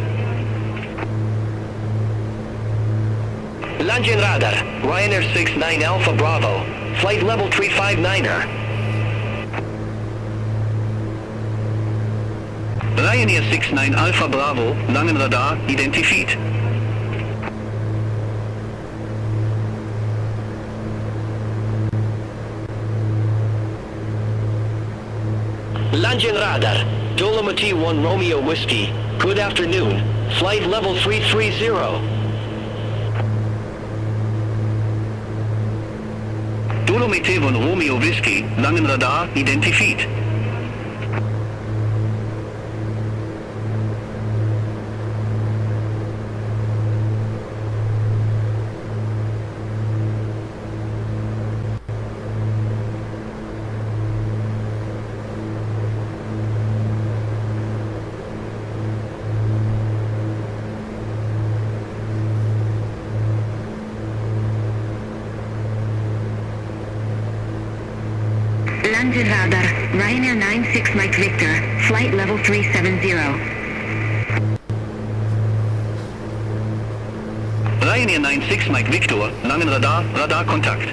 Langen Radar, Ryanair 69 Alpha Bravo, flight level 359er. Ryanair 69 Alpha Bravo, Langen Radar, identified. Langen Radar, Dolomiti 1 Romeo Whiskey, good afternoon, flight level 330. Dolomiti 1 Romeo Whiskey, Langen Radar, identified. Landed radar, Ryanair 96 Mike Victor, flight level 370. Ryanair 96 Mike Victor, langen Radar, Radarkontakt.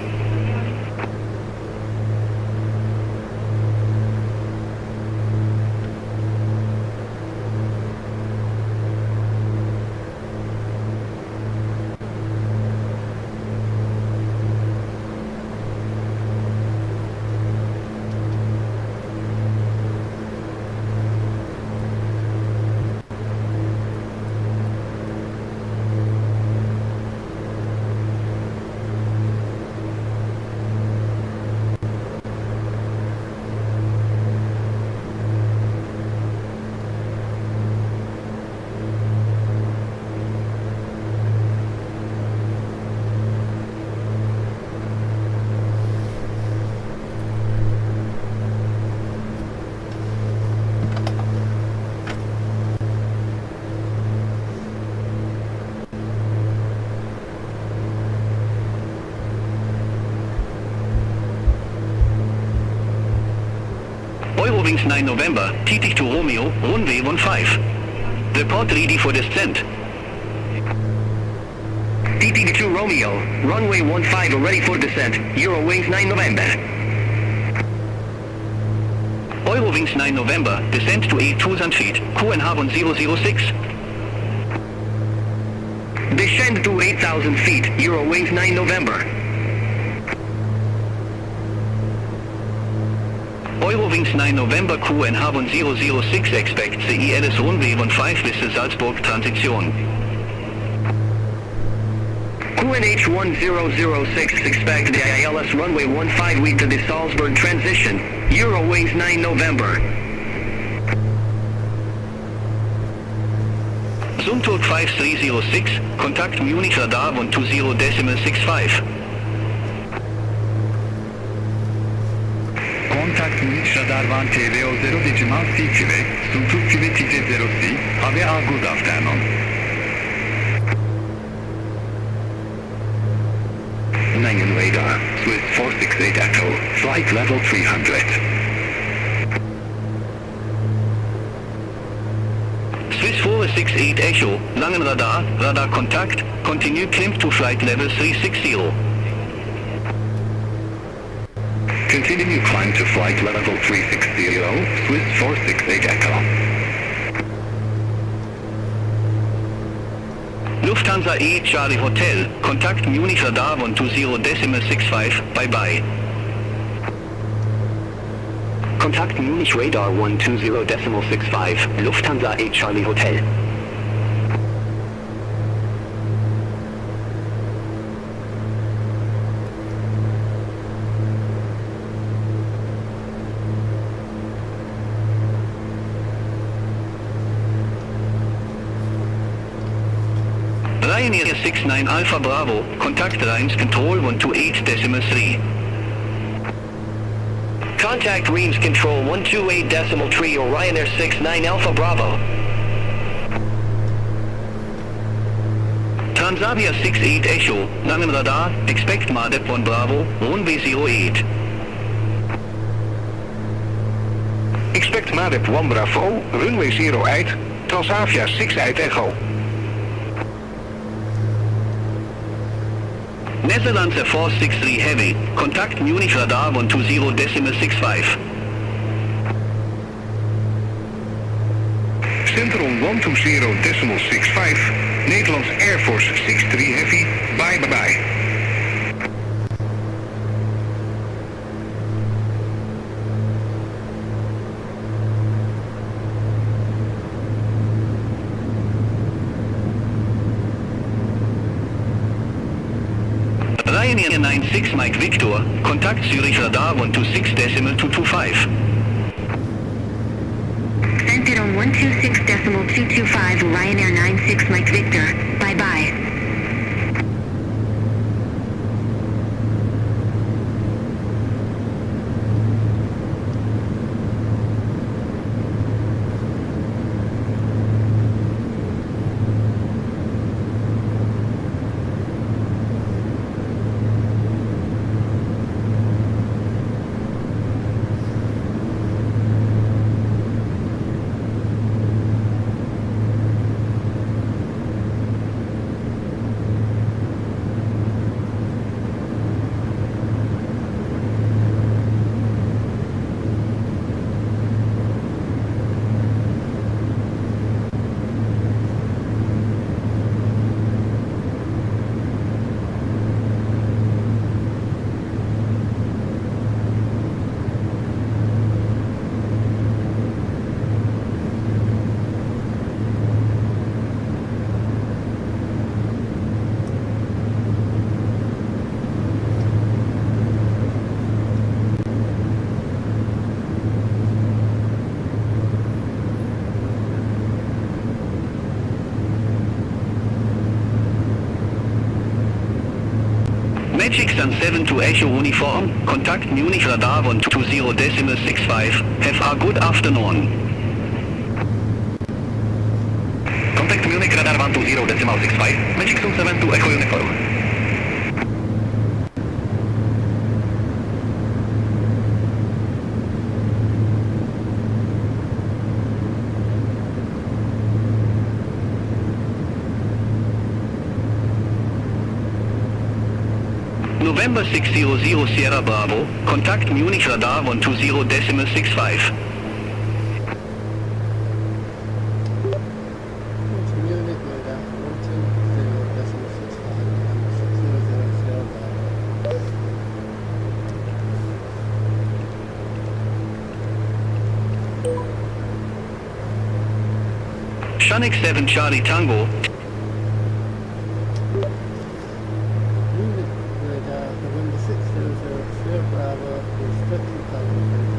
Wings 9 November, TT to Romeo, runway 15. Report ready for descent. TT to Romeo, runway 15 ready for descent, Eurowings 9 November. Eurowings 9 November, descent to 8,000 feet, QNH 006. Descend to 8,000 feet, Eurowings 9 November. Eurowings 9 November QNH 006 expect the ILS runway 15 with the Salzburg transition. QNH 1006 expect the ILS runway 15 with the Salzburg transition, Eurowings 9 November. Zumtag 5306, contact Munich radar 120.65. Contact Munich radar 1 TVO 0 decimal C2, Suntuk TV TJ0C, have a good afternoon. Langen radar, Swiss 468 Echo, flight level 300. Swiss 468 Echo, Langen radar, radar contact, continue climb to flight level 360. Continue climb to flight level 360, Swiss 468 Echo. Lufthansa E Charlie Hotel, contact Munich radar 120.65, bye bye. Contact Munich radar 120.65, Lufthansa E Charlie Hotel. Ryanair 69 Alpha Bravo, contact Reims Control 128.3. Contact Reims Control 128.3 or Ryanair 69 Alpha Bravo. Transavia 68 Echo, Langen radar, expect Madep 1 Bravo, runway 08. Expect Madep 1 Bravo, runway 08, Transavia 68 Echo. Netherlands Air Force 63 Heavy, contact Munich radar 120.65. Centron 120.65, Nederlands Air Force 63 Heavy, bye bye bye. Ryanair 96 Mike Victor, contact Zurich radar 126.225. Center on 126.225 Ryanair 96 Mike Victor, bye bye. Magic Sun 7 to Echo Uniform, contact Munich radar 120.65, have a good afternoon. Contact Munich radar 120.65, Magic Sun 7 to Echo Uniform. November 600 Sierra Bravo, contact Munich radar 120.65. Munich radar 120.65 and 600 Sierra Bravo. Sonic 7 Charlie Tango, Munich radar November 600 Sierra Bravo is 30,000 feet.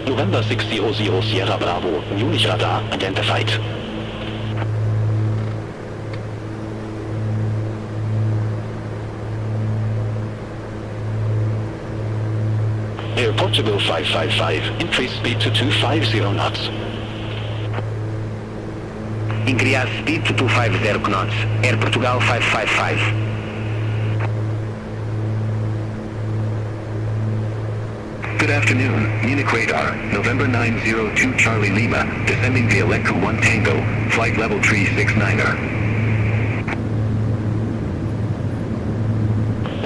November 600 Sierra Bravo, Munich radar identified. Air Portugal 555, increase speed to 250 knots. increase speed to 250 knots, Air Portugal 555. Good afternoon, Munich radar, November 902 Charlie Lima, descending via Echo 1 Tango, flight level 369er.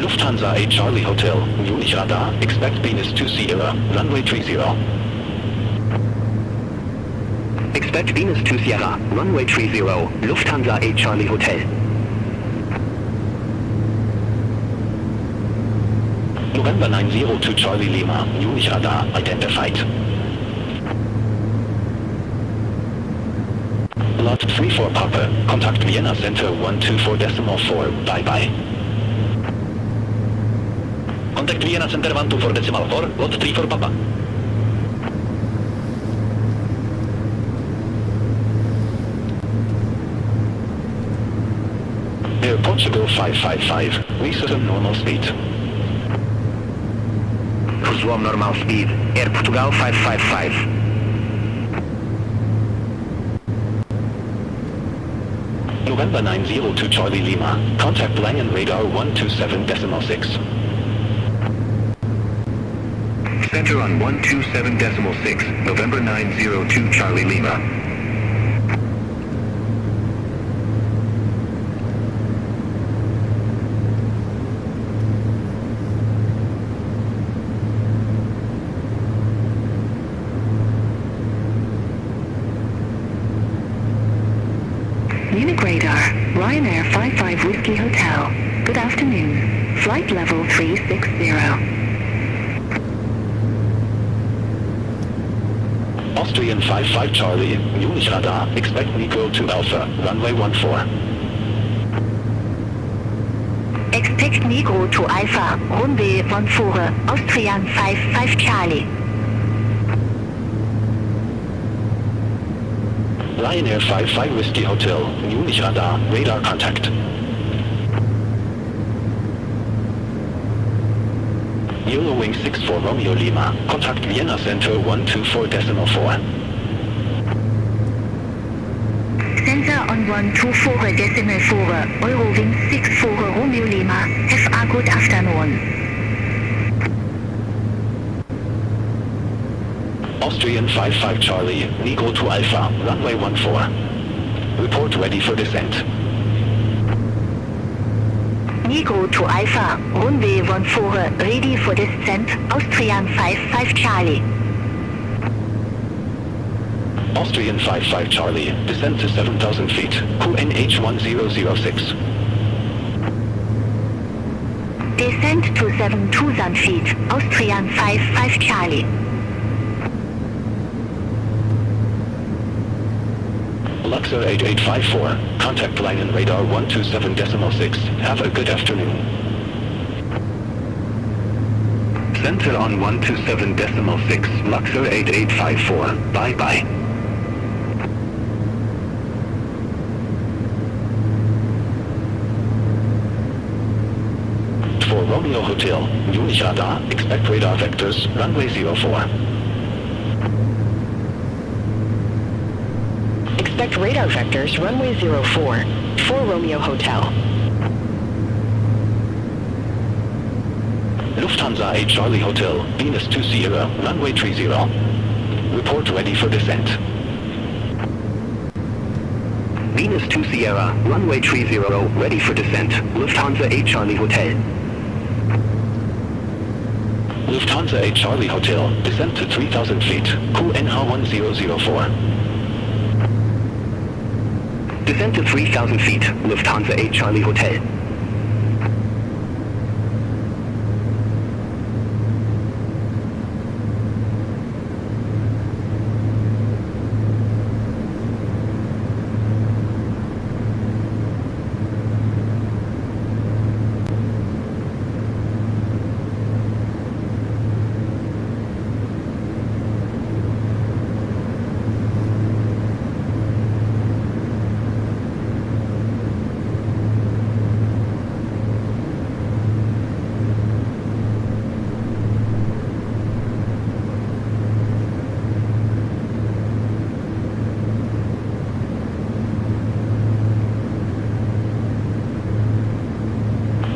Lufthansa 8 Charlie Hotel, Munich radar, expect Venus 20, runway 30. Expect Venus 2 Sierra, runway 30, Lufthansa 8 Charlie Hotel. November 902 Charlie Lima, Munich radar identified. Lot 34 Papa, contact Vienna Center 124.4, bye-bye. Contact Vienna Center 124.4, lot 34 Papa. Air Portugal 555, resume normal speed. Resume normal speed, Air Portugal 555. November 902 Charlie Lima, contact Langen radar 127.6. Center on 127.6, November 902 Charlie Lima. Munich radar, Ryanair 55 Whiskey Hotel. Good afternoon. Flight level 360. Austrian 55 Charlie, Munich radar, expect Nico to Alpha, runway 14. Expect Negro to Alpha, runway 14, Austrian 55 Charlie. Ryanair 55 Whiskey Hotel, Munich radar, radar contact. Eurowing 64 Romeo Lima, contact Vienna Center 124.4. Center on 124.4, Eurowing 64 Romeo Lima, have a good afternoon. Austrian 55 Charlie, Nico to Alpha, runway 14. Report ready for descent. Negro to Alpha, runway 14, ready for descent, Austrian 55 Charlie. Austrian 55 Charlie, descend to 7,000 feet, QNH 1006. Descent to 7,000 feet, Austrian 55 Charlie. Luxor 8854, contact Langen radar 127.6, have a good afternoon. Center on 127.6, Luxor 8854, bye-bye. Romeo Hotel, Munich radar, expect radar vectors, runway 04. Expect radar vectors, runway 04, 4 Romeo Hotel. Lufthansa 8 Charlie Hotel, Venus 2 Sierra, runway 30. Report ready for descent. Venus 2 Sierra, runway 30, ready for descent. Lufthansa 8 Charlie Hotel. Lufthansa 8 Charlie Hotel, descent to 3,000 feet, QNH1004. Descent to 3,000 feet, Lufthansa 8 Charlie Hotel.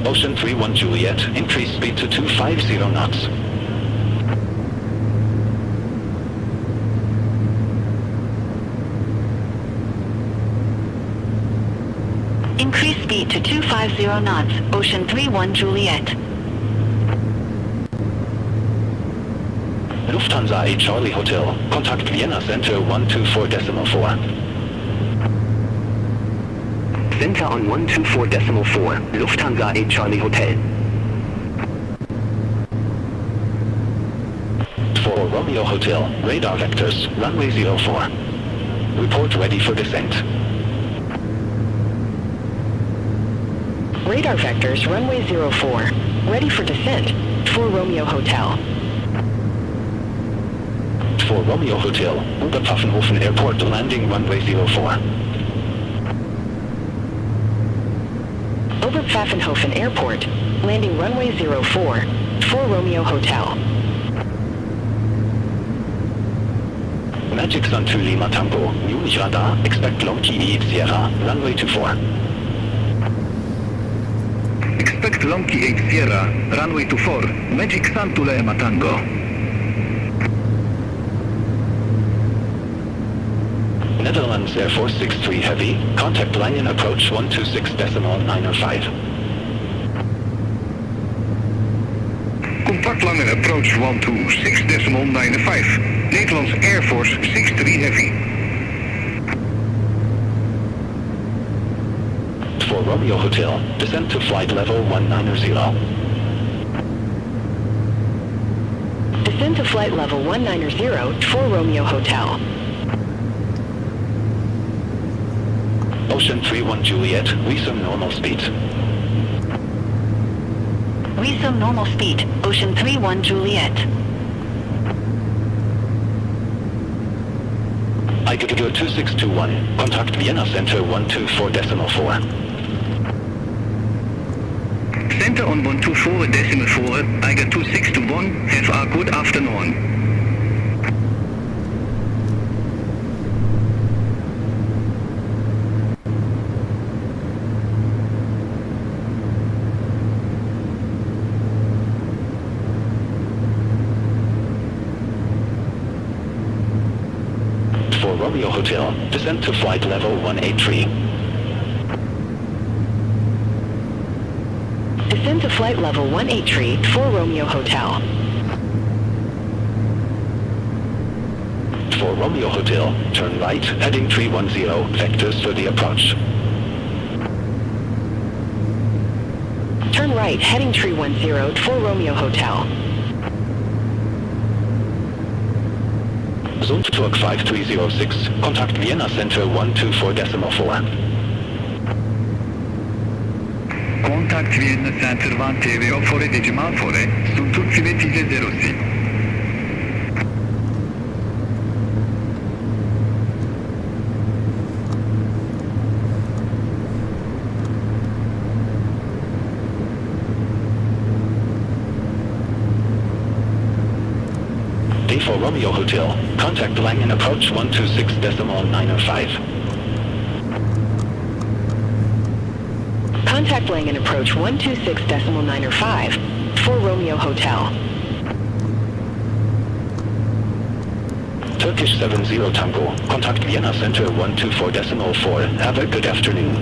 Ocean 31 Juliet, increase speed to 250 knots. Increase speed to 250 knots, Ocean 31 Juliet. Lufthansa 8 Charlie Hotel, contact Vienna Center 124.4. Center on 124.4, Lufthansa 8 Charlie Hotel. For Romeo Hotel, radar vectors, runway 04. Report ready for descent. Radar vectors, runway 04, ready for descent, 4 Romeo Hotel. For Romeo Hotel, Oberpfaffenhofen Airport, landing runway 04. Oberpfaffenhofen Airport, landing runway 04, 4 Romeo Hotel. Magic Sun to Lima Tango, Munich radar, expect Lonky 8 Sierra, runway 24. Expect Lonky 8 Sierra, runway 24, Magic Sun to Lima Tango. Netherlands Air Force 63 Heavy, contact line approach 126.905. Contactlanger approach 126.905. Nederlands Air Force 63 Heavy. For Romeo Hotel, descent to flight level 190. Descend to flight level 190, 4 Romeo Hotel. Ocean 31 Juliet, resume normal speed. Resume normal speed, Ocean 31 Juliet. IGO 2621, contact Vienna Center 124.4. Center on 124.4, IGO 2621, have a good afternoon. For Romeo Hotel, descent to flight level 183. Descend to flight level 183, 4 Romeo Hotel. For Romeo Hotel, turn right, heading 310, vectors for the approach. Turn right, heading 310, 4 Romeo Hotel. Zundturk 5306, contact Vienna Center 124.4. Contact Vienna Center 124 decimal 4, Zundturk 5306. for Romeo Hotel. Contact Langen approach 126.905. Contact Langen approach 126.905 for Romeo Hotel. Turkish 70 Tango. Contact Vienna Center 124.4. Have a good afternoon.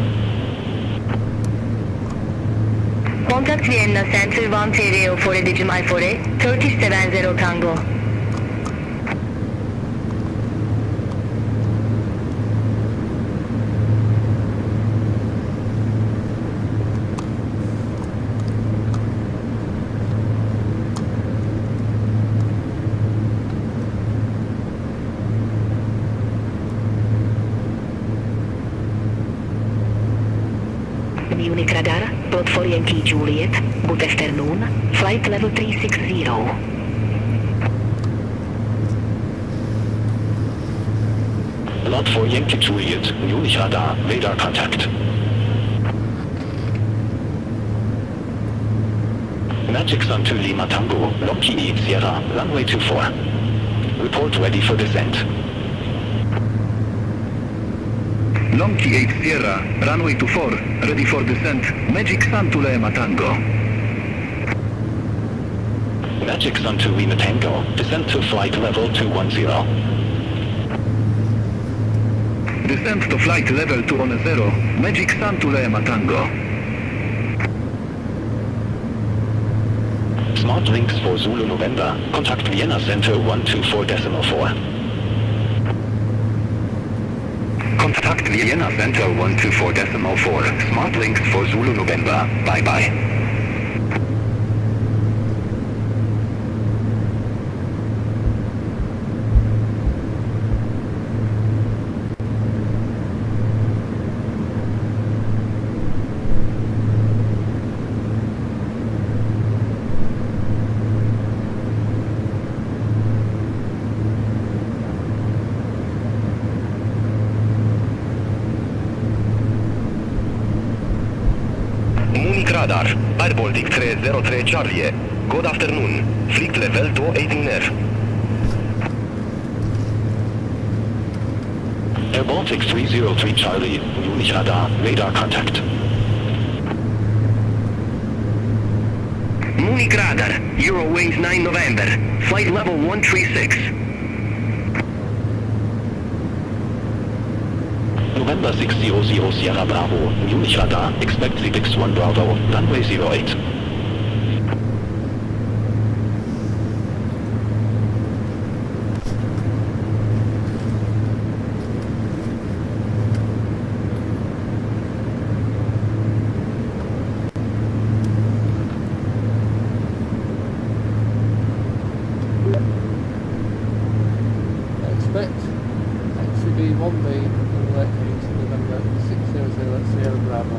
Contact Vienna Center 130 Decim Alfore, Turkish 70 Tango. Munich radar, plot for Yankee Juliet, good afternoon, flight level 360. Lot for Yankee Juliet, Munich radar, radar contact. Magic Sun to Lima Tango, Lockheed Sierra, runway 24. Report ready for descent. Lonki 8 Sierra, runway 24, ready for descent, Magic Sun to Lima Tango. Magic Sun to Lima Tango, descent to flight level 210. Descent to flight level 210, Magic Sun to Lima Tango. Smart links for Zulu November, contact Vienna Center 124.4. Contact Vienna Center 124.4. Smart links for Zulu November. Bye bye. Radar, Air Baltic 303 Charlie. Good afternoon. Flight level 218. Air Baltic 303 Charlie, Munich radar, radar contact. Munich Radar, Eurowings 9 November, flight level 136. November 600 Sierra Bravo, Munich radar, expect ZX1 Bravo, runway 08. Expect XCB-1B and Lockheed November 600 Sierra Bravo.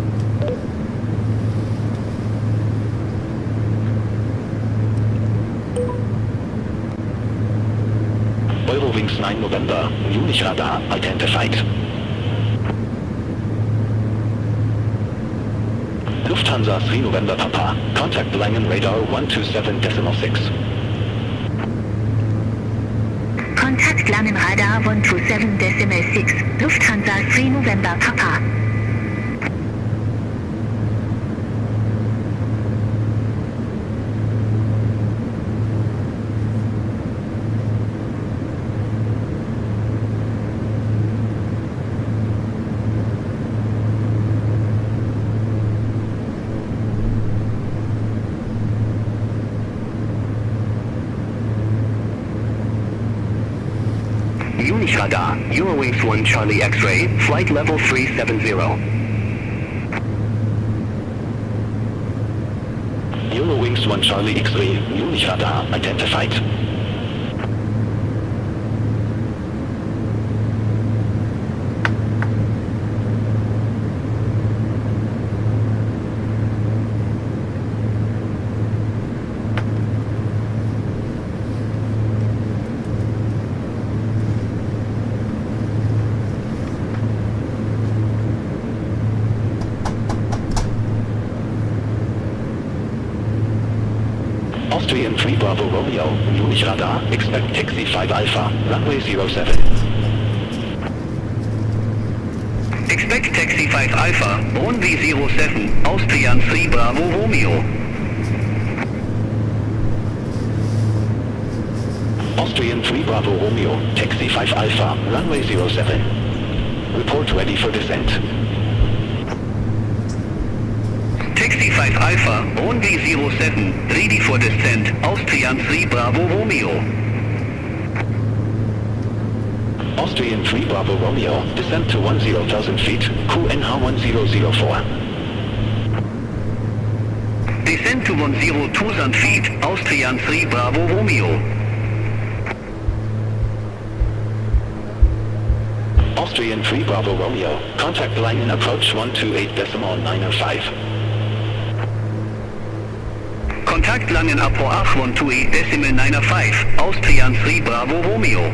Eurowings 9 November, Munich radar, identified. Lufthansa 3 November Papa, contact Langen radar 127.6. Contact Langen Radar 127.6, Lufthansa 3 November Papa. Munich Radar, Eurowings 1 Charlie X-ray, flight level 370. Eurowings 1 Charlie X-ray, Munich radar, identified. Austrian 3 Bravo Romeo, Munich radar, expect taxi 5 Alpha, runway 07. Expect taxi 5 Alpha, runway 07, Austrian 3 Bravo Romeo. Austrian 3 Bravo Romeo, taxi 5 Alpha, runway 07. Report ready for descent. Taxi 5 Alpha, runway 07, ready for descent, Austrian 3 Bravo Romeo. Austrian 3 Bravo Romeo, descent to 10,000 feet, QNH 1004. Descent to 10,000 feet, Austrian 3 Bravo Romeo. Austrian 3 Bravo Romeo, contact line in approach 128.905. Contact Langen Approach 128.905, Austrian 3 Bravo Romeo.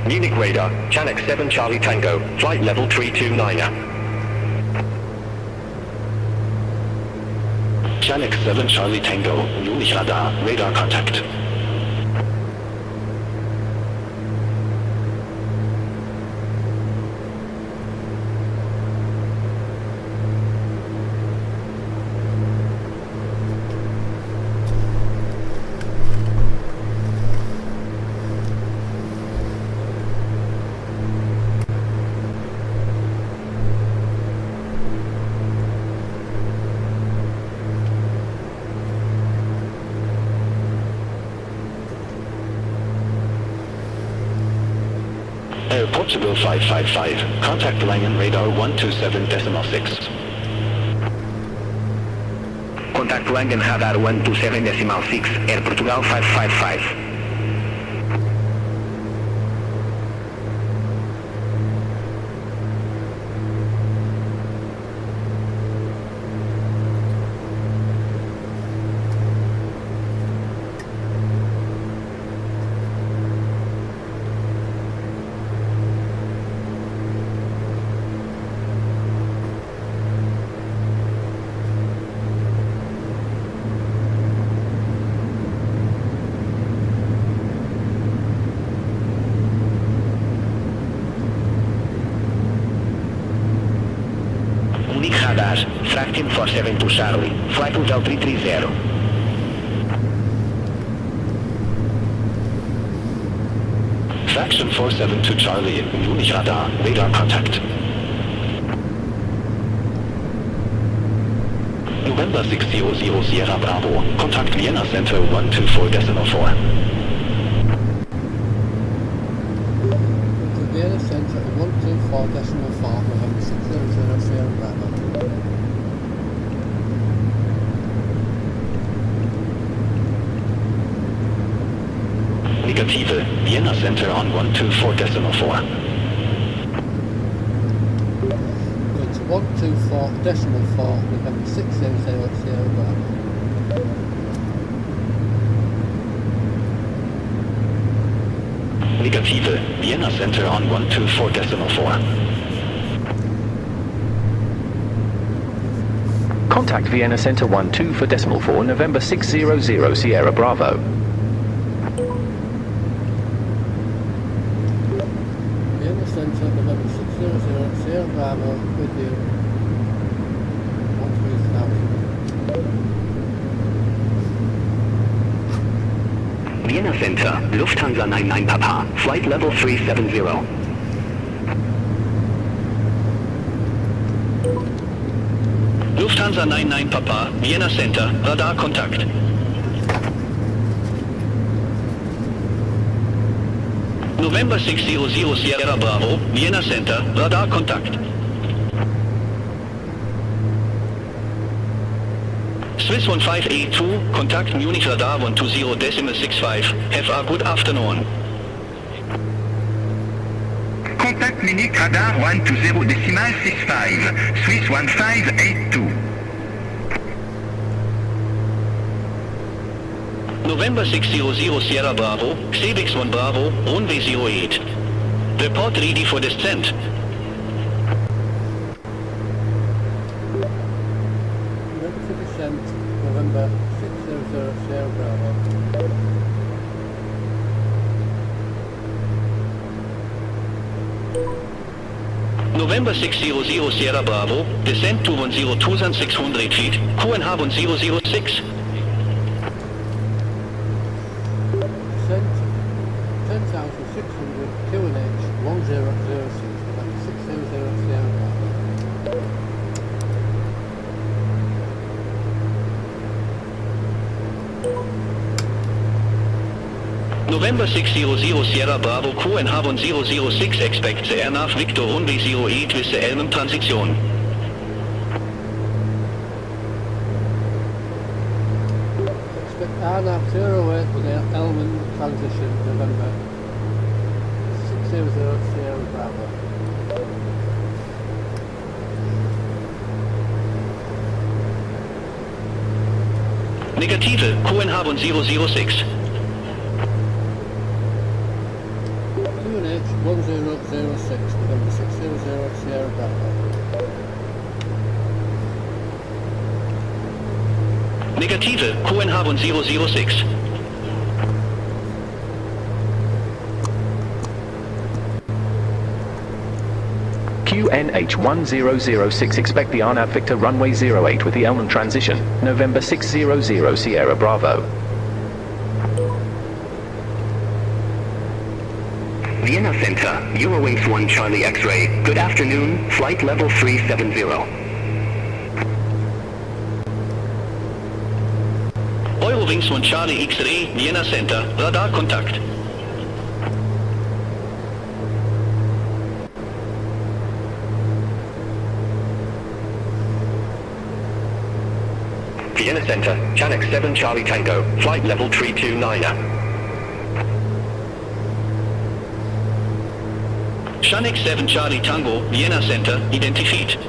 Munich radar, Channel 7 Charlie Tango, flight level 329er. Channel 7 Charlie Tango, Munich radar, radar contact. Portugal 555, contact Langen radar 127.6. Contact Langen radar 127.6, Air Portugal 555. Munich radar, Fraction 472 Charlie, flight hotel 330. Fraction 472 Charlie, Munich radar, radar contact. November 600 Sierra Bravo, contact Vienna Center 124.4. Vienna Center 124.4, November 600 Sierra Bravo. Negative, Vienna Center on 124.4. It's 124.4, November 600 Sierra Bravo. Negative, Vienna Center on 124.4. Contact Vienna Center 124.4, November 600 Sierra Bravo. Vienna Center, November 600 Sierra Bravo, with you. 13,000. Vienna Center, Lufthansa 99 Papa, flight level 370. Lufthansa 99 Papa, Vienna Center, radar contact. November 600 Sierra Bravo, Vienna Center, radar contact. Swiss 1582, contact Munich radar 120.65. Have a good afternoon. Contact contact Munich radar 120.65, Swiss 1582. November 600 Sierra Bravo, Xebix 1 Bravo, runway 08. Report ready for descent. Ready for descent, November 600 Sierra Bravo. November 600 Sierra Bravo, descent to 10,600 feet, QNH 1006. Descent 10,600 QNH 1006, November 600 Sierra Bravo. November 600 Sierra Bravo, QNH 1006, expect the airnav Victor runway 08 with the Elm transition. Expect airnav 08 with the Elm transition, November 600 Sierra Bravo. Negative, QNH 1006. QNH 1006, November 600 Sierra Bravo. Negative, QNH 1006. QNH 1006, expect the RNAV Victor runway 08 with the Elm transition, November 600 Sierra Bravo. Vienna Center, Eurowings 1 Charlie X-ray. Good afternoon, flight level 370. Eurowings 1 Charlie X-ray, Vienna Center, radar contact. Vienna Center, Chanex 7 Charlie Tango, flight level 329er. Chanex 7 Charlie Tango, Vienna Center, identified.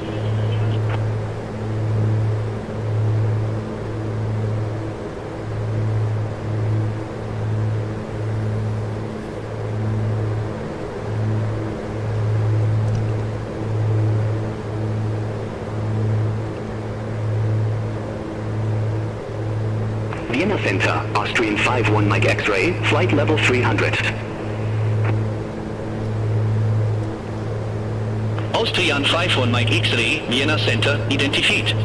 Vienna Center, Austrian 5-1 Mike X-ray, flight level 300. Austrian 5-1 Mike X-ray, Vienna Center, identified.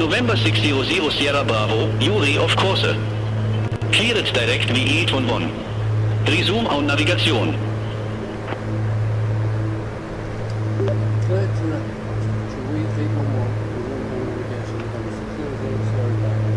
November 600 Sierra Bravo, Yuri off course. Clear it direct VE811. Resume on navigation. Clear direct to VE811. Resume on navigation. November 600 Sierra Bravo.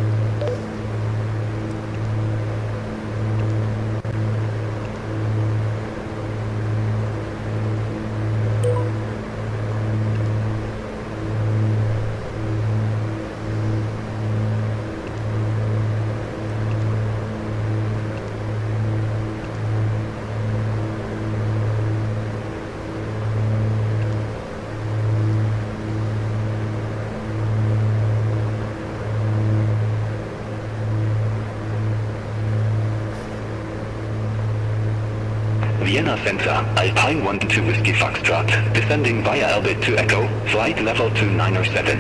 Vienna Center, Alpine 1-2 Whiskey Foxtrot, descending via Albert to Echo, flight level 2907.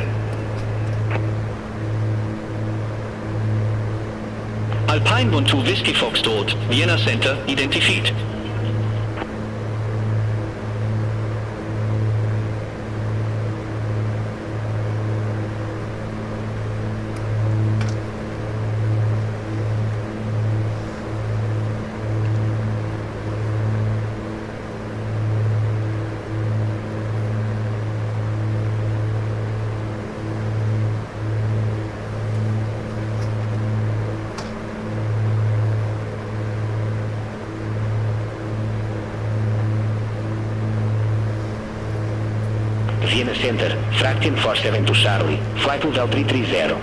Alpine 1-2 Whiskey Foxtrot, Vienna Center, identified. Vienna Center, Fraction 47 to Charlie, flight level 330.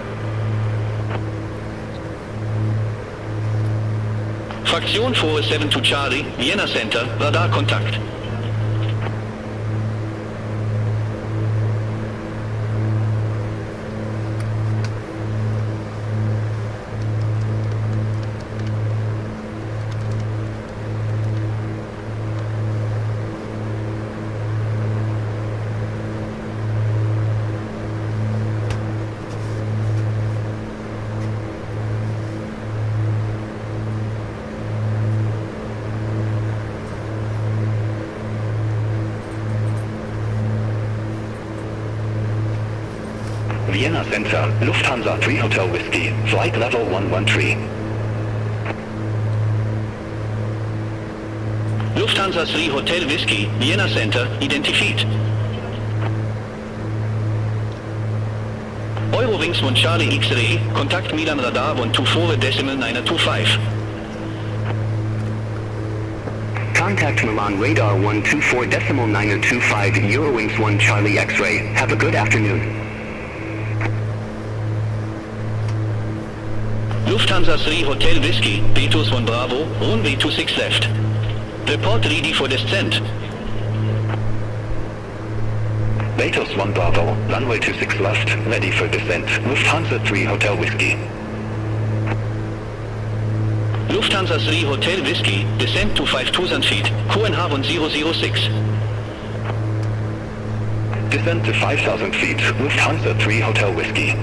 Fraction 47 to Charlie, Vienna Center, radar contact. Vienna Center, Lufthansa 3 Hotel Whiskey, flight level 113. Lufthansa 3 Hotel Whiskey, Vienna Center, identified. Eurowings 1 Charlie X-Ray, Kontakt Milan Radar 124.925. Contact Milan Radar 124.925 Eurowings 1 Charlie X-Ray. Have a good afternoon. Lufthansa 3 Hotel Whiskey, Betus 1 Bravo, runway 26 left. Report ready for descent. Betus 1 Bravo, runway 26 left, ready for descent. Lufthansa 3 Hotel Whiskey. Lufthansa 3 Hotel Whiskey, descent to 5,000 feet, QNH 1006. Descent to 5,000 feet, Lufthansa 3 Hotel Whiskey.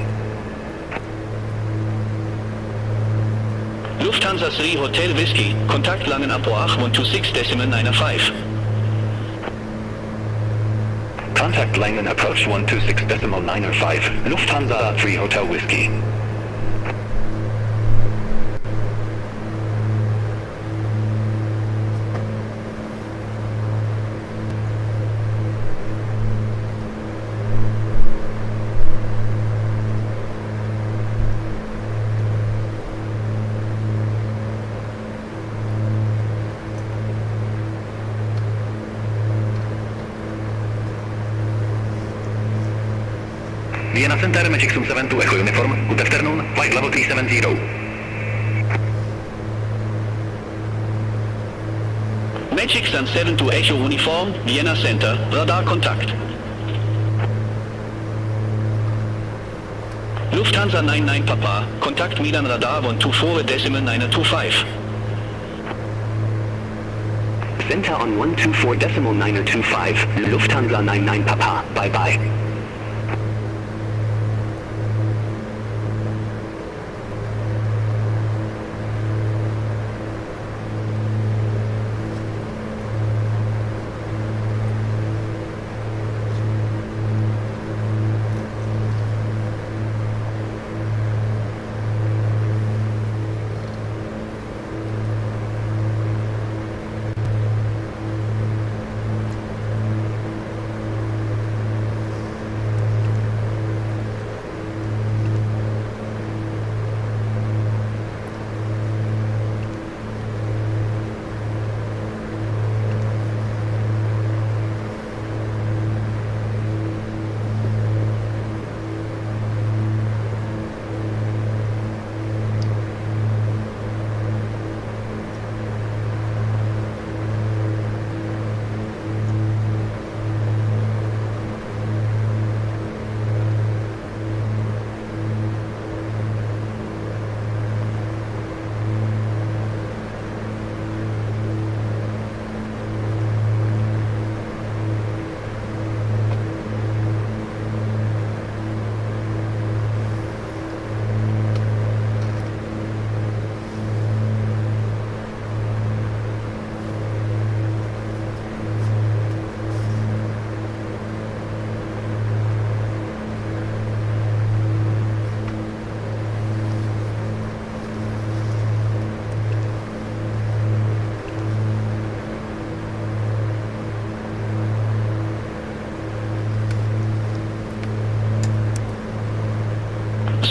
Lufthansa 3 Hotel Whiskey, Kontakt Langen Approach 126.95. Contact Langen approach 126.95, Lufthansa 3 Hotel Whiskey. Vienna Center, Magic Sun 7 to Echo Uniform, good afternoon, flight level 370. Magic Sun 7 to Echo Uniform, Vienna Center, radar contact. Lufthansa 99 Papa, Kontakt Milan Radar 124.925. Center on 124.925, Lufthansa 99 Papa, bye bye.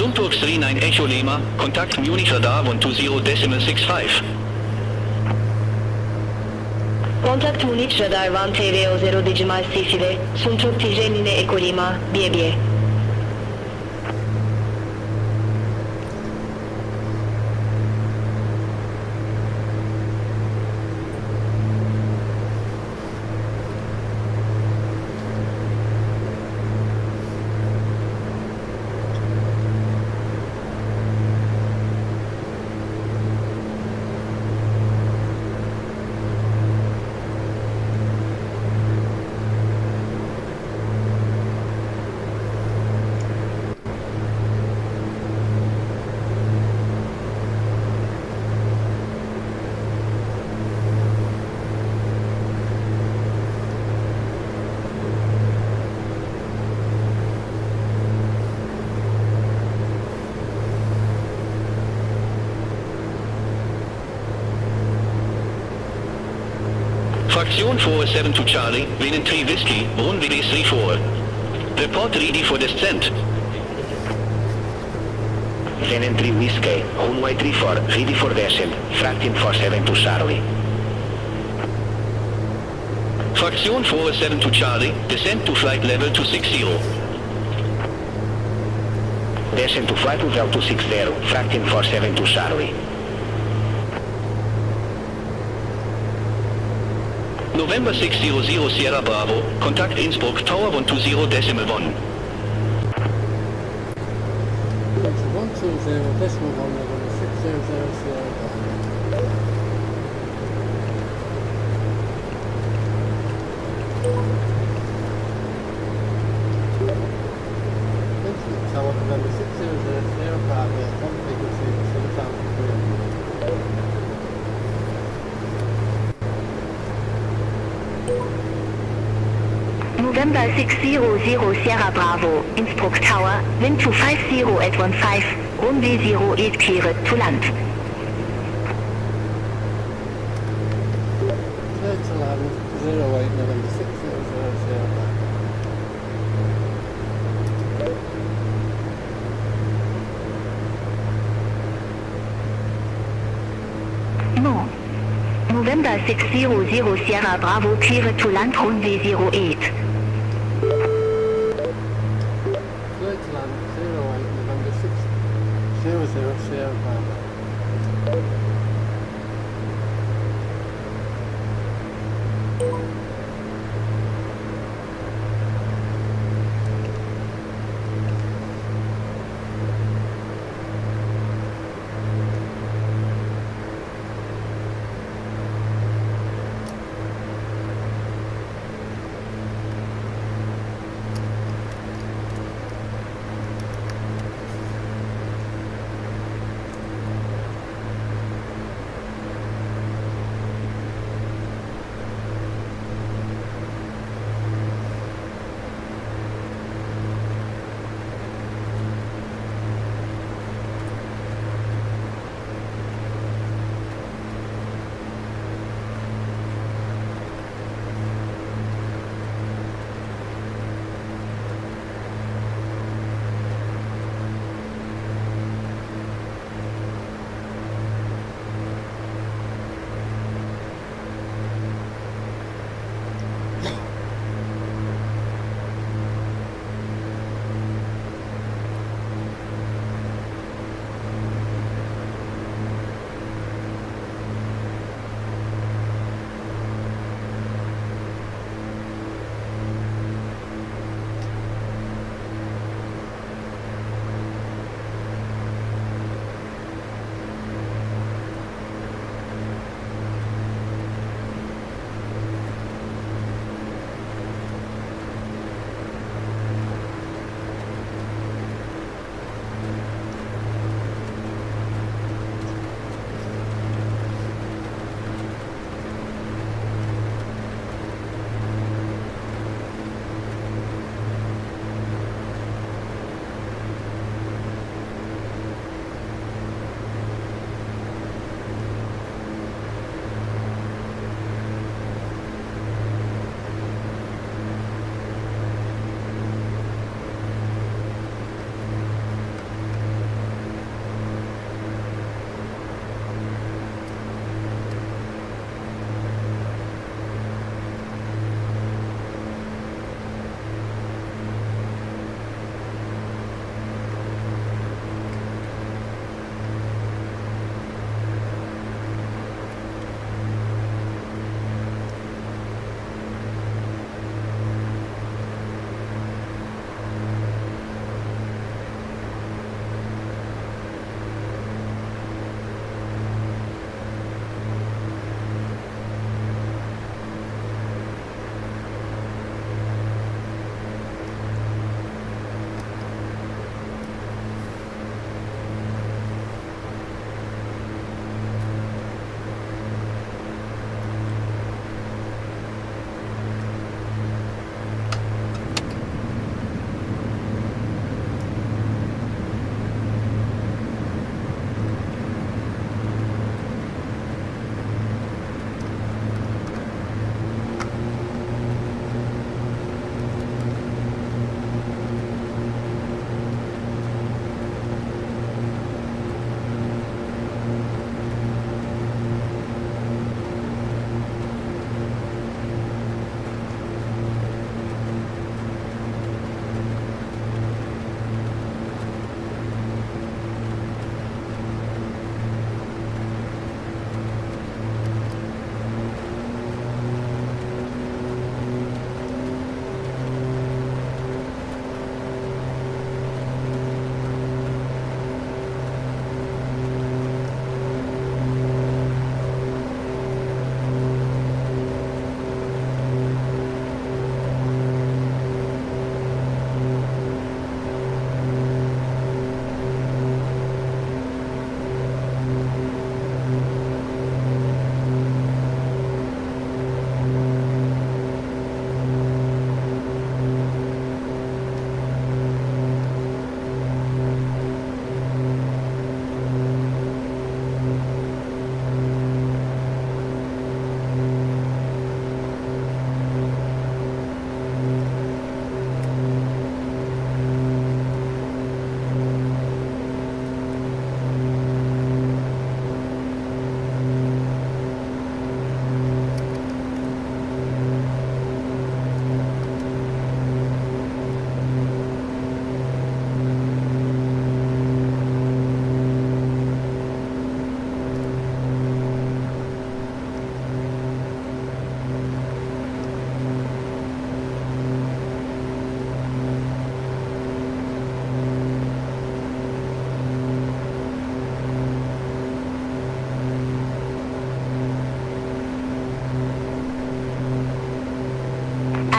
Sunturk 39 Echo Lima, contact Munich radar 120.65. Contact Munich radar 120.6 Sunturk Tijenine Echo Lima, BB. Fraktion 472 Charlie, Wind 3 Whiskey, runway 34. Report ready for descent. Wind 3 Whiskey, runway 34, ready for descent. Fraction 472 Charlie. Fraktion 472 Charlie, descent to flight level 260. Descent to flight level 260, fraction 472 Charlie. November 600 Sierra Bravo, contact Innsbruck Tower 120.1. It's 120.1, November 600 Sierra Bravo. Innsbruck Tower, November 600 Sierra Bravo, on frequency 7,300. November 600 Sierra Bravo, Innsbruck Tower, wind 250 at 15, runway 08 cleared to land. Cleared to land, 08 November 600 Sierra Bravo. No. November 600 Sierra Bravo cleared to land runway 08. Cleared to land, 08 November 600 Sierra Bravo.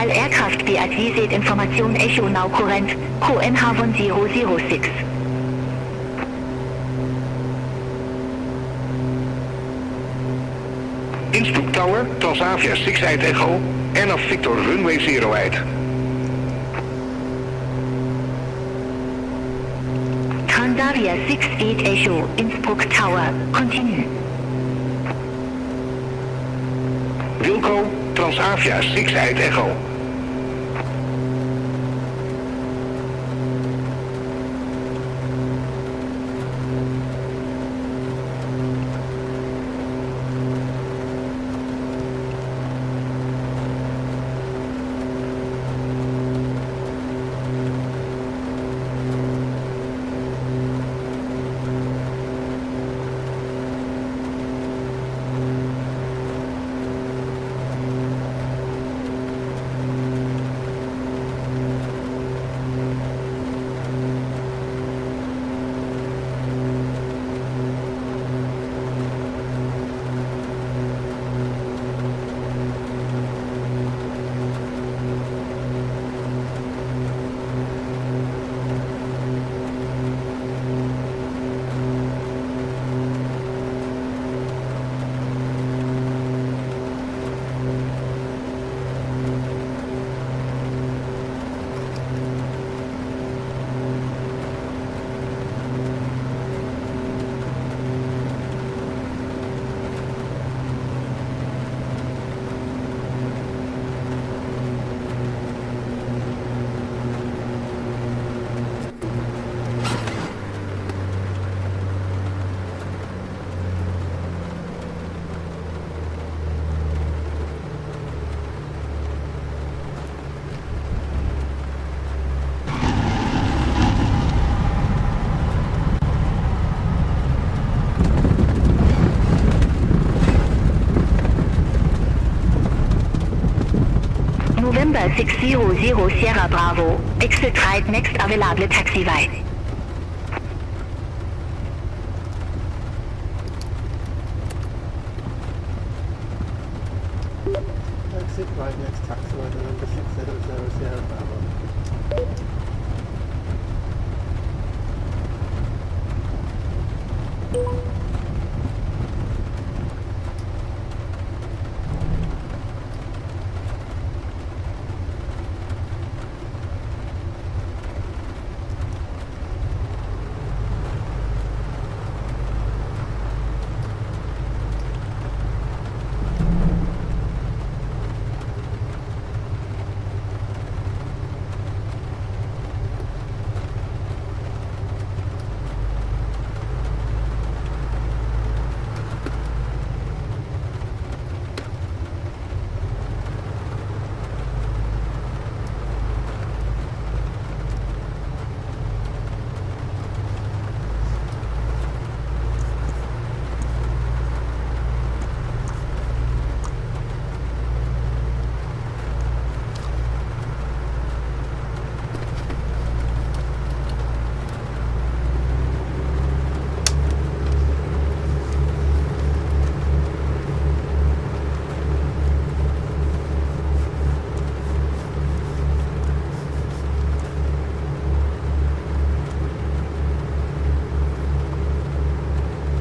All aircraft be advised information Echo now current, QNH 1006. Innsbruck Tower, Transavia 6-8 Echo, NF Victor runway 08. Transavia 6-8 Echo, Innsbruck Tower, continue. Wilco, Transavia 6-8 Echo. November 600 Sierra Bravo, exit right next available taxiway. Exit right next taxiway, November 600 Sierra Bravo.